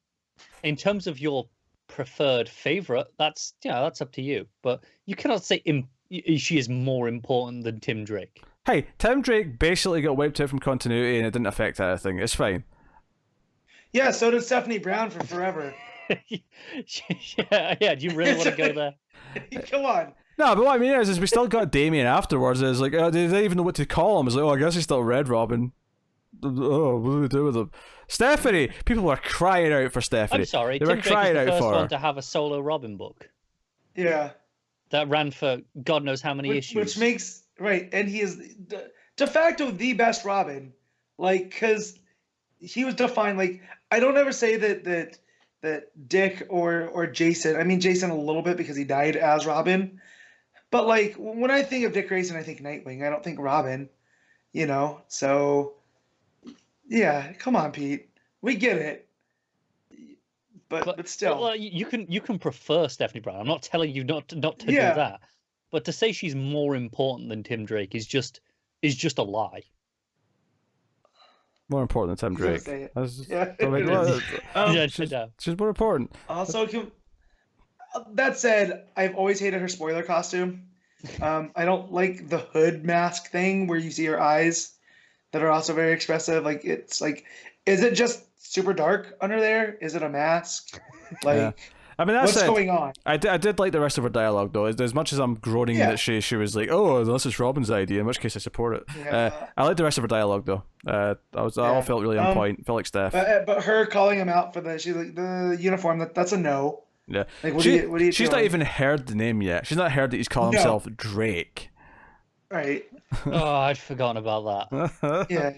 In terms of your preferred favorite, that's up to you. But you cannot say she is more important than Tim Drake. Hey, Tim Drake basically got wiped out from continuity, and it didn't affect anything. It's fine. Yeah, so did Stephanie Brown for forever. Yeah. Do you really want to go there? Come on. No, but what I mean is we still got Damien afterwards. It's like, they didn't even know what to call him. It's like, I guess he's still Red Robin. Oh, what do we do with him? Stephanie! People were crying out for Stephanie. I'm sorry, they Tim were Drake crying is the out first for one her. to have a solo Robin book. Yeah. That ran for God knows how many issues. Which makes, and he is de facto the best Robin. Because he was defined, I don't ever say that Dick or Jason, I mean Jason a little bit because he died as Robin, but when I think of Dick Grayson, I think Nightwing. I don't think Robin, so yeah, come on, Pete, we get it, but still. Well, you can prefer Stephanie Brown. I'm not telling you not to do that, but to say she's more important than Tim Drake is just a lie. More important than Tim Drake. She's more important. Also, that said, I've always hated her spoiler costume. I don't like the hood mask thing where you see her eyes that are also very expressive. Is it just super dark under there? Is it a mask? I mean, what's going on? I did like the rest of her dialogue, though. As much as I'm groaning that she was like, oh, this is Robin's idea, in which case I support it. I like the rest of her dialogue, though. I all felt really on point. Felt like Steph. But her calling him out for the uniform, that's a no. Yeah. What are you she's not even heard the name yet. She's not heard that he's calling himself Drake. Right. Oh, I'd forgotten about that. Yeah.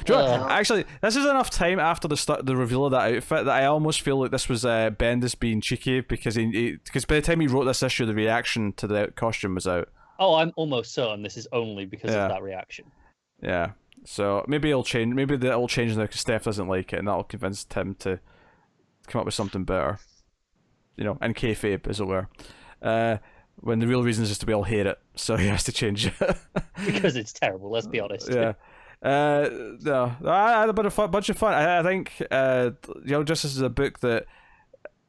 Do you know, actually, this is enough time after the reveal of that outfit that I almost feel like this was Bendis being cheeky because because by the time he wrote this issue, the reaction to the costume was out. Oh, I'm almost certain this is only because of that reaction. Yeah. So maybe it'll change. Maybe that'll change now because Steph doesn't like it, and that'll convince Tim to come up with something better. And kayfabe, as it were. When the real reason is just to be all hate it, so he has to change it. Because it's terrible. Let's be honest. Yeah. No, I had a bunch of fun. I think Justice is a book that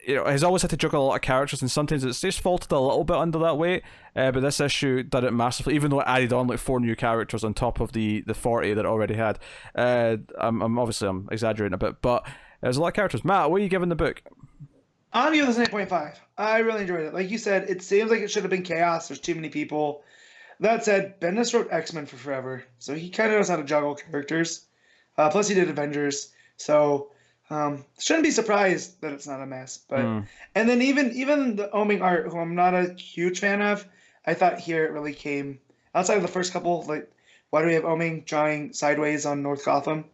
has always had to juggle a lot of characters, and sometimes it's just faltered a little bit under that weight. But this issue did it massively, even though it added on 4 new characters on top of the 40 that it already had. I'm exaggerating a bit, but there's a lot of characters. Matt, what are you giving the book? I'm giving this an 8.5. I really enjoyed it. Like you said, it seems like it should have been chaos. There's too many people. That said, Bendis wrote X-Men for forever, so he kind of knows how to juggle characters. Plus, he did Avengers, so shouldn't be surprised that it's not a mess. But and then even the Oeming art, who I'm not a huge fan of, I thought here it really came outside of the first couple. Why do we have Oeming drawing sideways on North Gotham?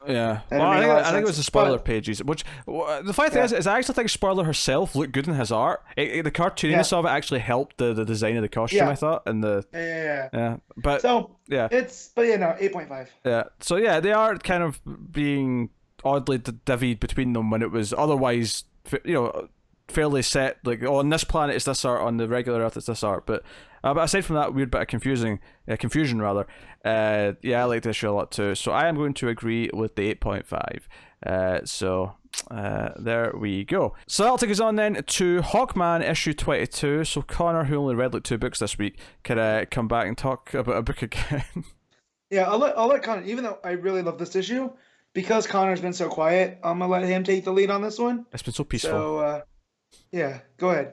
Yeah, well, I think it was the spoiler pages. Which the funny thing is I actually think Spoiler herself looked good in his art. The cartooniness of it actually helped the design of the costume. I thought, and but so it's 8.5. Yeah, so they are kind of being oddly divvied between them when it was otherwise fairly set. Like, oh, on this planet it's this art, on the regular Earth it's this art. But aside from that weird bit of confusion rather, I like this issue a lot too. So I am going to agree with the 8.5. So there we go. So that'll take us on then to Hawkman issue 22. So Connor, who only read like 2 books this week, can come back and talk about a book again. Yeah, I'll let Connor, even though I really love this issue, because Connor's been so quiet, I'm gonna let him take the lead on this one. It's been so peaceful. So yeah, go ahead.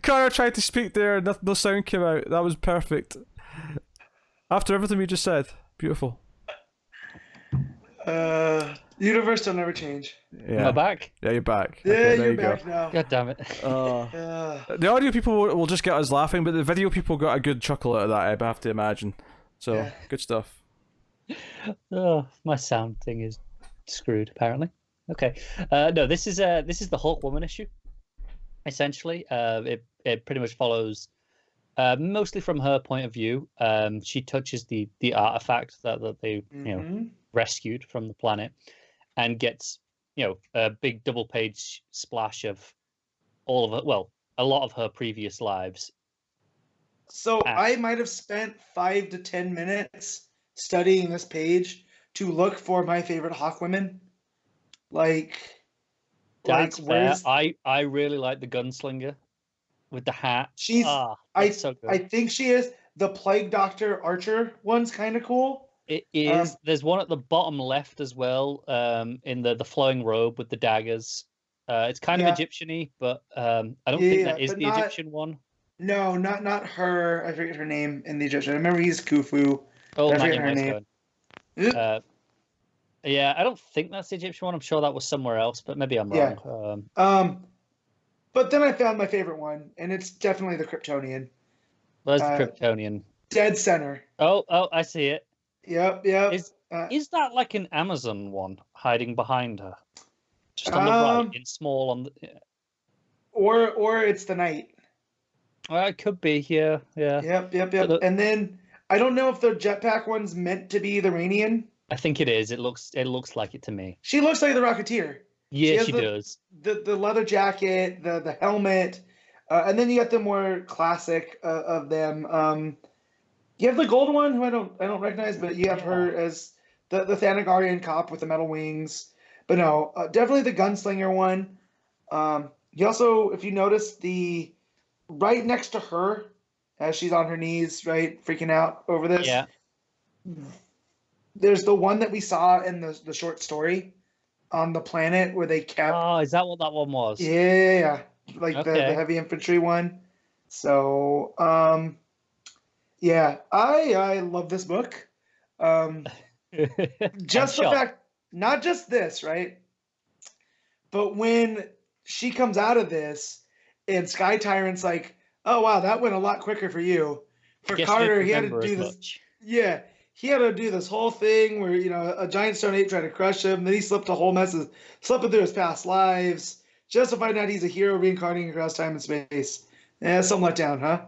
Connor tried to speak there, no sound came out. That was perfect. After everything we just said, beautiful. Universe will never change. Yeah. Am I back? Yeah, you're back. Yeah, okay, you're back now. God damn it. The audio people will just get us laughing, but the video people got a good chuckle out of that, I have to imagine. So, Yeah. Good stuff. Oh, my sound thing is screwed, apparently. Okay. No, this is the Hawkwoman issue. Essentially, it pretty much follows mostly from her point of view. She touches the artifact that they rescued from the planet, and gets a big double page splash of all of it. Well, a lot of her previous lives. So I might have spent 5 to 10 minutes studying this page to look for my favorite Hawkwomen. That's fair. I really like the gunslinger with the hat. She's so good. I think she is. The Plague Doctor Archer one's kind of cool. It is. There's one at the bottom left as well, in the flowing robe with the daggers. It's kind of Egyptian-y, but I don't think that is the Egyptian one. No, not her. I forget her name in the Egyptian. I remember he's Khufu. Oh, I forget her name. Yeah, I don't think that's the Egyptian one. I'm sure that was somewhere else, but maybe I'm wrong. But then I found my favorite one, and it's definitely the Kryptonian. Where's the Kryptonian? Dead center. Oh, I see it. Yep. Is that like an Amazon one hiding behind her? Just on the right, in small on the... Or it's the Knight. Well, it could be, yeah. Yep. And then I don't know if the jetpack one's meant to be the Rainian. I think it is. It looks like it to me. She looks like the Rocketeer. Yeah, she does. The leather jacket, the helmet, and then you got the more classic of them. You have the gold one, who I don't recognize, but you have her as the Thanagarian cop with the metal wings. But no, definitely the gunslinger one. You also, if you notice, the right next to her, as she's on her knees, right, freaking out over this. Yeah. There's the one that we saw in the short story on the planet where they kept. Oh, is that what that one was? Yeah, like the heavy infantry one. So, yeah, I love this book. Just the fact, not just this, right? But when she comes out of this, and Sky Tyrant's like, "Oh wow, that went a lot quicker for you." For Carter, he had to do this. Much. Yeah. He had to do this whole thing where, a giant stone ape tried to crush him. Then he slipped through his past lives, just to find out he's a hero reincarnating across time and space. Yeah, some letdown, huh?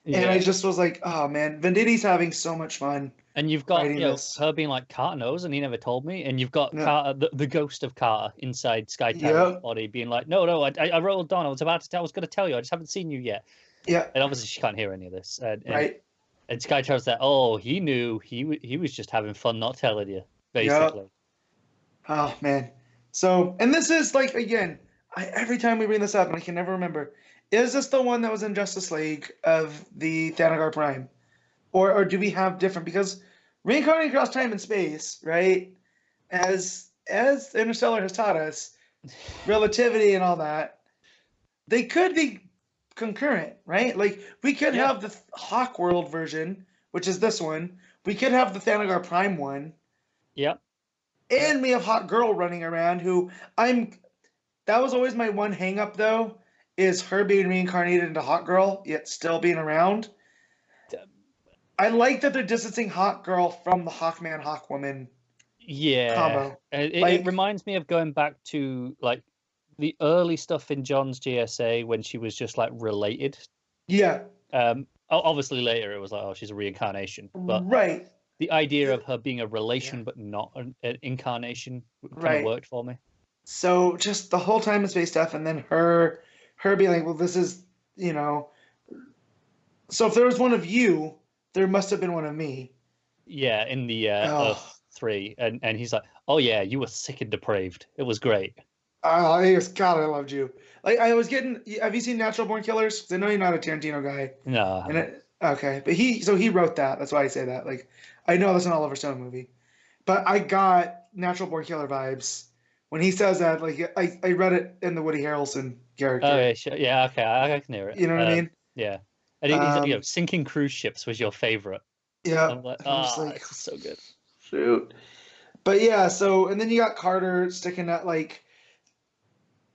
Yeah. And I just was like, oh man, Venditti's having so much fun. And you've got her being like, Carter knows, and he never told me. And you've got Carter, the ghost of Carter inside Sky Tyrant's body, being like, no, I rolled on. I was going to tell you. I just haven't seen you yet. Yeah. And obviously she can't hear any of this. Right. And Sky Tyrant's like, oh, he knew. He was just having fun not telling you, basically. Yep. Oh, man. So, and this is, like, again, every time we bring this up, and I can never remember, is this the one that was in Justice League of the Thanagar Prime? Or do we have different? Because reincarnating across time and space, right, as Interstellar has taught us, relativity and all that, they could be concurrent, right? Like, we could have the Hawk World version, which is this one. We could have the Thanagar Prime one. Yep. And we have Hawk Girl running around, that was always my one hang up, though, is her being reincarnated into Hawk Girl, yet still being around. I like that they're distancing Hawk Girl from the Hawkman, Hawkwoman combo. It reminds me of going back to, like, the early stuff in John's GSA when she was just, like, related. Yeah. Obviously later it was like, oh, she's a reincarnation. But right. the idea of her being a relation but not an incarnation kind of worked for me. So just the whole time in space stuff, and then her being like, well, this is, so if there was one of you, there must have been one of me. Yeah, in the Earth 3, and he's like, oh yeah, you were sick and depraved. It was great. He goes, God, I loved you. Like I was getting. Have you seen Natural Born Killers? 'Cause I know you're not a Tarantino guy. No. Okay, but he wrote that. That's why I say that. Like I know that's an Oliver Stone movie, but I got Natural Born Killer vibes when he says that. Like I read it in the Woody Harrelson character. Oh yeah, sure. Yeah, okay, I can hear it. You know what I mean? Yeah. And he's like, sinking cruise ships was your favorite. Yeah. I'm like, it's so good. Shoot. But yeah, so and then you got Carter sticking at like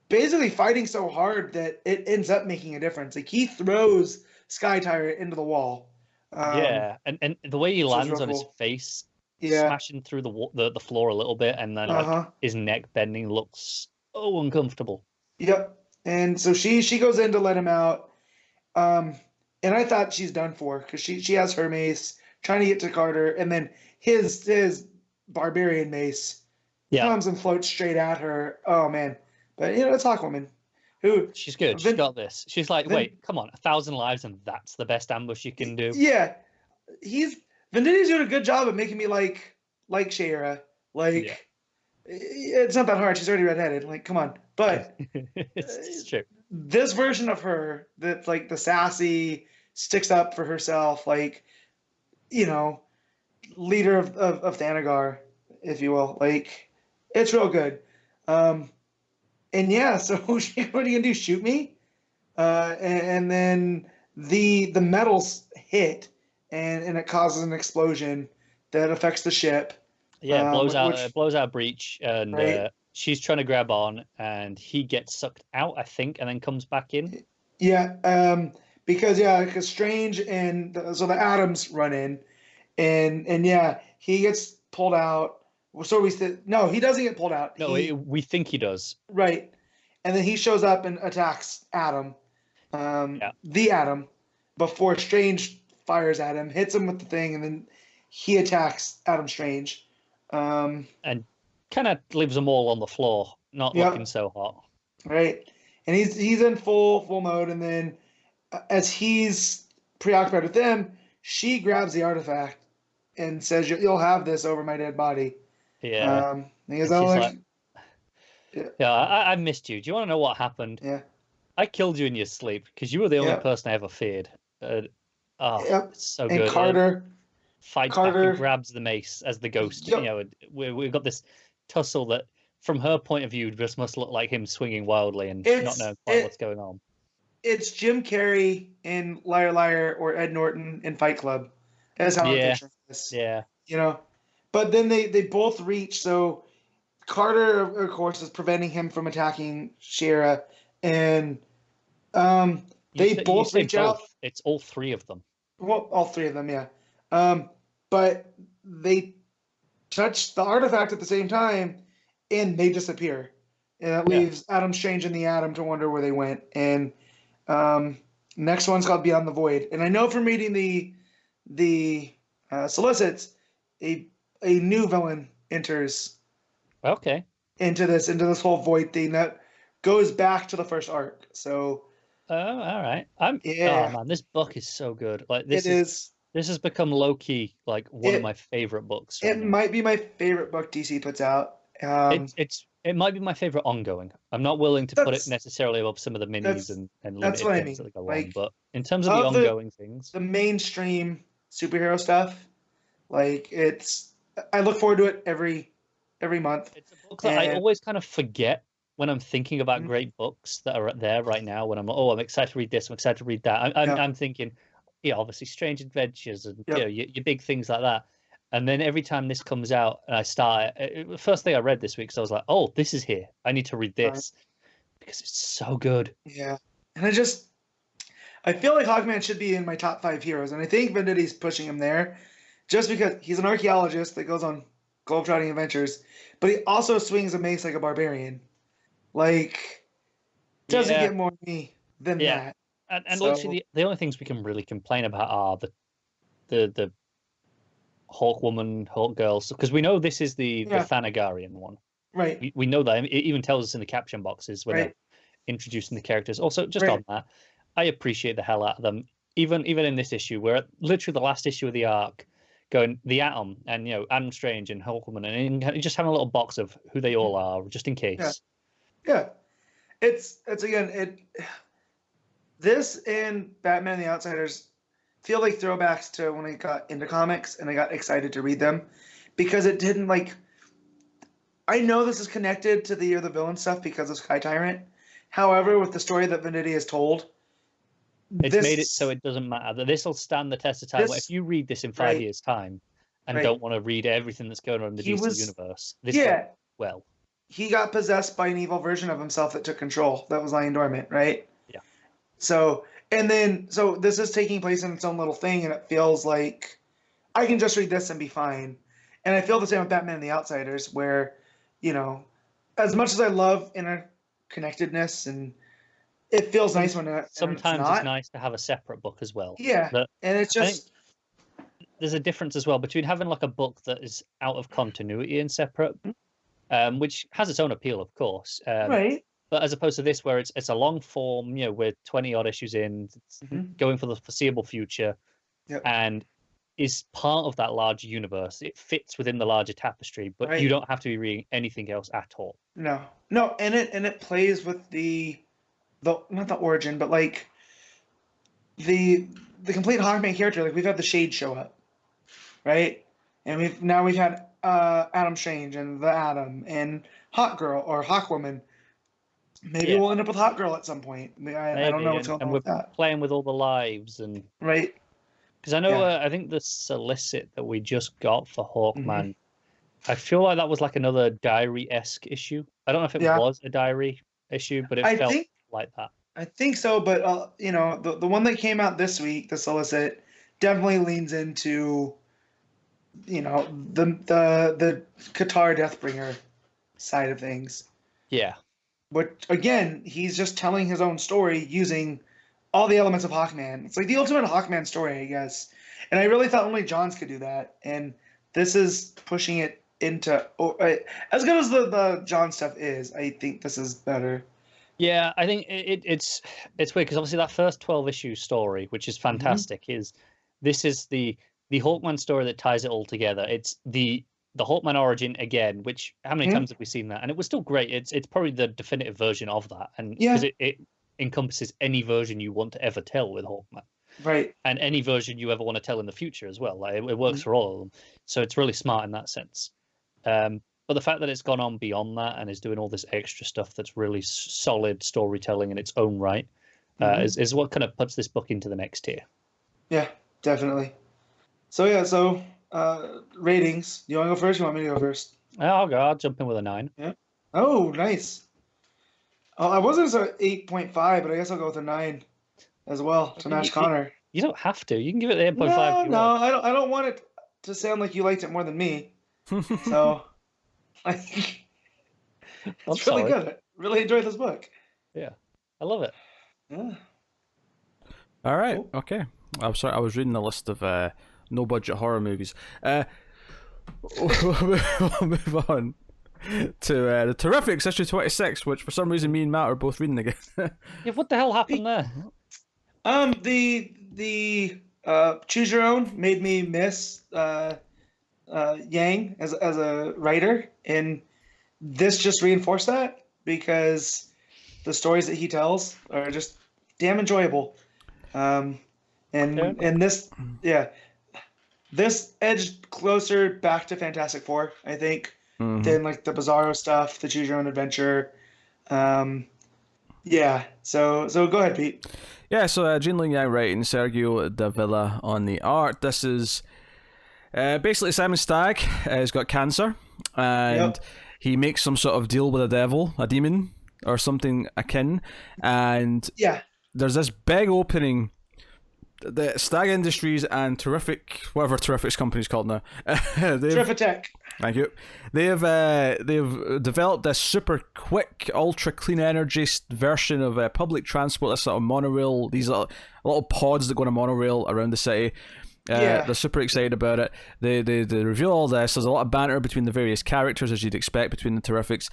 basically fighting so hard that it ends up making a difference. Like he throws Sky Tyrant into the wall. Yeah, and the way he lands on his face, smashing through the floor a little bit, and then like his neck bending looks so uncomfortable. Yep. And so she goes in to let him out. And I thought she's done for because she has her mace trying to get to Carter, and then his barbarian mace comes and floats straight at her. Oh man. But it's Hawkwoman. She's good. She's got this. She's like, wait, come on, 1,000 lives, and that's the best ambush you can do. Yeah, Venditti's doing a good job of making me like Shayra. Like, it's not that hard. She's already redheaded. Like, come on. But it's true. This version of her, that's like the sassy, sticks up for herself, like, leader of Thanagar, if you will. Like, it's real good. And yeah, so what are you gonna do? Shoot me? And then the metals hit, and it causes an explosion that affects the ship. Yeah, it blows out Breach, and she's trying to grab on, and he gets sucked out, I think, and then comes back in. Yeah, because Strange so the Atoms run in, and yeah, he gets pulled out. So no, he doesn't get pulled out. No, we think he does. Right. And then he shows up and attacks Atom, the Atom, before Strange fires at him, hits him with the thing, and then he attacks Adam Strange. And kind of leaves them all on the floor, not looking so hot. Right. And he's in full mode, and then as he's preoccupied with them, she grabs the artifact and says, "You'll have this over my dead body." Yeah. I missed you. Do you want to know what happened? Yeah. I killed you in your sleep because you were the only person I ever feared. It's so good. And Carter fights back and grabs the mace as the ghost. Yep. We've got this tussle that, from her point of view, just must look like him swinging wildly and not knowing quite what's going on. It's Jim Carrey in Liar Liar or Ed Norton in Fight Club. That's how I'm picturing this. Yeah. But then they both reach, so Carter, of course, is preventing him from attacking Shayra, and they both reach out. It's all three of them. Well, all three of them, yeah. But they touch the artifact at the same time, and they disappear. And that leaves Adam Strange and the Atom to wonder where they went. And next one's called Beyond the Void. And I know from reading the Solicits, a new villain enters. Okay. Into this whole void thing that goes back to the first arc. So. Oh, all right. Oh man, this book is so good. Like this has become low key like one of my favorite books. It might be my favorite book DC puts out. It might be my favorite ongoing. I'm not willing to put it necessarily above some of the minis and limited things that go on. But in terms of the ongoing things, the mainstream superhero stuff, like I look forward to it every month. It's a book that I always kind of forget when I'm thinking about great books that are there right now. When I'm excited to read this, I'm excited to read that. I'm thinking, obviously Strange Adventures and your big things like that. And then every time this comes out and I start it, the first thing I read this week, so I was like, oh, this is here. I need to read this because it's so good. Yeah. And I feel like Hawkman should be in my top 5 heroes. And I think Venditti's pushing him there just because he's an archaeologist that goes on globetrotting adventures, but he also swings a mace like a barbarian. Like, doesn't get more me than that. And literally, the only things we can really complain about are the Hawkwoman, Hawkgirl, because we know this is the Thanagarian one. Right. We know that. It even tells us in the caption boxes when they're introducing the characters. Also, just on that, I appreciate the hell out of them. Even in this issue, we're at literally the last issue of the arc, going the Atom and Adam Strange and Hawkwoman, and just having a little box of who they all are, just in case. Yeah. It's again this and Batman and the Outsiders feel like throwbacks to when I got into comics and I got excited to read them, because it didn't I know this is connected to the Year of the Villain stuff because of Sky Tyrant. However, with the story that Venditti has told, it's made it so it doesn't matter. This will stand the test of time. If you read this in 5 years' time and don't want to read everything that's going on in the DC universe, he got possessed by an evil version of himself that took control. That was lying dormant, right? Yeah. So this is taking place in its own little thing, and it feels like I can just read this and be fine. And I feel the same with Batman and the Outsiders, where, as much as I love interconnectedness, and it feels nice when sometimes it's nice to have a separate book as well. Yeah, and it's just there's a difference as well between having a book that is out of continuity and separate, which has its own appeal, of course. Right. But as opposed to this, where it's a long form, we're 20 odd issues in, it's going for the foreseeable future, and is part of that larger universe. It fits within the larger tapestry, but you don't have to be reading anything else at all. No, and it plays with the not the origin, but the complete Hawkman character. We've had the Shade show up, right? And we've had Adam Strange and the Atom and Hawkgirl or Hawkwoman. Maybe we'll end up with Hawkgirl at some point. I don't know what's going on with that. And we're playing with all the lives and because I know I think the solicit that we just got for Hawkman, I feel like that was another diary-esque issue. I don't know if it was a diary issue, but it felt like that. I think so, but the one that came out this week, the solicit, definitely leans into the Qatar Deathbringer side of things. Yeah. But again, he's just telling his own story using all the elements of Hawkman. It's like the ultimate Hawkman story, I guess. And I really thought only Johns could do that. And this is pushing it into as good as the John stuff is. I think this is better. Yeah, I think it's weird because obviously that first 12-issue story, which is fantastic, is the Hawkman story that ties it all together. It's the Hawkman origin again, which how many times have we seen that? And it was still great. It's probably the definitive version of that, and because it encompasses any version you want to ever tell with Hawkman, right? And any version you ever want to tell in the future as well. It works for all of them, so it's really smart in that sense. But the fact that it's gone on beyond that and is doing all this extra stuff that's really solid storytelling in its own right is what kind of puts this book into the next tier. Yeah, definitely. So ratings. You want to go first? You want me to go first? I'll go. I'll jump in with a 9. Yeah. Oh, nice. Oh, I was going to say 8.5, but I guess I'll go with a 9 as well to match Connor. You don't have to. You can give it the 8.5. No, I don't want it to sound like you liked it more than me. So, it's really good. I really enjoyed this book. Yeah, I love it. Yeah. All right. Cool. Okay. I'm sorry. I was reading the list of no budget horror movies. We'll move on to the Terrifics issue 26, which for some reason me and Matt are both reading again. Yeah, what the hell happened there? The Choose Your Own made me miss Yang as a writer, and this just reinforced that because the stories that he tells are just damn enjoyable. And this edged closer back to Fantastic Four, I think, than the Bizarro stuff, the Choose Your Own Adventure. So go ahead, Pete. Yeah, so Jin Yang writing, Sergio Davila on the art. This is basically Simon Stagg has got cancer, and he makes some sort of deal with a devil, a demon, or something akin, and there's this big opening. The Stag Industries and Terrific, whatever Terrific's company's called now. Terrifitech. Thank you. They've developed this super quick, ultra clean energy version of public transport. This sort of monorail. These little pods that go on a monorail around the city, They're super excited about it. They reveal all this. There's a lot of banter between the various characters, as you'd expect between the Terrifics.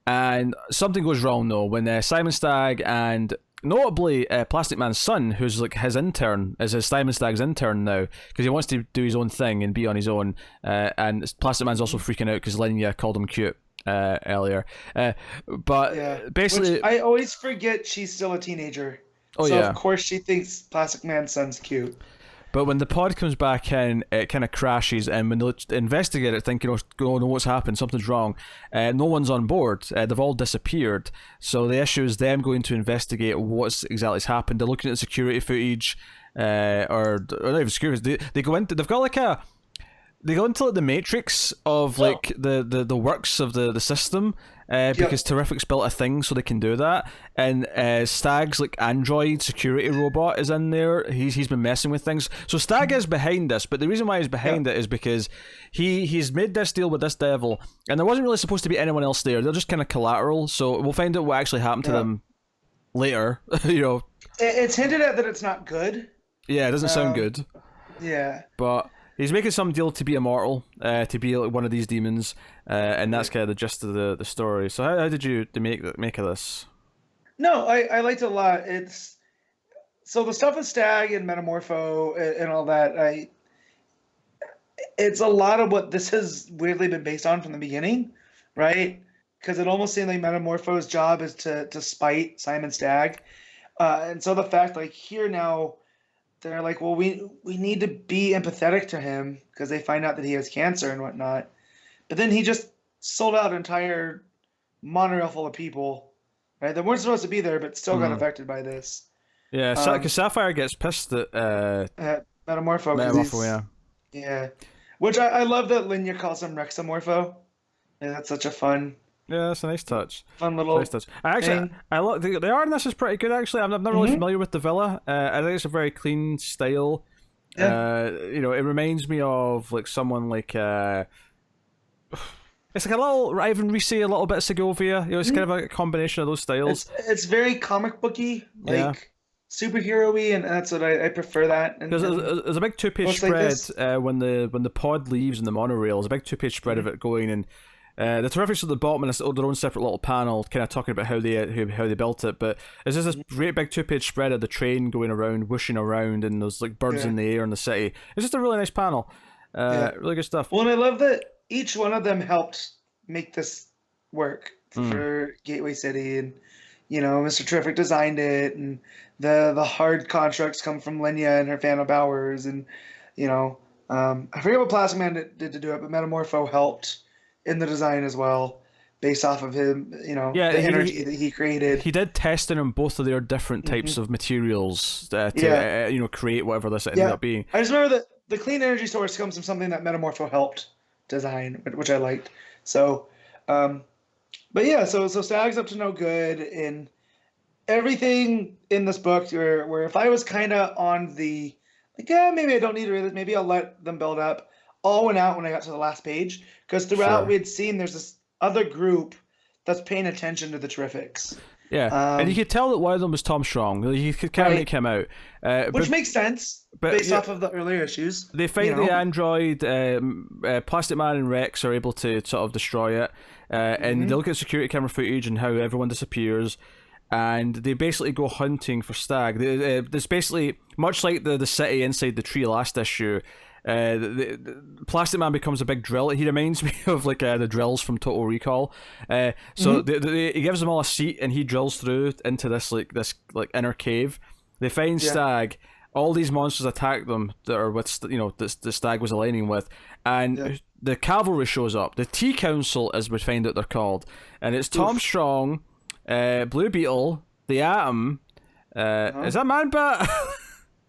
And something goes wrong, though, when Simon Stagg and notably Plastic Man's son, who's like his intern, is his Simon Stagg's intern now, because he wants to do his own thing and be on his own. And Plastic Man's also freaking out because Linya called him cute earlier. But basically... Which I always forget she's still a teenager. Oh, so yeah. of course she thinks Plastic Man's son's cute. But when the pod comes back in, it kind of crashes, and when they investigate it, thinking, oh no, what's happened? Something's wrong. No one's on board. They've all disappeared. So the issue is them going to investigate what's exactly's happened. They're looking at security footage, or not even security. They go into. They've got like a. They go into like the matrix of like the works of the system, because Terrific's built a thing so they can do that. And Stagg's like android security robot is in there. He's been messing with things. So Stagg is behind this, but the reason why he's behind it is because he's made this deal with this devil, and there wasn't really supposed to be anyone else there. They're just kind of collateral. So we'll find out what actually happened to them later. It's hinted at that it's not good. Yeah, it doesn't sound good. Yeah, but he's making some deal to be immortal, to be like one of these demons, and that's kind of the gist of the story. So how did you make of this? No, I liked it a lot. It's so the stuff with Stagg and Metamorpho and all that. It's a lot of what this has weirdly been based on from the beginning, right? Because it almost seemed like Metamorpho's job is to spite Simon Stagg, and so the fact like here now. They're like, well, we need to be empathetic to him because they find out that he has cancer and whatnot. But then he just sold out an entire monorail full of people, right? That weren't supposed to be there, but still got affected by this. Yeah, because Sapphire gets pissed at Metamorpho. Metamorpho, yeah. Which I love that Linya calls him Rexamorpho. Yeah, that's such a fun. Yeah, that's a nice touch. Fun little. Nice touch. I love the art in this is pretty good. Actually, I'm not really familiar with Davila. I think it's a very clean style. Yeah. It reminds me of like someone like. It's like a little Ivan Reis, a little bit of Segovia. It's kind of a combination of those styles. It's very comic booky, like superhero-y, and that's what I prefer that. And, there's a big 2-page spread when the pod leaves in the monorail. There's a big 2-page spread of it going and. The Terrifics at the bottom and their own separate little panel, kind of talking about how they built it. But it's just this great big 2-page spread of the train going around, whooshing around, and there's like birds in the air in the city. It's just a really nice panel. Really good stuff. Well, and I love that each one of them helped make this work for Gateway City, and Mr. Terrific designed it, and the hard constructs come from Linya and her Phantom powers, and I forget what Plastic Man did to do it, but Metamorpho helped. In the design as well, based off of him, the energy that he created. He did testing on both of their different types of materials to create whatever this ended up being. I just remember that the clean energy source comes from something that Metamorpho helped design, which I liked. So, so Stagg's up to no good, and everything in this book where if I was kind of on the maybe I don't need to read this, maybe I'll let them build up. All went out when I got to the last page, because throughout we had seen there's this other group that's paying attention to the Terrifics. Yeah, and you could tell that one of them was Tom Strong. You could kind of make him out. Which makes sense, based off of the earlier issues. They fight the android, Plastic Man and Rex are able to sort of destroy it, and they look at security camera footage and how everyone disappears, and they basically go hunting for Stagg. There's basically, much like the city inside the tree last issue, the Plastic Man becomes a big drill. He reminds me of like the drills from Total Recall. So he gives them all a seat and he drills through into this inner cave. They find Stagg. All these monsters attack them that are with the Stagg was aligning with, and the cavalry shows up. The T Council, as we find out they're called, and it's Tom Strong, Blue Beetle, the Atom. Is that Man Bat?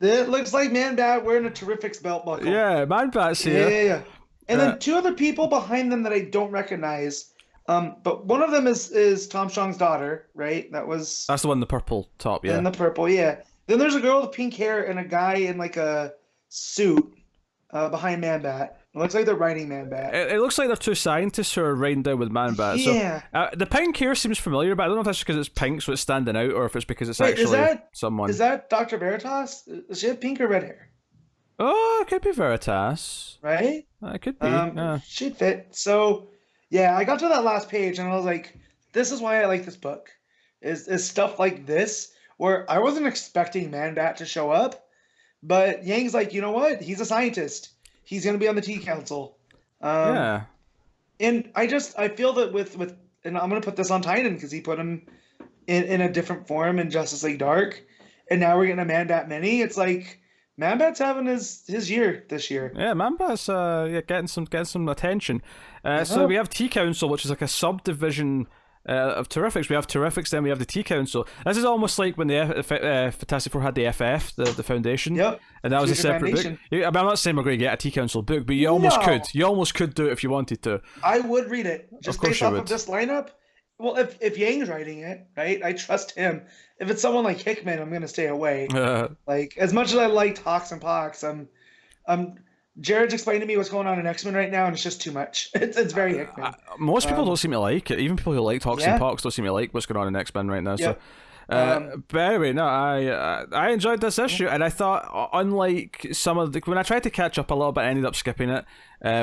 It looks like Man Bat wearing a Terrific's belt buckle. Yeah, Man Bat's here. Yeah. And then two other people behind them that I don't recognize. But one of them is Tom Strong's daughter, right? That's the one in the purple top, yeah. In the purple, yeah. Then there's a girl with pink hair and a guy in like a suit behind Man Bat. It looks like they're riding Man Bat. It looks like they're two scientists who are riding down with Man Bat. Yeah. So, the pink hair seems familiar, but I don't know if that's because it's pink, so it's standing out, or if it's because it's actually someone. Is that Dr. Veritas? Does she have pink or red hair? Oh, it could be Veritas. right? It could be. Yeah. She'd fit. So, yeah, I got to that last page and I was like, this is why I like this book. Is stuff like this where I wasn't expecting Man-Bat to show up, but Yang's like, you know what? He's a scientist. He's gonna be on the T Council. Yeah. And I feel that with and I'm gonna put this on Tynan because he put him in a different form in Justice League Dark, and now we're getting a Man-Bat mini. It's like Man-Bat's having his year this year. Yeah, Man-Bat's getting some attention. So we have T Council, which is like a subdivision of Terrifics. We have Terrifics, then we have the T Council. This is almost like when the Fantastic Four had the FF, the Foundation. Yep. And that was a Future separate book. Foundation. I mean, I'm not saying we're going to get a T Council book, but you almost could. You almost could do it if you wanted to. I would read it just course based you off would. of this lineup. Well, if Yang's writing it, right, I trust him. If it's someone like Hickman, I'm gonna stay away. Like as much as I liked Hawks and Pox, Jared's explaining to me what's going on in X-Men right now, and it's just too much. It's very Hickman. Most people don't seem to like it. Even people who like Hawks and Pox don't seem to like what's going on in X-Men right now. Yep. So, but anyway, no, I enjoyed this issue, and I thought, unlike some of the when I tried to catch up a little bit, I ended up skipping it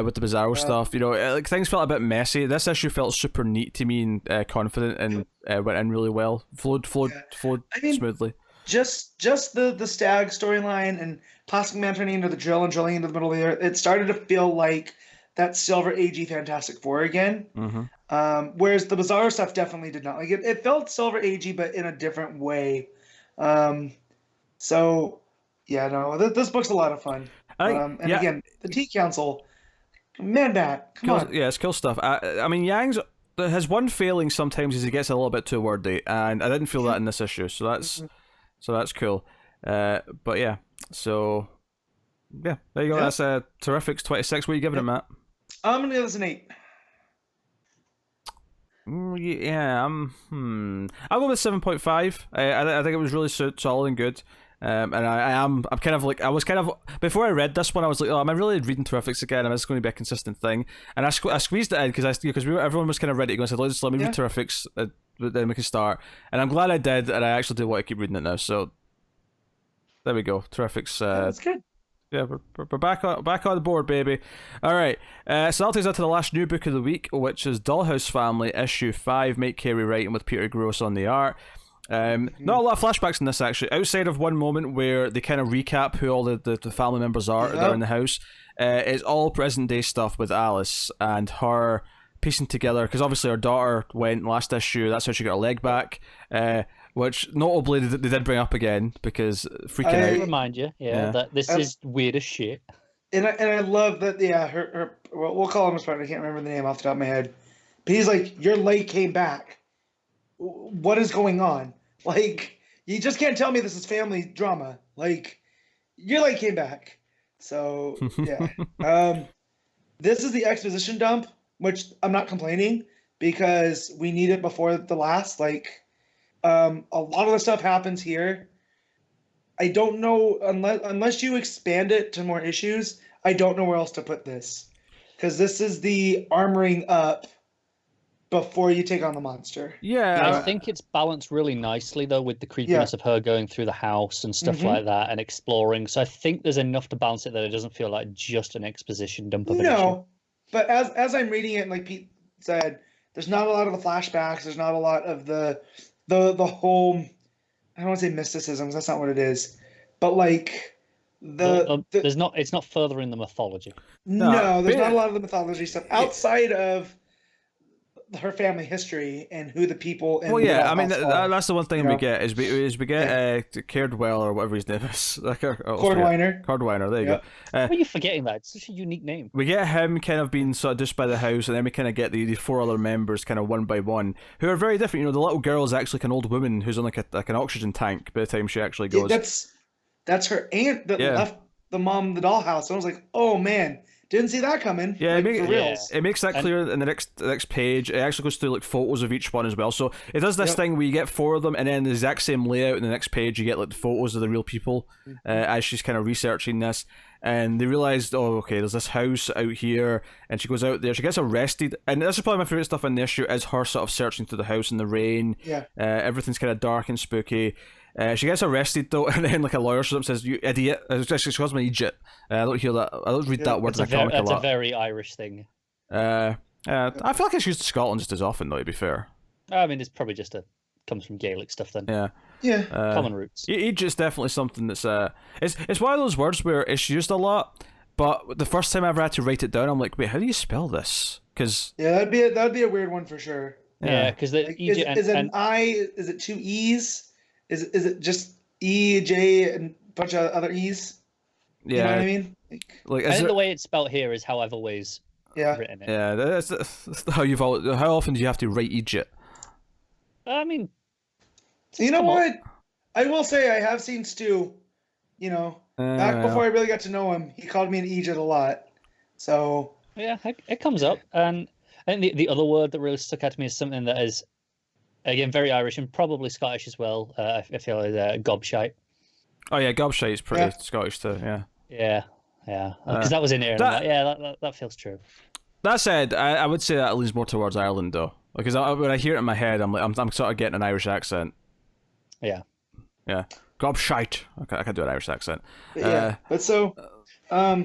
with the Bizarro stuff. You know, like things felt a bit messy. This issue felt super neat to me and confident, and went in really well, flowed smoothly. Just the Stag storyline and Plastic Man turning into the drill and drilling into the middle of the earth. It started to feel like that Silver Agey Fantastic Four again. Mm-hmm. Whereas the Bizarro stuff definitely did not. Like it felt Silver Agey, but in a different way. So yeah, no, this book's a lot of fun. Again, the T Council, Man-Bat, come on. Yeah, it's cool stuff. I mean, Yang's his one failing sometimes is he gets a little bit too wordy, and I didn't feel that in this issue. So that's cool. But yeah, so yeah, there you go. That's Terrifics 26. What are you giving it, Matt? I'm gonna give this an 8. Yeah, I'll go with 7.5. I think it was really solid and good. And I'm kind of like, I was kind of, before I read this one, I was like, oh, am I really reading Terrifics again? Am this going to be a consistent thing? And I squeezed it in because everyone was kind of ready to go and said, let's let me read Terrifics, then we can start. And I'm glad I did, and I actually do want to keep reading it now. So there we go, Terrifics. That's good. Yeah, we're back on the board, baby. All right, so that takes us to the last new book of the week, which is Dollhouse Family, issue 5. Mike Carey writing with Peter Gross on the art. Not a lot of flashbacks in this, actually, outside of one moment where they kind of recap who all the family members are that are in the house. It's all present day stuff with Alice and her piecing together, because obviously her daughter went last issue, that's how she got her leg back, which notably they did bring up again, because freaking out. Remind you, that this is weird as shit. And I love that, her we'll call him his partner, I can't remember the name off the top of my head, but he's like, your leg came back. What is going on? Like, you just can't tell me this is family drama. Like, your leg came back. So, yeah. This is the exposition dump, which I'm not complaining, because we need it before the last. Like, a lot of the stuff happens here. I don't know, unless you expand it to more issues, I don't know where else to put this. Because this is the armoring up before you take on the monster. Yeah. I think it's balanced really nicely, though, with the creepiness of her going through the house and stuff like that and exploring. So I think there's enough to balance it that it doesn't feel like just an exposition dump of an issue. But as I'm reading it, and like Pete said, there's not a lot of the flashbacks. There's not a lot of the whole, I don't want to say mysticism, because that's not what it is. But like it's not furthering the mythology. No, there's not a lot of the mythology stuff outside of her family history and who the people. Well, yeah, I mean that's the one thing we get is we get Cardwell or whatever his name is, like Cordwainer. Cordwainer, there you go. Why are you forgetting that? It's such a unique name. We get him kind of being sort of just by the house, and then we kind of get the 4 other members kind of one by one who are very different. You know, the little girl is actually like an old woman who's on like an oxygen tank by the time she actually goes. Yeah, that's her aunt that left the mom the dollhouse. And I was like, oh man. Didn't see that coming. Yeah, like, it makes that clear in the next page. It actually goes through like photos of each one as well. So it does this thing where you get 4 of them, and then the exact same layout in the next page. You get like the photos of the real people as she's kind of researching this, and they realized, oh, okay, there's this house out here, and she goes out there. She gets arrested, and this is probably my favorite stuff in the issue is her sort of searching through the house in the rain. Yeah, everything's kind of dark and spooky. She gets arrested though, and then like a lawyer shows up and says, "You idiot!" She calls me an idiot. I don't hear that. I don't read that word in the comic a lot. That's a very Irish thing. I feel like it's used in Scotland just as often though. To be fair, I mean, it's probably just comes from Gaelic stuff then. Yeah. Common roots. Idiot's definitely something that's it's one of those words where it's used a lot, but the first time I ever had to write it down, I'm like, wait, how do you spell this? Because that'd be a weird one for sure. Yeah, because is it an I? Is it two E's? Is it just E, J, and a bunch of other E's? Yeah, you know what I mean. I think the way it's spelled here is how I've always written it. Yeah, that's how you've how often do you have to write idiot? I mean, you know what? I will say I have seen Stu. You know, back before I really got to know him, he called me an idiot a lot. So yeah, it comes up, and I think the other word that really stuck out to me is something that is, again, very Irish and probably Scottish as well. I feel like gobshite. Oh yeah, gobshite is pretty Scottish too. Yeah. Because that was in here. That feels true. That said, I would say that leans more towards Ireland though, because when I hear it in my head, I'm sort of getting an Irish accent. Yeah. Gobshite. Okay, I can do an Irish accent. But so, out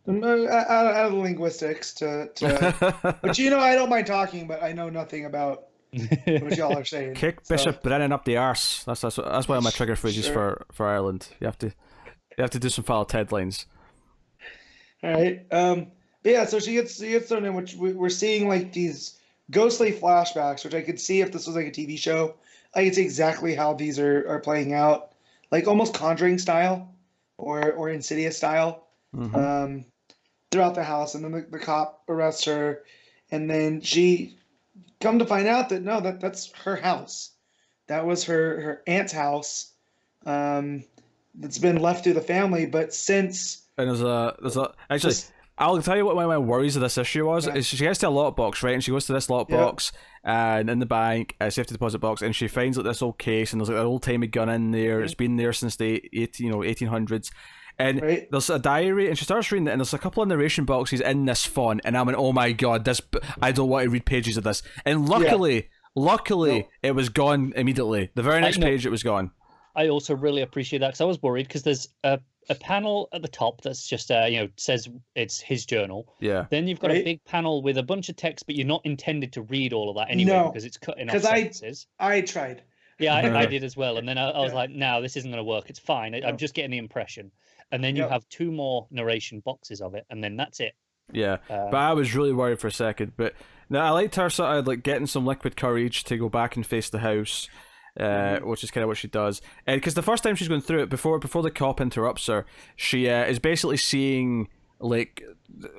of the linguistics but I don't mind talking, but I know nothing about what y'all are saying. Kick Bishop Brennan up the arse. That's one of my trigger phrases for Ireland. You have to do some foul Ted lines. All right. But yeah, so she gets thrown in, which we're seeing like these ghostly flashbacks, which I could see if this was like a TV show. I could see exactly how these are playing out, like almost Conjuring style, or Insidious style, throughout the house. And then the cop arrests her, and then she come to find out that that's her house. That was her aunt's house, that's been left through the family. But since there's actually. I'll tell you what one of my worries of this issue was. Is she gets to a lockbox, right? And she goes to this lockbox and in the bank, safety deposit box, and she finds like this old case, and there's like an old timey gun in there. It's been there since the 1800s, and there's a diary, and she starts reading it, and there's a couple of narration boxes in this font, and I went, oh my god, I don't want to read pages of this. And luckily, it was gone immediately. The very next page, it was gone. I also really appreciate that because I was worried because there's a panel at the top that's just says it's his journal. Yeah. Then you've got a big panel with a bunch of text, but you're not intended to read all of that anyway because it's cutting off sentences. I tried. Yeah, I did as well, and then I was like, no, this isn't going to work. It's fine. I'm just getting the impression. And then you have two more narration boxes of it, and then that's it. Yeah, but I was really worried for a second. But no, I liked her sort of like getting some liquid courage to go back and face the house. Which is kind of what she does, and because the first time she's going through it before the cop interrupts her, she is basically seeing like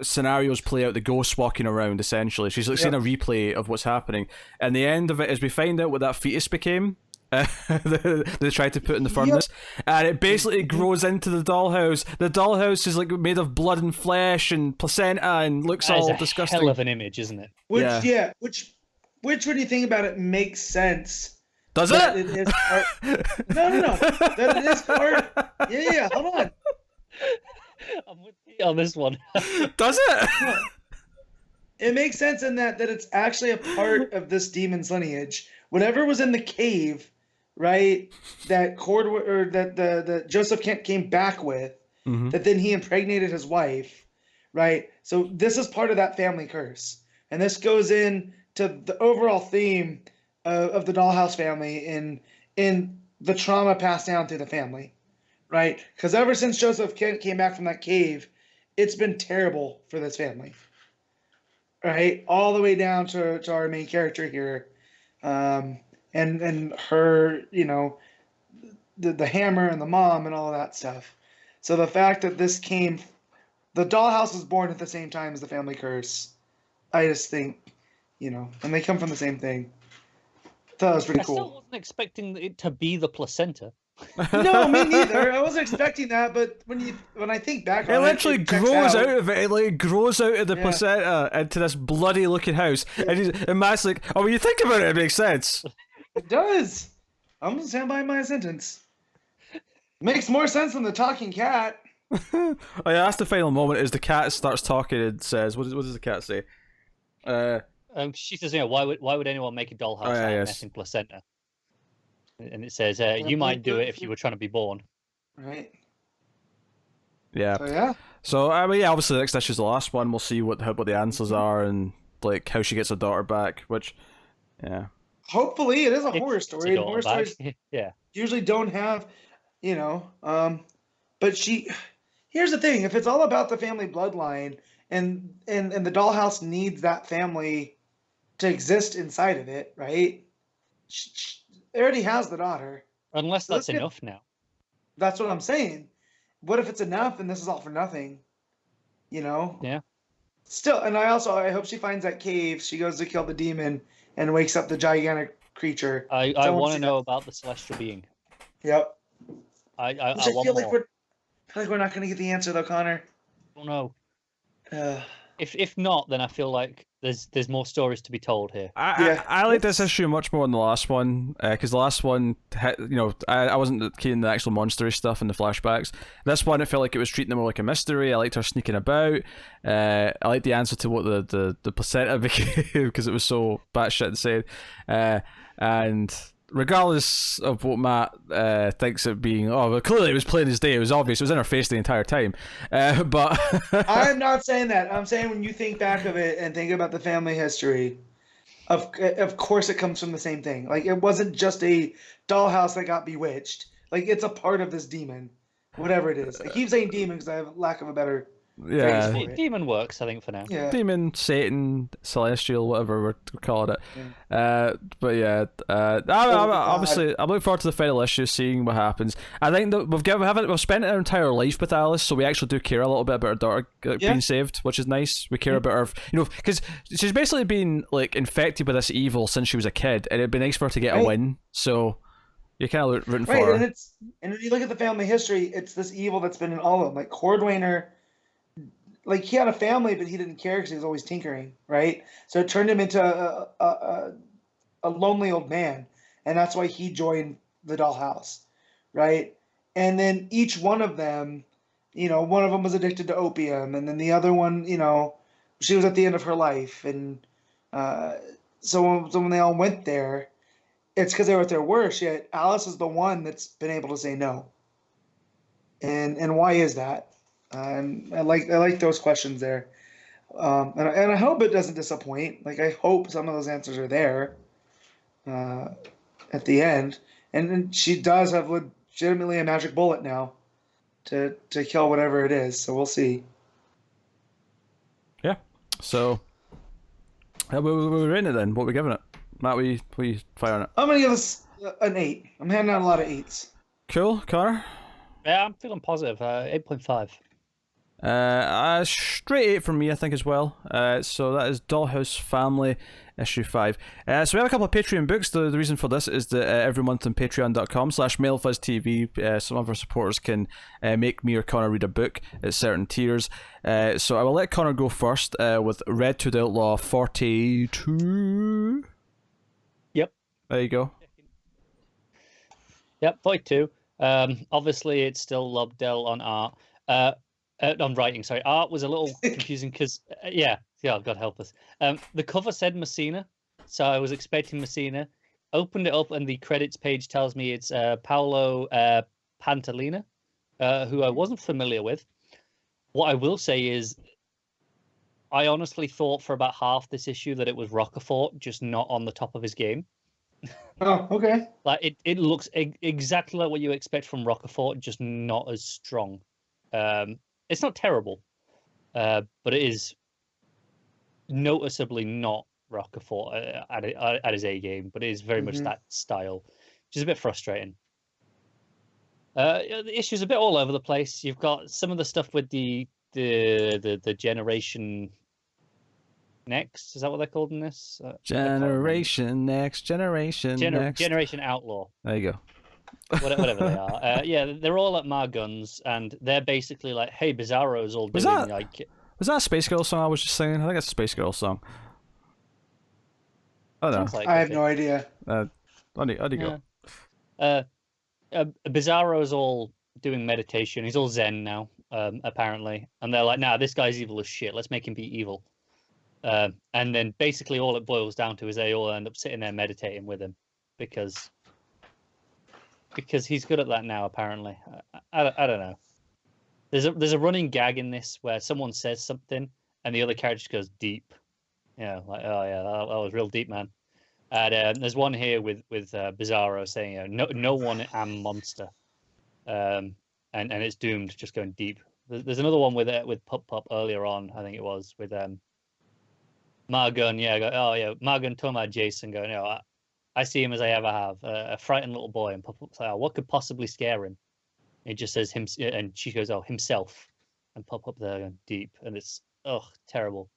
scenarios play out, the ghosts walking around. Essentially, she's like seeing a replay of what's happening, and the end of it is we find out what that fetus became. They tried to put in the furnace, and it basically grows into the dollhouse. The dollhouse is like made of blood and flesh and placenta, and looks all disgusting. Hell of an image, isn't it? Which when you think about it, makes sense. Does it? It is part... No. That it is part. Yeah. Hold on. I'm with you on this one. Does it? It makes sense in that it's actually a part of this demon's lineage. Whatever was in the cave, right? That that Joseph Kent came back with, that then he impregnated his wife, right? So this is part of that family curse, and this goes in to the overall theme of the Dollhouse family in the trauma passed down through the family, right? Because ever since Joseph Kent came back from that cave, it's been terrible for this family, right? All the way down to our main character here, and her, the hammer and the mom and all of that stuff. So the fact that the Dollhouse was born at the same time as the family curse, I just think, and they come from the same thing. That was pretty cool. I still wasn't expecting it to be the placenta. No, me neither. I wasn't expecting that, but when I think back on it, literally grows out of it. It like grows out of the placenta into this bloody looking house, and Matt's like, "Oh, when you think about it, it makes sense." It does. I'm gonna stand by my sentence. Makes more sense than the talking cat. Oh yeah, that's the final moment. Is the cat starts talking and says, "What does the cat say?" She says, why would anyone make a dollhouse out of messing placenta? And it says, "You might do it if you were trying to be born." Right. Yeah. So yeah. So I mean, yeah, obviously the next issue's the last one. We'll see what the answers are and like how she gets her daughter back. Which, yeah. Hopefully, it is a horror It's story. a And horror daughter stories back. Yeah. usually don't have, but she. Here's the thing: if it's all about the family bloodline, and the dollhouse needs that family to exist inside of it, right? She already has the daughter. Unless So that's enough now. That's what I'm saying. What if it's enough and this is all for nothing? You know? Yeah. Still, and I hope she finds that cave. She goes to kill the demon and wakes up the gigantic creature. I want to know about the celestial being. Yep. I Which I want feel more. like we're not going to get the answer though, Connor. I don't know. Uh, If not, then I feel like there's more stories to be told here. I like this issue much more than the last one because the last one, I wasn't keen on the actual monstery stuff and the flashbacks. This one, it felt like it was treating them more like a mystery. I liked her sneaking about. I liked the answer to what the placenta became because it was so batshit insane. And regardless of what Matt thinks it being, well, clearly it was plain as day. It was obvious. It was in her face the entire time. But I'm not saying that. I'm saying when you think back of it and think about the family history, of course it comes from the same thing. Like it wasn't just a dollhouse that got bewitched. Like it's a part of this demon, whatever it is. I keep saying demon because I have lack of a better yeah, phrase for it. Demon works, I think, for now. Yeah. demon, Satan, celestial, whatever we're calling it. Yeah. But yeah, obviously I'm looking forward to the final issue, seeing what happens. I think that we've spent our entire life with Alice, so we actually do care a little bit about her daughter being saved, which is nice. We care about her, because she's basically been like infected with this evil since she was a kid, and it'd be nice for her to get a win. So you're kind of rooting for her. And when you look at the family history, it's this evil that's been in all of them. Like Cordwainer, like he had a family, but he didn't care because he was always tinkering, right? So it turned him into a lonely old man, and that's why he joined the dollhouse, right? And then each one of them, one of them was addicted to opium, and then the other one, she was at the end of her life, and so when they all went there, it's because they were at their worst. Yet Alice is the one that's been able to say no. And why is that? And I like those questions there, and I hope it doesn't disappoint. Like I hope some of those answers are there at the end, and she does have legitimately a magic bullet now to kill whatever it is. So we'll see. Yeah. So we're in it then. What are we giving it, Matt? We fire on it. I'm gonna give this an 8. I'm handing out a lot of 8s. Cool, Connor. Yeah, I'm feeling positive. 8.5. Straight 8 from me, I think, as well. So that is Dollhouse Family issue 5. So we have a couple of Patreon books. The reason for this is that every month on patreon.com/MailFuzzTV, some of our supporters can make me or Connor read a book at certain tiers. So I will let Connor go first with Red Tooth Outlaw 42. Yep. There you go. Yep, 42. Obviously, it's still Lobdell on art. On writing, sorry. Art was a little confusing because, God help us. The cover said Messina, so I was expecting Messina. Opened it up, and the credits page tells me it's Paolo Pantalina, who I wasn't familiar with. What I will say is, I honestly thought for about half this issue that it was Rocafort, just not on the top of his game. Oh, okay. Like it looks exactly like what you expect from Rocafort, just not as strong. It's not terrible, but it is noticeably not Rocafort at his A game. But it is very much that style, which is a bit frustrating. The issue's a bit all over the place. You've got some of the stuff with the Generation Next. Is that what they're called in this? Generation Next. Generation Outlaw. There you go. Whatever they are. They're all at my guns, and they're basically like, "Hey, Bizarro's all doing like." Was that a Space Girl song I was just singing? I think it's a Space Girl song. I don't know. Like I have no idea. How do you go? Bizarro's all doing meditation. He's all Zen now, apparently, and they're like, "Nah, this guy's evil as shit. Let's make him be evil." And then basically all it boils down to is they all end up sitting there meditating with him because because he's good at that now. Apparently, I don't know. There's a running gag in this where someone says something and the other character just goes deep. Like, oh yeah, that was real deep, man. And there's one here with Bizarro saying, no one am monster, and it's doomed, just going deep. There's another one with Pup earlier on, I think it was with Margun. Margun talking about Jason going, I see him as I ever have, a frightened little boy, and Pup-Pup's like, what could possibly scare him? It just says him, and she goes, himself, and Pup-Pup there going deep, and it's terrible.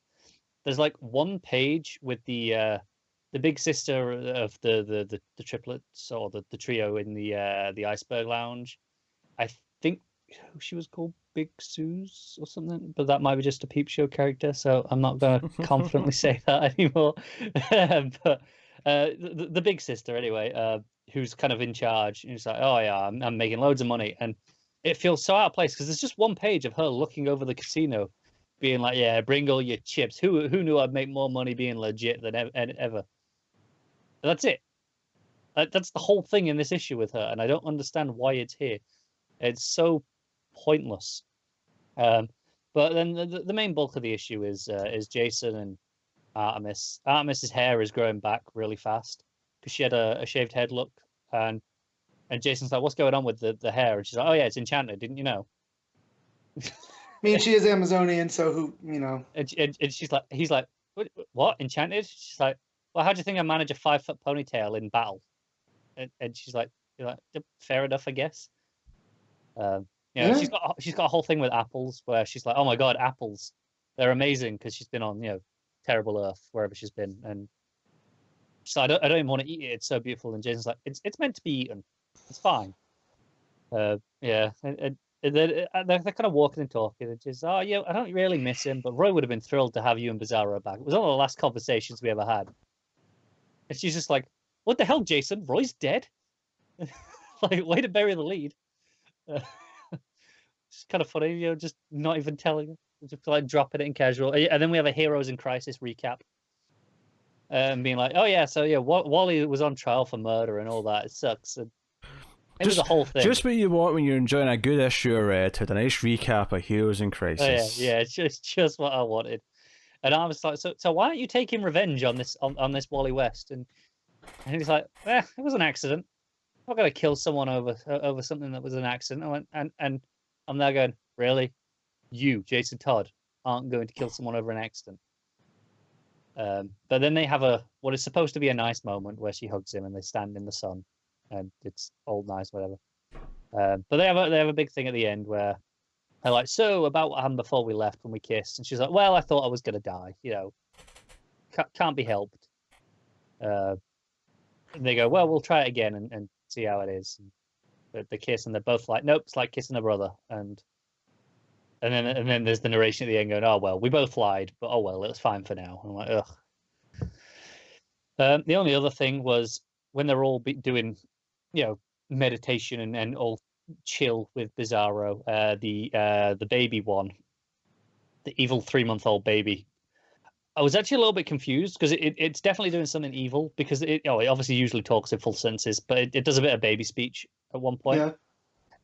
There's like one page with the big sister of the triplets or the trio in the Iceberg Lounge. I think she was called Big Suze or something, but that might be just a Peep Show character, so I'm not going to confidently say that anymore. But the big sister, anyway, who's kind of in charge, and she's like, oh yeah, I'm making loads of money, and it feels so out of place because there's just one page of her looking over the casino, being like, yeah, bring all your chips. Who knew I'd make more money being legit than ever? That's it. That's the whole thing in this issue with her, and I don't understand why it's here. It's so pointless. But then the main bulk of the issue is Jason and Artemis. Artemis's hair is growing back really fast because she had a shaved head look, and Jason's like, "What's going on with the hair?" And she's like, "Oh yeah, it's enchanted. Didn't you know?" I mean, she is Amazonian, so who, you know. And she's like, he's like, what enchanted? She's like, well, how do you think I manage a 5-foot ponytail in battle? And she's like, you're like, fair enough, I guess. Yeah. She's got a whole thing with apples where she's like, oh my god, apples, they're amazing because she's been on terrible Earth wherever she's been, and so I don't even want to eat it. It's so beautiful. And Jason's like, it's meant to be eaten. It's fine. Yeah, and they're kind of walking and talking, and she's, oh yeah, I don't really miss him, but Roy would have been thrilled to have you and Bizarro back. It was one of the last conversations we ever had. And she's just like, what the hell, Jason? Roy's dead? Like, way to bury the lead. It's kind of funny, just not even telling her, just like dropping it in casual. And then we have a Heroes in Crisis recap, being like, oh yeah, so yeah, Wally was on trial for murder and all that. It sucks. And it was a whole thing. Just what you want when you're enjoying a good issue of Red, a nice recap of Heroes in Crisis. Yeah, it's just what I wanted. And I was like, so why aren't you taking revenge on this Wally West? And he's like, it was an accident. I'm not gonna kill someone over something that was an accident. I went, and I'm there going, really? You, Jason Todd, aren't going to kill someone over an accident? But then they have what is supposed to be a nice moment where she hugs him and they stand in the sun, and it's all nice, whatever. But they have a big thing at the end where they're like, so about what happened before we left when we kissed, and she's like, well, I thought I was gonna die, can't be helped. And they go, well, we'll try it again and see how it is. But they kiss, and they're both like, nope, it's like kissing a brother. And then there's the narration at the end going, oh well, we both lied, but oh well, it's fine for now. And I'm like, ugh. The only other thing was when they're all doing, meditation and all chill with Bizarro, the baby one, the evil 3-month-old baby. I was actually a little bit confused because it's definitely doing something evil, because it obviously usually talks in full sentences, but it does a bit of baby speech at one point. Yeah.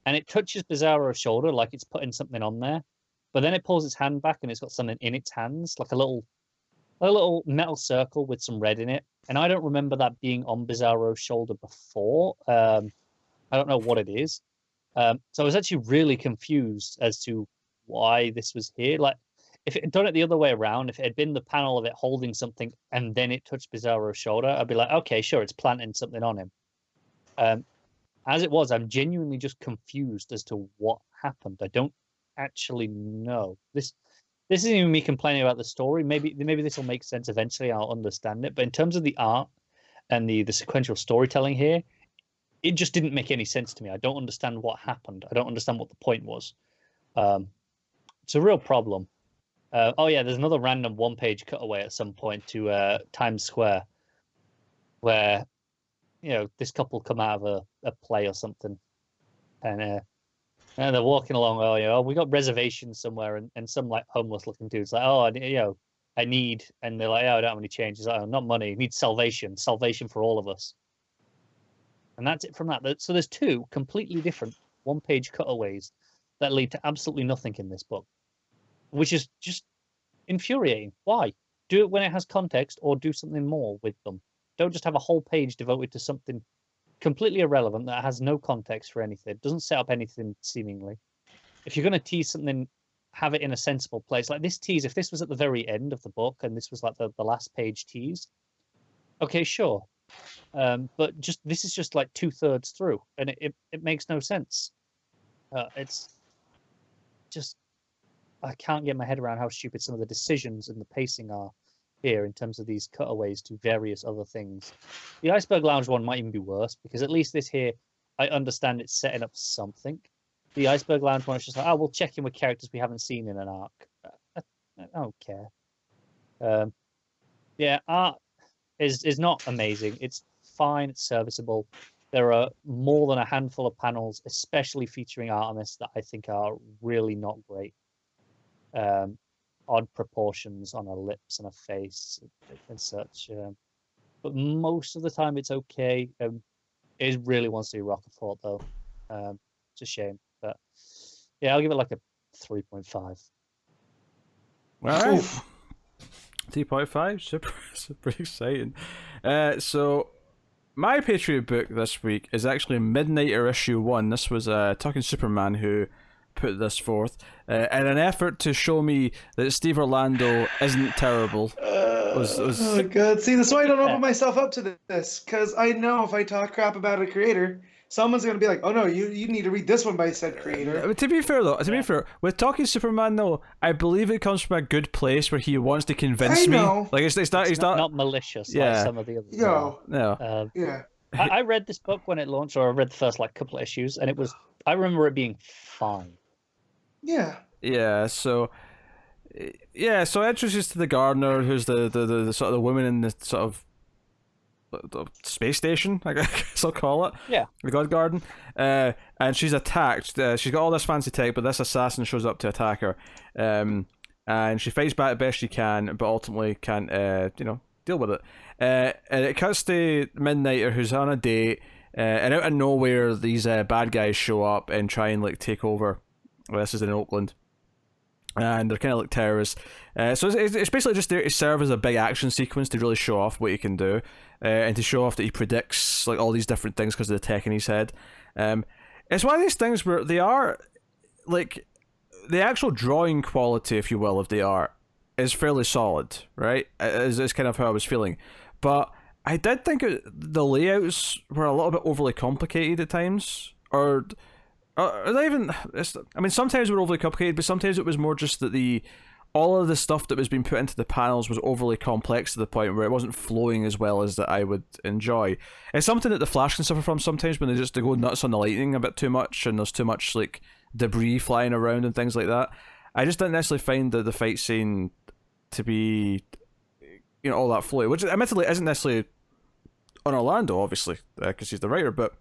And it touches Bizarro's shoulder like it's putting something on there, but then it pulls its hand back and it's got something in its hands, like a little metal circle with some red in it. And I don't remember that being on Bizarro's shoulder before. I don't know what it is. So I was actually really confused as to why this was here. Like, if it had done it the other way around, if it had been the panel of it holding something and then it touched Bizarro's shoulder, I'd be like, okay, sure, it's planting something on him. As it was, I'm genuinely just confused as to what happened. I don't actually know. This isn't even me complaining about the story. Maybe this will make sense eventually. I'll understand it. But in terms of the art and the sequential storytelling here, it just didn't make any sense to me. I don't understand what happened. I don't understand what the point was. It's a real problem. There's another random one-page cutaway at some point to Times Square, where this couple come out of a play or something, and they're walking along. Oh, we got reservations somewhere, and some like homeless-looking dude's like, oh, I need, and they're like, oh, I don't have any change. He's like, oh, not money, I need salvation for all of us. And that's it from that. So there's two completely different one-page cutaways that lead to absolutely nothing in this book, which is just infuriating. Why? Do it when it has context, or do something more with them. Don't just have a whole page devoted to something completely irrelevant that has no context for anything, doesn't set up anything seemingly. If you're going to tease something, have it in a sensible place. Like this tease, if this was at the very end of the book and this was like the last page tease, okay, sure. But this is just like 2/3 through, and it makes no sense. It's just, I can't get my head around how stupid some of the decisions and the pacing are here in terms of these cutaways to various other things. The Iceberg Lounge one might even be worse, because at least this here, I understand it's setting up something. The Iceberg Lounge one is just like, oh, we'll check in with characters we haven't seen in an arc. I don't care. Yeah, art is not amazing. It's fine, it's serviceable. There are more than a handful of panels, especially featuring Artemis, that I think are really not great. Odd proportions on her lips and her face and such. But most of the time it's okay. It really wants to be Rocafort though. It's a shame. But yeah, I'll give it like a 3.5. All right. 3.5, super exciting. So my Patriot book this week is actually Midnighter issue 1. This was Talking Superman who put this forth in an effort to show me that Steve Orlando isn't terrible. Oh god, see, that's why I don't open myself up to this, because I know if I talk crap about a creator, someone's going to be like, oh no, you need to read this one by said creator. To be fair, with Talking Superman though, I believe it comes from a good place where he wants to convince me. Like it's not malicious like some of the others. No. Yeah. I read this book when it launched, or I read the first like couple of issues, and I remember it being fine. Yeah. Yeah. So introduces to the gardener, who's the sort of the woman in the sort of the space station, I guess I'll call it. Yeah. The God Garden. And she's attacked. She's got all this fancy tech, but this assassin shows up to attack her. And she fights back the best she can, but ultimately can't, deal with it. And it cuts to Midnighter, who's on a date, and out of nowhere, these bad guys show up and try and like take over. Well, this is in Oakland. And they're kind of like terrorists. So it's basically just there to serve as a big action sequence to really show off what he can do, and to show off that he predicts like all these different things because of the tech in his head. It's one of these things where they are like the actual drawing quality, if you will, of the art is fairly solid, right? Is kind of how I was feeling, but I did think the layouts were a little bit overly complicated at times, or not even. I mean, sometimes they were overly complicated, but sometimes it was more just that all of the stuff that was being put into the panels was overly complex to the point where it wasn't flowing as well as that I would enjoy. It's something that the Flash can suffer from sometimes when they go nuts on the lightning a bit too much, and there's too much like debris flying around and things like that. I just didn't necessarily find the fight scene to be, all that flowy, which admittedly isn't necessarily on Orlando, obviously, because he's the writer, but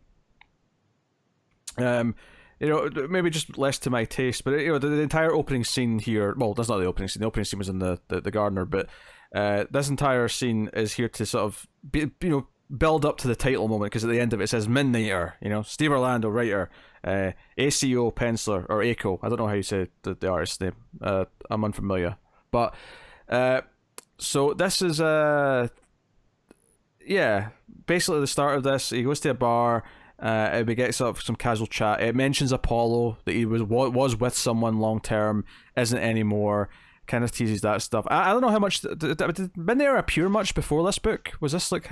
maybe just less to my taste. But the entire opening scene here, well, that's not the opening scene. The opening scene was in the gardener, but this entire scene is here to sort of build up to the title moment, because at the end of it says Midnighter, Steve Orlando, writer, ACO penciler, or ACO, I don't know how you say the artist's name, I'm unfamiliar, but so this is basically the start of this. He goes to a bar, we get sort of some casual chat. It mentions Apollo, that he was with someone long term, isn't anymore, kind of teases that stuff. I don't know how much did Midnighter appear much before this book? Was this like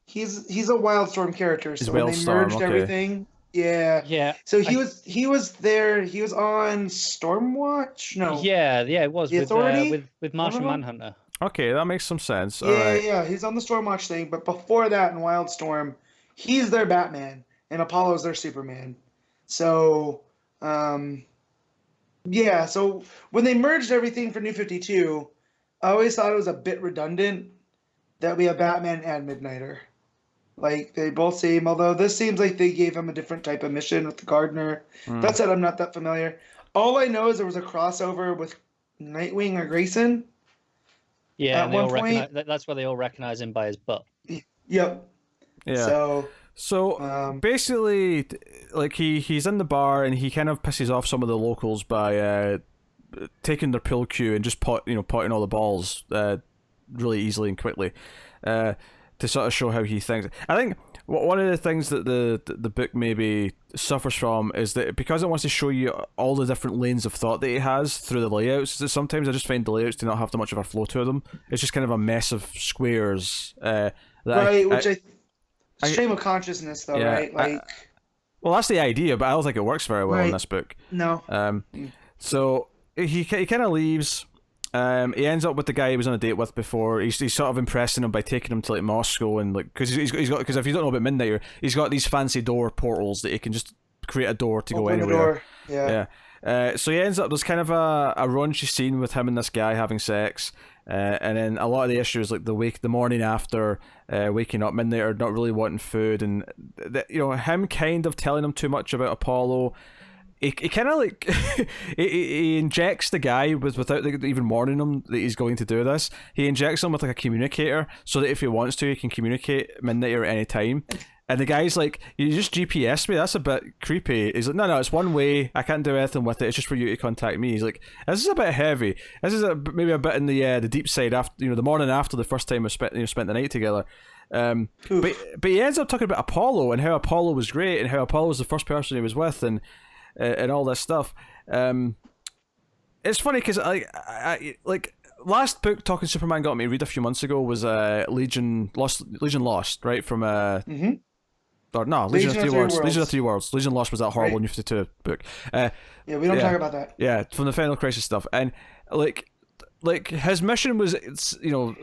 he's a Wildstorm character, so when they merged everything. Yeah. So he was there. He was on Stormwatch. No. Yeah. It was with Martian Manhunter. Okay, that makes some sense. Yeah. He's on the Stormwatch thing, but before that, in Wildstorm, he's their Batman and Apollo's their Superman. So, So when they merged everything for New 52, I always thought it was a bit redundant that we have Batman and Midnighter. Like, they both seem, although this seems like they gave him a different type of mission with the gardener. That said, I'm not that familiar. All I know is there was a crossover with Nightwing or Grayson. Yeah, and that's where they all recognize him by his butt. Yep. Yeah. So basically, like he's in the bar and he kind of pisses off some of the locals by taking their pool cue and just potting all the balls really easily and quickly to sort of show how he thinks. I think one of the things that the book maybe suffers from is that because it wants to show you all the different lanes of thought that he has through the layouts, that sometimes I just find the layouts do not have that much of a flow to them. It's just kind of a mess of squares. Stream of consciousness, though, yeah, right? Like, well, that's the idea, but I don't think it works very well in this book. No. So he kind of leaves. He ends up with the guy he was on a date with before. He's sort of impressing him by taking him to like Moscow and like because if you don't know about Midnighter, he's got these fancy door portals that he can just create a door to go anywhere. Yeah. So he ends up there's kind of a raunchy scene with him and this guy having sex. And then a lot of the issues like the morning after waking up, Midnighter not really wanting food, and him kind of telling him too much about Apollo. He kind of like he injects the guy without even warning him that he's going to do this. He injects him with like a communicator so that if he wants to, he can communicate Midnighter at any time. And the guy's like, "You just GPS me? That's a bit creepy." He's like, "No, it's one way. I can't do anything with it. It's just for you to contact me." He's like, "This is a bit heavy. This is maybe a bit in the deep side after the morning after the first time we spent the night together." But he ends up talking about Apollo and how Apollo was great and how Apollo was the first person he was with and all this stuff. It's funny because I last book Talking Superman got me read a few months ago was Legion Lost, right, from or no, Legion of Three Worlds. Legion of Three Worlds. Legion Lost was that horrible New 52 book. Yeah, we don't talk about that. Yeah, from the Final Crisis stuff, and like his mission was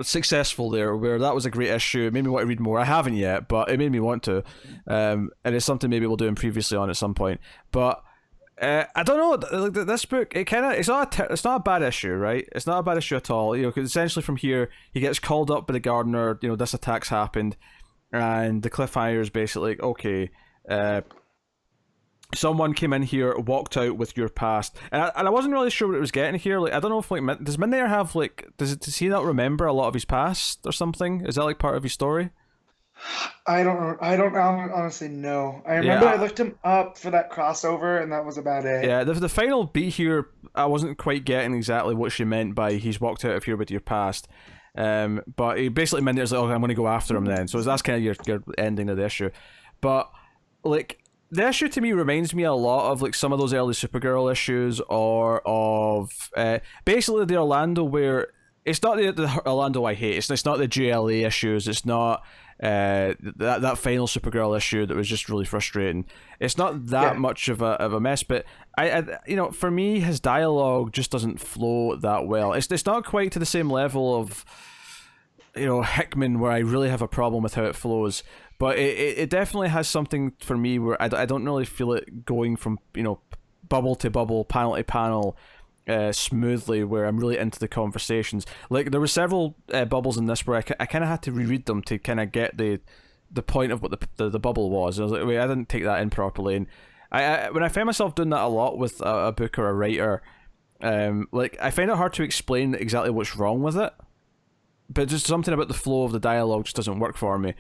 successful there, where that was a great issue. It made me want to read more. I haven't yet, but it made me want to, and it's something maybe we'll do previously on at some point. But I don't know. Like this book, it's not a bad issue, right? It's not a bad issue at all. Because essentially from here he gets called up by the gardener. This attack's happened. And the cliffhanger is basically like, okay, someone came in here, walked out with your past, and I wasn't really sure what it was getting here. Like, I don't know if does Midnighter have does he not remember a lot of his past or something? Is that like part of his story? I don't know. I don't honestly know. I remember I looked him up for that crossover, and that was about it. Yeah, the final beat here, I wasn't quite getting exactly what she meant by he's walked out of here with your past. But he basically meant it's like, okay, I'm going to go after him then. So that's kind of your ending of the issue. But like the issue to me reminds me a lot of like some of those early Supergirl issues, or of basically the Orlando where it's not the Orlando I hate. It's not the GLA issues. It's not that final Supergirl issue that was just really frustrating. It's not that much of a mess, but I for me his dialogue just doesn't flow that well. It's not quite to the same level of Hickman, where I really have a problem with how it flows, but it definitely has something for me where I don't really feel it going from bubble to bubble, panel to panel smoothly, where I'm really into the conversations. Like there were several bubbles in this where I kind of had to reread them to kind of get the point of what the bubble was. And I was like, wait, I didn't take that in properly. And I when I find myself doing that a lot with a book or a writer, like I find it hard to explain exactly what's wrong with it, but just something about the flow of the dialogue just doesn't work for me.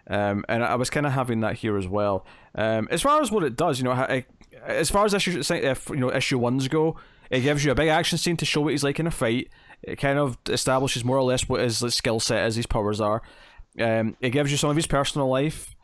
And I was kind of having that here as well. As far as what it does, as far as issue 1s go, it gives you a big action scene to show what he's like in a fight. It kind of establishes more or less what his skill set is, his powers are. It gives you some of his personal life,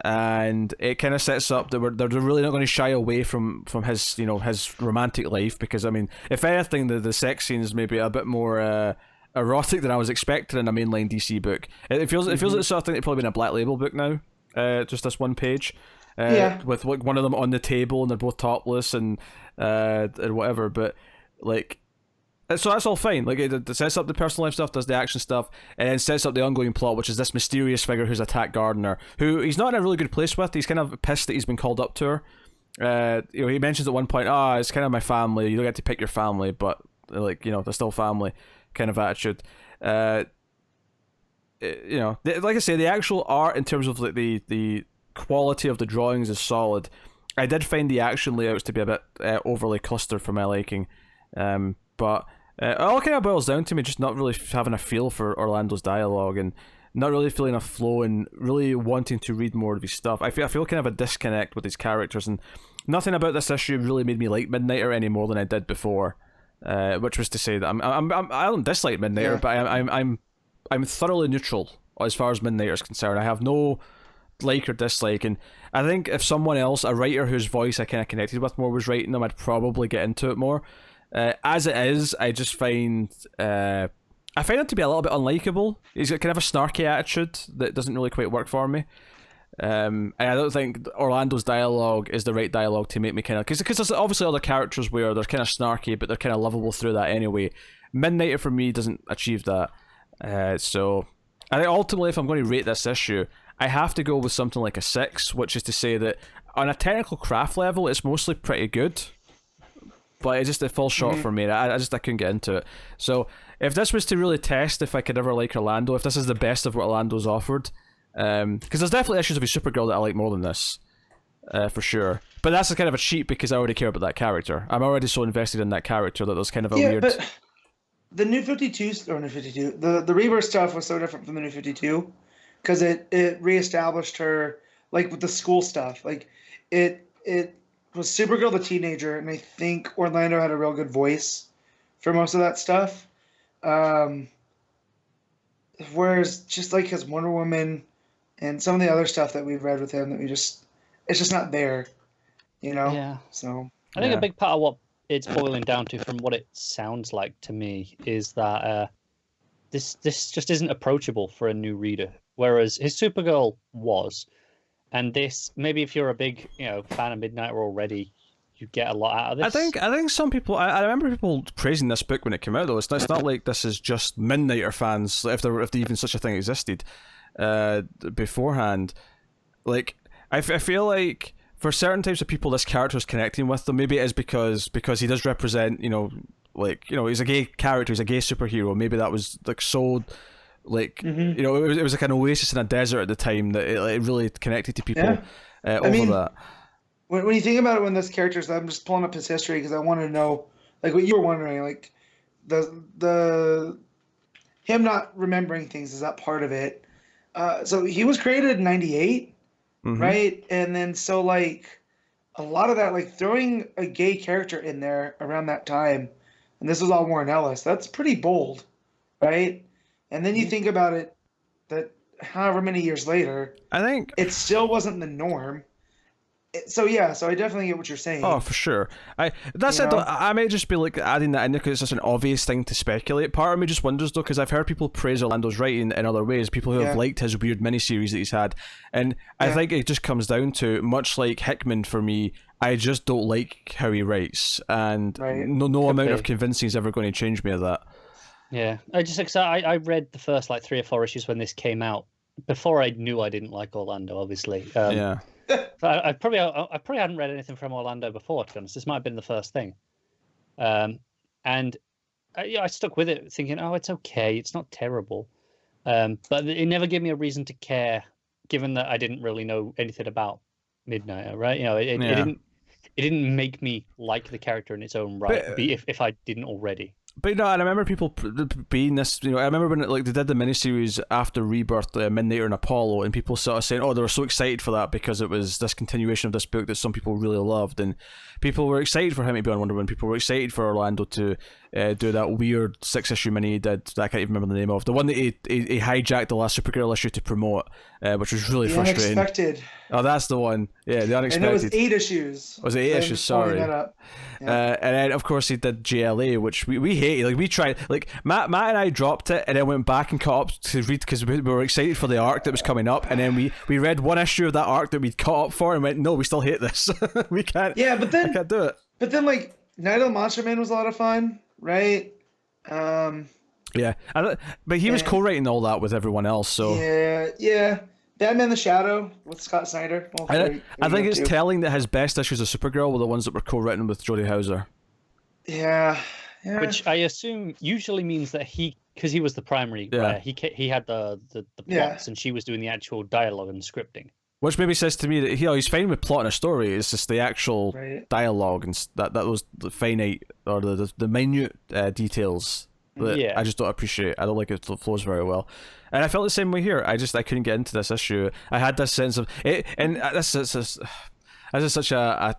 and it kind of sets up that they're really not going to shy away from his his romantic life, because I mean, if anything, the sex scenes maybe a bit more erotic than I was expecting in a mainline DC book. It feels like the sort of thing that's probably been a Black Label book now. Just this one page. With like one of them on the table and they're both topless and whatever, but like, so that's all fine. Like it sets up the personal life stuff, does the action stuff, and then sets up the ongoing plot, which is this mysterious figure who's attacked Gardner, who he's not in a really good place with. He's kind of pissed that he's been called up to her. He mentions at one point, it's kind of my family. You don't get to pick your family, but like they're still family, kind of attitude. Like I say, the actual art in terms of like the quality of the drawings is solid. I did find the action layouts to be a bit overly clustered for my liking, but it all kind of boils down to me just not really having a feel for Orlando's dialogue and not really feeling a flow and really wanting to read more of his stuff. I feel kind of a disconnect with his characters, and nothing about this issue really made me like Midnighter any more than I did before. Which was to say that I don't dislike Midnighter, but I'm thoroughly neutral as far as Midnighter is concerned. I have no like or dislike, and I think if someone else, a writer whose voice I kind of connected with more, was writing them, I'd probably get into it more. As it is, I just find him to be a little bit unlikable. He's got kind of a snarky attitude that doesn't really quite work for me. And I don't think Orlando's dialogue is the right dialogue to make me kind of, because there's obviously other characters where they're kind of snarky, but they're kind of lovable through that anyway. Midnighter for me doesn't achieve that. So I think ultimately, if I'm going to rate this issue, I have to go with something like a 6, which is to say that on a technical craft level, it's mostly pretty good, but it falls short for me. I couldn't get into it. So if this was to really test if I could ever like Orlando, if this is the best of what Orlando's offered, because there's definitely issues of his Supergirl that I like more than this, for sure. But that's a kind of a cheat because I already care about that character. I'm already so invested in that character that there's kind of a weird. But the New 52, the Rebirth stuff was so different from the New 52 because it reestablished her, like with the school stuff. Like it was Supergirl the teenager, and I think Orlando had a real good voice for most of that stuff. Whereas just like his Wonder Woman and some of the other stuff that we've read with him that it's just not there, you know? Yeah. So I think a big part of what it's boiling down to, from what it sounds like to me, is that this just isn't approachable for a new reader. Whereas his Supergirl was, and this, maybe if you're a big fan of Midnighter already, you get a lot out of this. I think some people. I remember people praising this book when it came out. Though it's not like this is just Midnighter fans, if even such a thing existed beforehand. Like I feel like for certain types of people, this character is connecting with them. Maybe it is because he does represent, he's a gay character, he's a gay superhero. Maybe that was like so. Like it was like an oasis in a desert at the time that it really connected to people over that. When you think about it, when this character's, I'm just pulling up his history because I want to know, like what you were wondering, like the him not remembering things, is that part of it? So he was created in '98, right? And then so like a lot of that, like throwing a gay character in there around that time, and this was all Warren Ellis. That's pretty bold, right? And then you think about it, that however many years later, I think it still wasn't the norm. So I definitely get what you're saying. Oh, for sure. I may just be like adding that in because it's just an obvious thing to speculate. Part of me just wonders though, because I've heard people praise Orlando's writing in other ways. People who have liked his weird miniseries that he's had, and I think it just comes down to, much like Hickman for me, I just don't like how he writes, and no amount of convincing is ever going to change me of that. Yeah, I read the first like 3 or 4 issues when this came out before I knew I didn't like Orlando, obviously. I probably hadn't read anything from Orlando before, to be honest. This might have been the first thing. And I stuck with it thinking, oh, it's okay. It's not terrible. But it never gave me a reason to care, given that I didn't really know anything about Midnighter, right? It didn't make me like the character in its own right, if I didn't already. But and I remember people being this. I remember when they did the miniseries after Rebirth, Midnighter and Apollo, and people sort of saying, "Oh, they were so excited for that because it was this continuation of this book that some people really loved," and people were excited for him to be on Wonder Woman. People were excited for Orlando to do that weird 6-issue mini he did that I can't even remember the name of. The one that he hijacked the last Supergirl issue to promote, which was really frustrating. Unexpected. Oh, that's the one. Yeah, the Unexpected. And it was 8 issues. Was it 8 issues? Sorry. And then of course he did JLA, which we hated. Like we tried. Like Matt and I dropped it, and then went back and caught up to read because we were excited for the arc that was coming up, and then we read one issue of that arc that we'd caught up for, and went, no, we still hate this. We can't. Yeah, but then I can't do it. But then like Night of the Monster Man was a lot of fun, right? Yeah, but he was co-writing all that with everyone else, so yeah. Batman the Shadow with Scott Snyder. I think it's telling that his best issues of Supergirl were the ones that were co-written with Jodie Hauser. Yeah. Which I assume usually means that because he was the primary, he had the plots, and she was doing the actual dialogue and scripting. Which maybe says to me that he's fine with plot and a story. It's just the actual dialogue and that was the finite or the minute details that Yeah. I just don't appreciate. I don't like it flows very well, and I felt the same way here. I couldn't get into this issue. I had this sense of it, and this is such a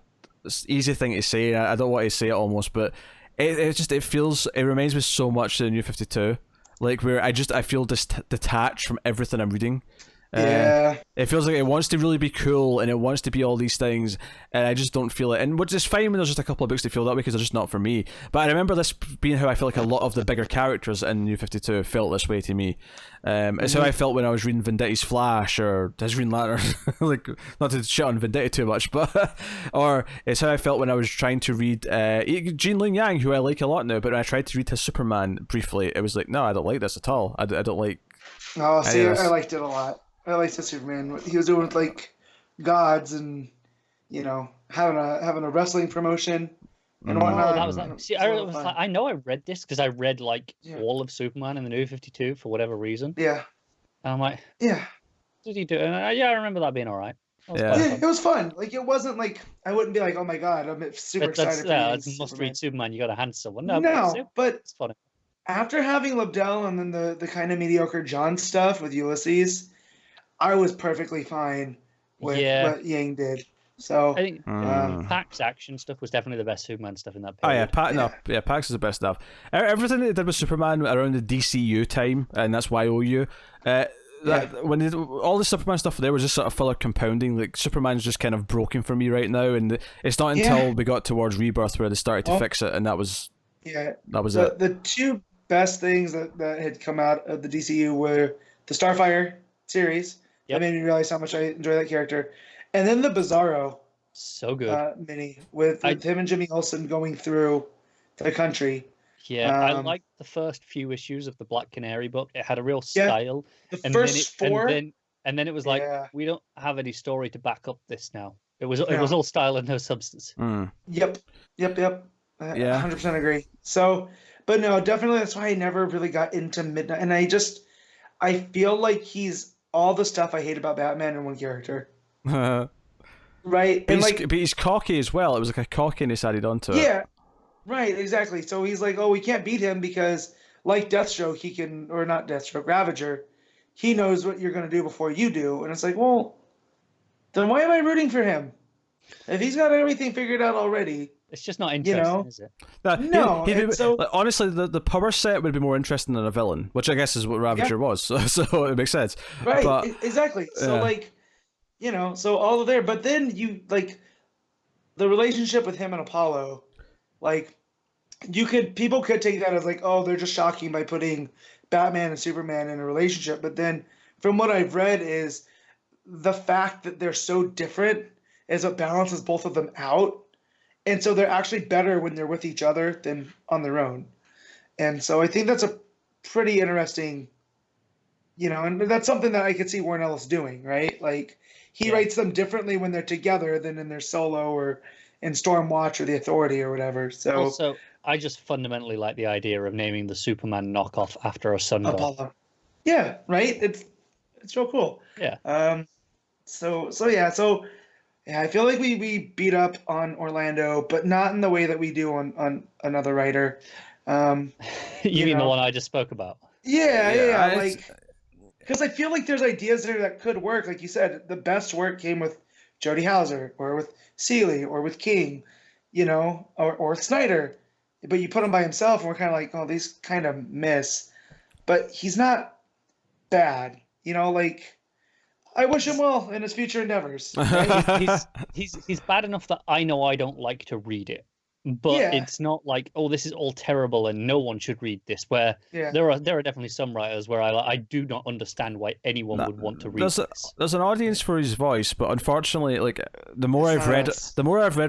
easy thing to say. I don't want to say it almost, but it reminds me so much of the New 52, like where I feel detached from everything I'm reading. Yeah. It feels like it wants to really be cool and it wants to be all these things, and I just don't feel it. And which is fine when there's just a couple of books that feel that way because they're just not for me. But I remember this being how I feel like a lot of the bigger characters in New 52 felt this way to me. It's how I felt when I was reading Venditti's Flash or his Green Lantern. Like, not to shit on Venditti too much, but or it's how I felt when I was trying to read Jean Lin Yang, who I like a lot now. But when I tried to read his Superman briefly, it was like, no, I don't like this at all. I don't like. Oh, see, I liked it a lot. I liked the Superman. He was doing with like gods and having a wrestling promotion and whatnot. Oh, that was like. See, I know I read this because I read like all of Superman in the New 52 for whatever reason. Yeah. And I'm like, yeah. What did he do? And I remember that being all right. It was fun. Like it wasn't like I wouldn't be like, oh my god, I'm super excited. That's must read Superman. You got to hand someone. No, but it's funny. After having Lobdell and then the kind of mediocre John stuff with Ulysses, I was perfectly fine with what Yang did. So I think Pack's action stuff was definitely the best Superman stuff in that period. Pax is the best stuff. Everything they did with Superman around the DCU time, and that's YOU. When all the Superman stuff there was just sort of filler compounding. Like Superman's just kind of broken for me right now, and it's not until we got towards Rebirth where they started to fix it, and that was it. The two best things that had come out of the DCU were the Starfire series. That made me realize how much I enjoy that character. And then the Bizarro. So good. Mini with him and Jimmy Olsen going through the country. Yeah, I liked the first few issues of the Black Canary book. It had a real style. The first four. And then it was like, we don't have any story to back up this now. It was all style and no substance. Yep. 100% agree. So, but no, definitely that's why I never really got into Midnight. And I feel like he's all the stuff I hate about Batman in one character. Right? But he's cocky as well. It was like a cockiness added onto it. Yeah. Right, exactly. So he's like, oh, we can't beat him because, like Deathstroke, he can, or not Deathstroke, Ravager, he knows what you're going to do before you do. And it's like, well, then why am I rooting for him? If he's got everything figured out already. It's just not interesting, is it? No. Honestly, the power set would be more interesting than a villain, which I guess is what Ravager was. So it makes sense. Right, exactly. So, so all of there. But then the relationship with him and Apollo, people could take that as like, oh, they're just shocking by putting Batman and Superman in a relationship. But then from what I've read is the fact that they're so different is what balances both of them out. And so they're actually better when they're with each other than on their own. And so I think that's a pretty interesting, and that's something that I could see Warren Ellis doing, right? Like he writes them differently when they're together than in their solo or in Stormwatch or the Authority or whatever. So also, I just fundamentally like the idea of naming the Superman knockoff after a sun god. Apollo. Yeah, right? It's real cool. Yeah. So I feel like we beat up on Orlando, but not in the way that we do on another writer. You mean the one I just spoke about? Yeah. Because I feel like there's ideas there that could work. Like you said, the best work came with Jody Hauser or with Seeley or with King, or Snyder. But you put him by himself, and we're kind of like, oh, these kind of miss. But he's not bad, I wish him well in his future endeavors. Right? he's bad enough that I know I don't like to read it, but it's not like, oh, this is all terrible and no one should read this. Where there are definitely some writers where I do not understand why anyone would want to read this. There's an audience for his voice, but unfortunately, the more I've read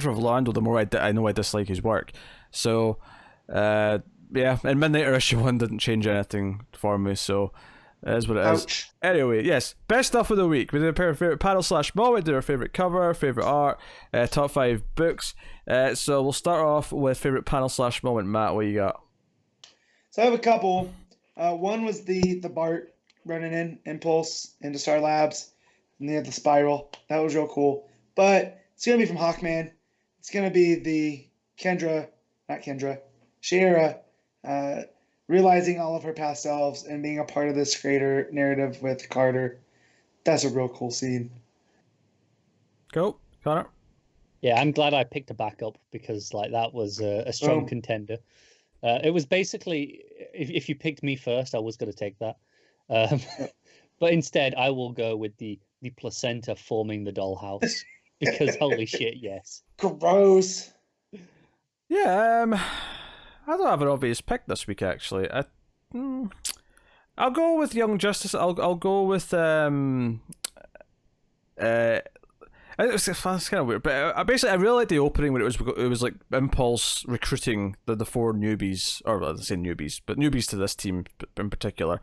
from Orlando, the more I know I dislike his work. So, and Midnighter issue 1 didn't change anything for me. So. That is what it is. Anyway, yes, best stuff of the week. We did our favorite panel/moment, did our favorite cover, favorite art, top 5 books. So we'll start off with favorite panel/moment. Matt, what you got? So I have a couple. One was the Bart running in Impulse into Star Labs, and they had the spiral. That was real cool. But it's gonna be from Hawkman. It's gonna be the Shiera realizing all of her past selves and being a part of this greater narrative with Carter. That's a real cool scene. Cool. Connor? Yeah, I'm glad I picked a backup because like that was a strong contender. It was basically if you picked me first, I was going to take that, but instead I will go with the placenta forming the dollhouse because holy shit, yes. Gross. Yeah, I don't have an obvious pick this week actually. I'll go with Young Justice. I'll go with it's kind of weird, but I really like the opening when it was like Impulse recruiting the four newbies, or well, I say newbies, but newbies to this team in particular.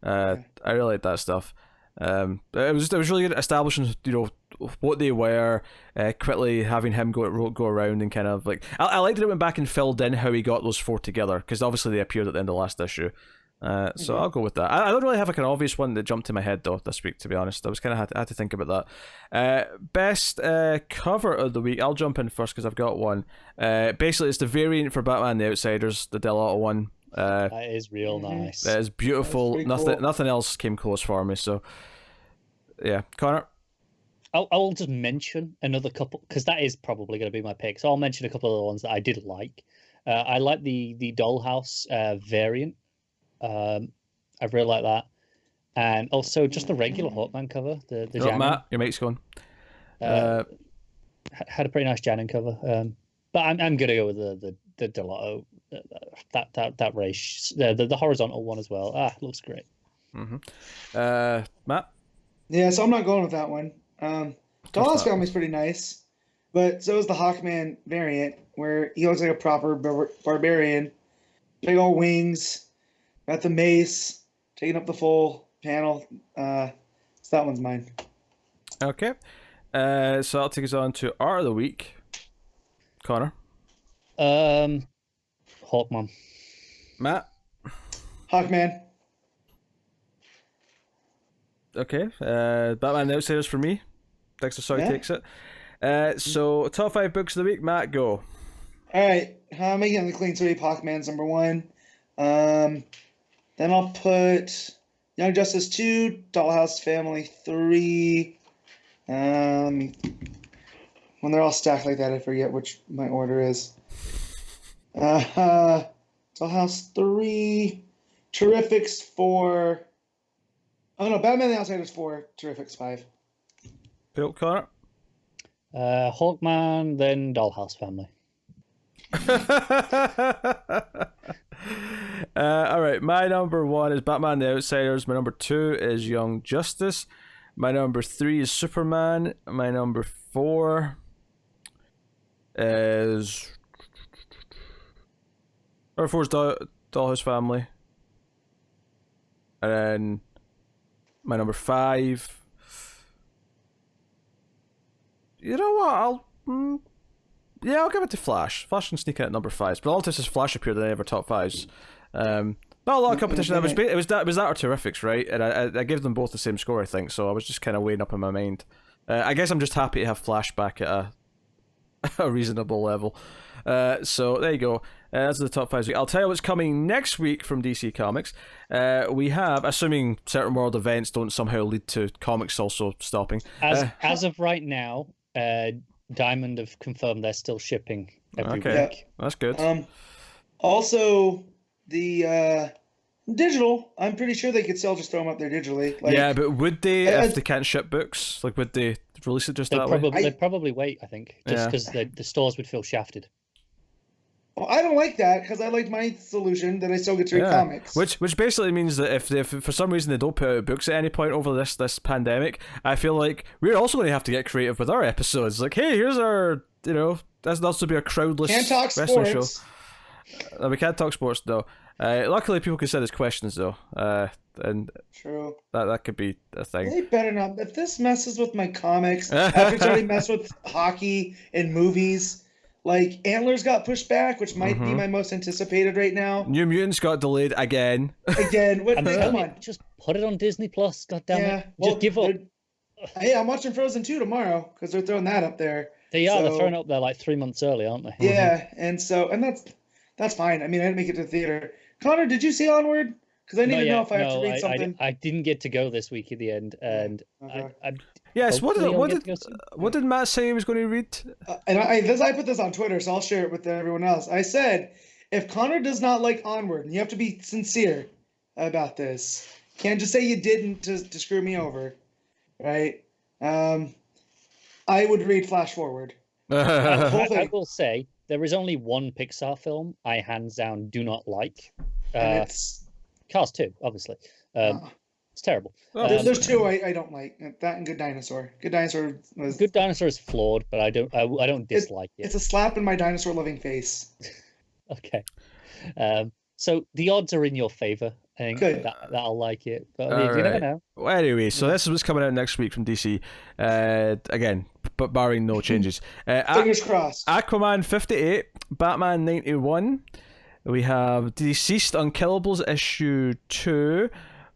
I really like that stuff. It was really good at establishing what they were, quickly having him go around and kind of like I liked that it went back and filled in how he got those four together because obviously they appeared at the end of the last issue. So I'll go with that. I don't really have like an obvious one that jumped to my head though this week, to be honest. I was kind of had to think about that. Best cover of the week. I'll jump in first because I've got one. Basically, it's the variant for Batman: The Outsiders, the Dell'Otto one. That is real nice. That is beautiful. Nothing else came close for me. So yeah, Connor. I'll just mention another couple because that is probably going to be my pick. So I'll mention a couple of the ones that I did like. I like the Dollhouse variant. I really like that, and also just the regular Hawkman cover. The Janin. Matt, your mate's gone. Had a pretty nice Janin cover. But I'm gonna go with the Dell'Otto, that Reis, the horizontal one as well. Looks great. Matt. Yeah, so I'm not going with that one. Dollhouse family's pretty nice, but so is the Hawkman variant where he looks like a proper barbarian, big old wings. Got the mace, taking up the full panel. So that one's mine. Okay. So I'll take us on to Art of the Week. Connor. Hawkman. Matt. Hawkman. Okay. Batman: The Outsiders for me. Dexter takes it. So top 5 books of the week. Matt, go. All right. Making the clean sweep. Hawkman's number 1. Then I'll put Young Justice 2, Dollhouse Family 3. When they're all stacked like that, I forget which my order is. Dollhouse 3, Terrifics 4. Oh no, Batman the Outsiders 4, Terrifics 5. Bill, Connor. Hawkman, then Dollhouse Family. All right, my number 1 is Batman: The Outsiders. My number 2 is Young Justice. My number 3 is Superman. My number 4 is Dollhouse Family. And then my number 5. You know what? I'll give it to Flash. Flash can sneak in at number 5. But all this is Flash appeared in any of our top 5s. Not a lot of competition. It was that or Terrifics, right? And I gave them both the same score, I think. So I was just kind of weighing up in my mind. I guess I'm just happy to have Flash back at a reasonable level. So there you go. That's the top 5. I'll tell you what's coming next week from DC Comics. We have, assuming certain world events don't somehow lead to comics also stopping. As of right now, Diamond have confirmed they're still shipping every week. That's good. Also, the digital, I'm pretty sure they could still just throw them up there digitally. Yeah, but would they, if they can't ship books? Like, would they release it just that way? They'd probably wait, I think, just because the stores would feel shafted. Well, I don't like that because I like my solution that I still get to read comics. Which basically means that if for some reason they don't put out books at any point over this pandemic, I feel like we're also going to have to get creative with our episodes. Like, hey, here's our, that's also be a crowdless wrestling show. We can't talk sports though. Luckily, people can send us questions though, and true. That could be a thing. They better not. If this messes with my comics, after it's already messed with hockey and movies. Like, Antlers got pushed back, which might be my most anticipated right now. New Mutants got delayed again. Come on. Just put it on Disney Plus, goddammit. Well, just give up. Hey, I'm watching Frozen 2 tomorrow, because they're throwing that up there. They're throwing it up there like 3 months early, aren't they? Yeah, and that's fine. I mean, I didn't make it to the theater. Connor, did you see Onward? Because I need Not to know yet. if I have to No, read something. I didn't get to go this week at the end, and Okay. Yes. hopefully I'll get to go soon. What did Matt say he was going to read? And I put this on Twitter, so I'll share it with everyone else. I said, if Connor does not like Onward, and you have to be sincere about this, can't just say you didn't to screw me over, right? I would read Flash Forward. I will say there is only one Pixar film I hands down do not like. And it's Cars 2, obviously. It's terrible. There's two I don't like. That and Good Dinosaur. Good Dinosaur is flawed, but I don't dislike it. It's a slap in my dinosaur loving face. Okay. So the odds are in your favor. I think that I'll like it. But you never know. Well, anyway, so this is what's coming out next week from DC. Again, but barring no changes. Fingers crossed. Aquaman 58, Batman 91. We have Deceased Unkillables issue 2.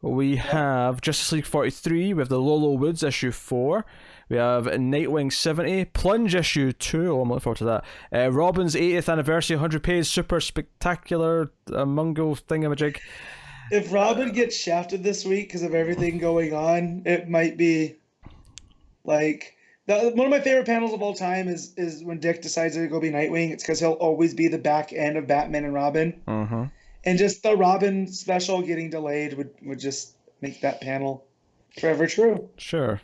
We have Justice League 43. We have the Lolo Woods issue 4. We have Nightwing 70, Plunge issue 2. Oh, I'm looking forward to that. Robin's 80th anniversary, 100 page, super spectacular Mungo thingamajig. If Robin gets shafted this week because of everything going on, it might be like one of my favorite panels of all time is when Dick decides to go be Nightwing. It's because he'll always be the back end of Batman and Robin. Mm-hmm. And just the Robin special getting delayed would just make that panel forever true. Sure.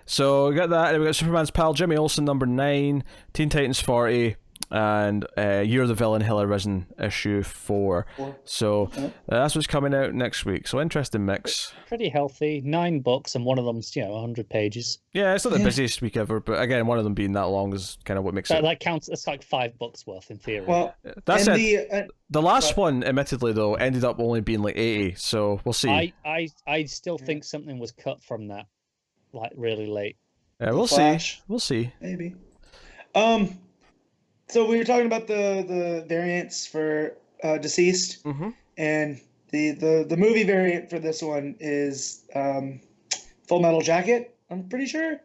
So we got that. We got Superman's pal Jimmy Olsen number 9, Teen Titans 40, and Year of the Villain Hill Arisen issue 4. So that's what's coming out next week. So interesting mix. Pretty healthy. 9 books, and one of them's 100 pages. Yeah, it's not the busiest week ever, but again, one of them being that long is kind of what makes it. That counts. It's like 5 books worth in theory. Well, that's it. The last one, admittedly though, ended up only being like 80. So we'll see. I still think something was cut from that, like really late. Yeah, we'll Flash. see. We'll see. Maybe. So we were talking about the variants for Deceased, and the movie variant for this one is Full Metal Jacket. I'm pretty sure.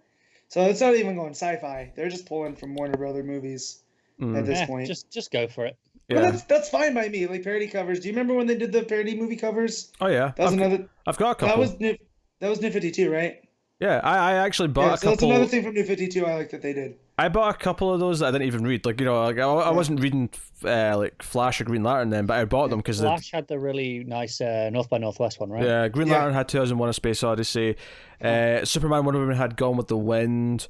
So it's not even going sci-fi. They're just pulling from Warner Brother movies at this point. Just go for it. Yeah, but that's fine by me. Like parody covers. Do you remember when they did the parody movie covers? Oh yeah, I've got a couple. That was New 52, right? Yeah, I actually bought a couple. That's another thing from New 52 I like that they did. I bought a couple of those that I didn't even read. Like, I wasn't reading like Flash or Green Lantern then, but I bought them because Flash had the really nice North by Northwest one, right? Yeah, Green Lantern had 2001: A Space Odyssey. Superman, Wonder Woman had Gone with the Wind.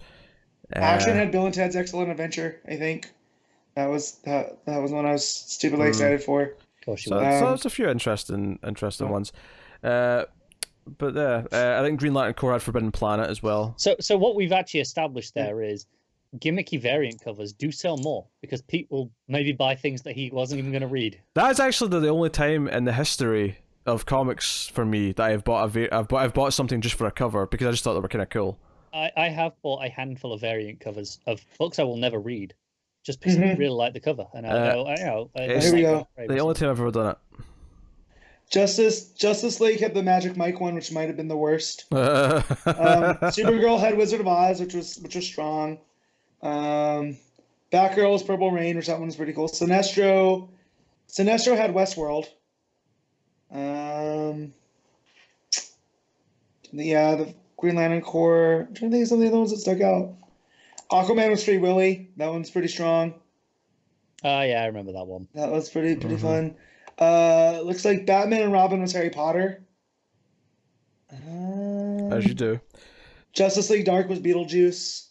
Action had Bill and Ted's Excellent Adventure, I think. That was one I was stupidly excited for. So there's a few interesting ones. But I think Green Lantern Corps had Forbidden Planet as well. So what we've actually established there is gimmicky variant covers do sell more because people maybe buy things that he wasn't even going to read. That's actually the only time in the history of comics for me that I've bought something just for a cover because I just thought they were kind of cool. I have bought a handful of variant covers of books I will never read, just because I really like the cover. And I know. Here we go. The only time I've ever done it. Justice League had the Magic Mike one, which might have been the worst. Supergirl had Wizard of Oz, which was strong. Batgirl was Purple Rain, which that one was pretty cool. Sinestro had Westworld. The Green Lantern Corps. I'm trying to think of some of the other ones that stuck out. Aquaman was Free Willy. That one's pretty strong. Yeah, I remember that one. That was pretty fun. Looks like Batman and Robin was Harry Potter. As you do. Justice League Dark was Beetlejuice.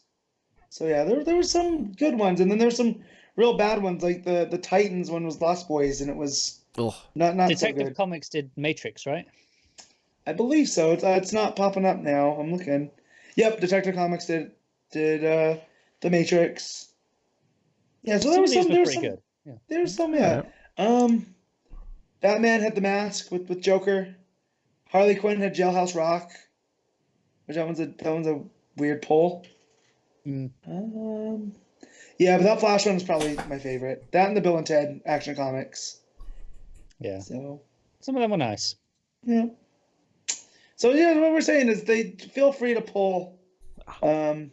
So yeah, there were some good ones, and then there's some real bad ones. Like the Titans one was Lost Boys, and it was not Detective so good. Comics did Matrix, right? I believe so. It's not popping up now. I'm looking. Yep, Detective Comics did The Matrix. Yeah, so there was some. Good. Yeah. There's some. Yeah. Batman had The Mask with Joker. Harley Quinn had Jailhouse Rock, which that one's a weird pull. Yeah, but that Flash one is probably my favorite. That and the Bill and Ted Action Comics. Yeah. So some of them were nice. Yeah. So yeah, what we're saying is they feel free to pull from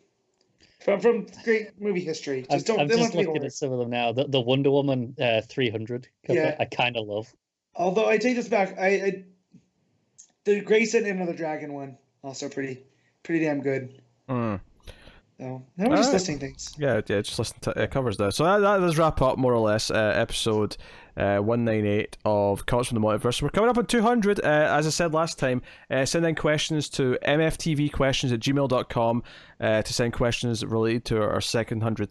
great movie history. I'm just looking at some of them now. The Wonder Woman 300 cover, I kind of love. Although I take this back, the Grayson and the Dragon one also pretty damn good. So now we're just listing things. Yeah, just listen to it covers that. So that does wrap up more or less episode 198 of Comics from the Multiverse. We're coming up on 200. As I said last time, send in questions to mftvquestions@gmail.com to send questions related to our 200th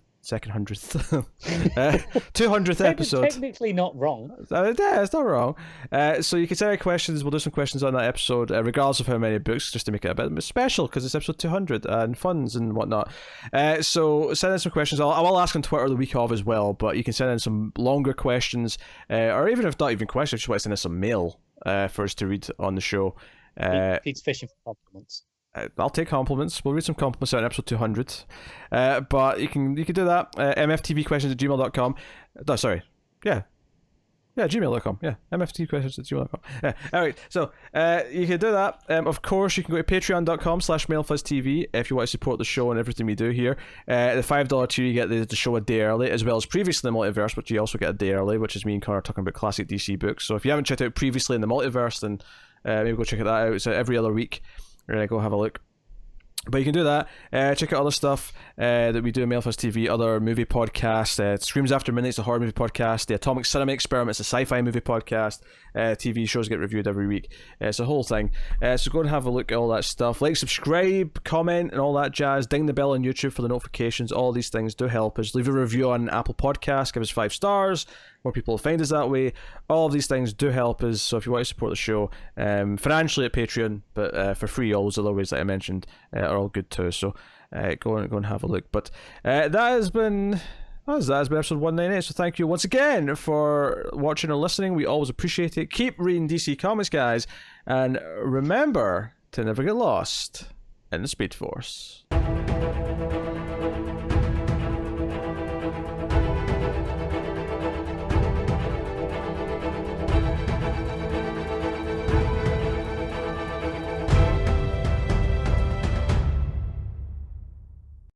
episode. Technically not wrong. Yeah, it's not wrong. So you can send out questions. We'll do some questions on that episode, regardless of how many books, just to make it a bit special, because it's episode 200 and funds and whatnot. So send in some questions. I will ask on Twitter the week of as well, but you can send in some longer questions, or even if not even questions, just want to send in some mail for us to read on the show. Pete's fishing for compliments. I'll take compliments. We'll read some compliments out in episode 200. But you can do that. mftvquestions@gmail.com. No, sorry. Yeah, gmail.com. Yeah, mftvquestions@gmail.com. Yeah. All right. So you can do that. Of course, you can go to patreon.com/mailfuzztv if you want to support the show and everything we do here. The $5 tier, you get the show a day early, as well as previously in the Multiverse, which you also get a day early, which is me and Connor talking about classic DC books. So if you haven't checked out previously in the Multiverse, then maybe go check that out. It's every other week. Go have a look. But you can do that. Check out other stuff that we do in Mailfuzz TV, other movie podcasts. Screams After Midnight's a horror movie podcast. The Atomic Cinema Experiment's a sci-fi movie podcast. TV shows get reviewed every week. It's a whole thing. So go and have a look at all that stuff. Like, subscribe, comment, and all that jazz. Ding the bell on YouTube for the notifications. All these things do help us. Leave a review on Apple Podcasts. Give us 5 stars. More people will find us that way. All of these things do help us. So if you want to support the show financially at Patreon, but for free, all those other ways that I mentioned are all good too. So go and have a look. But that has been episode 198. So thank you once again for watching or listening. We always appreciate it. Keep reading DC Comics, guys, and remember to never get lost in the Speed Force.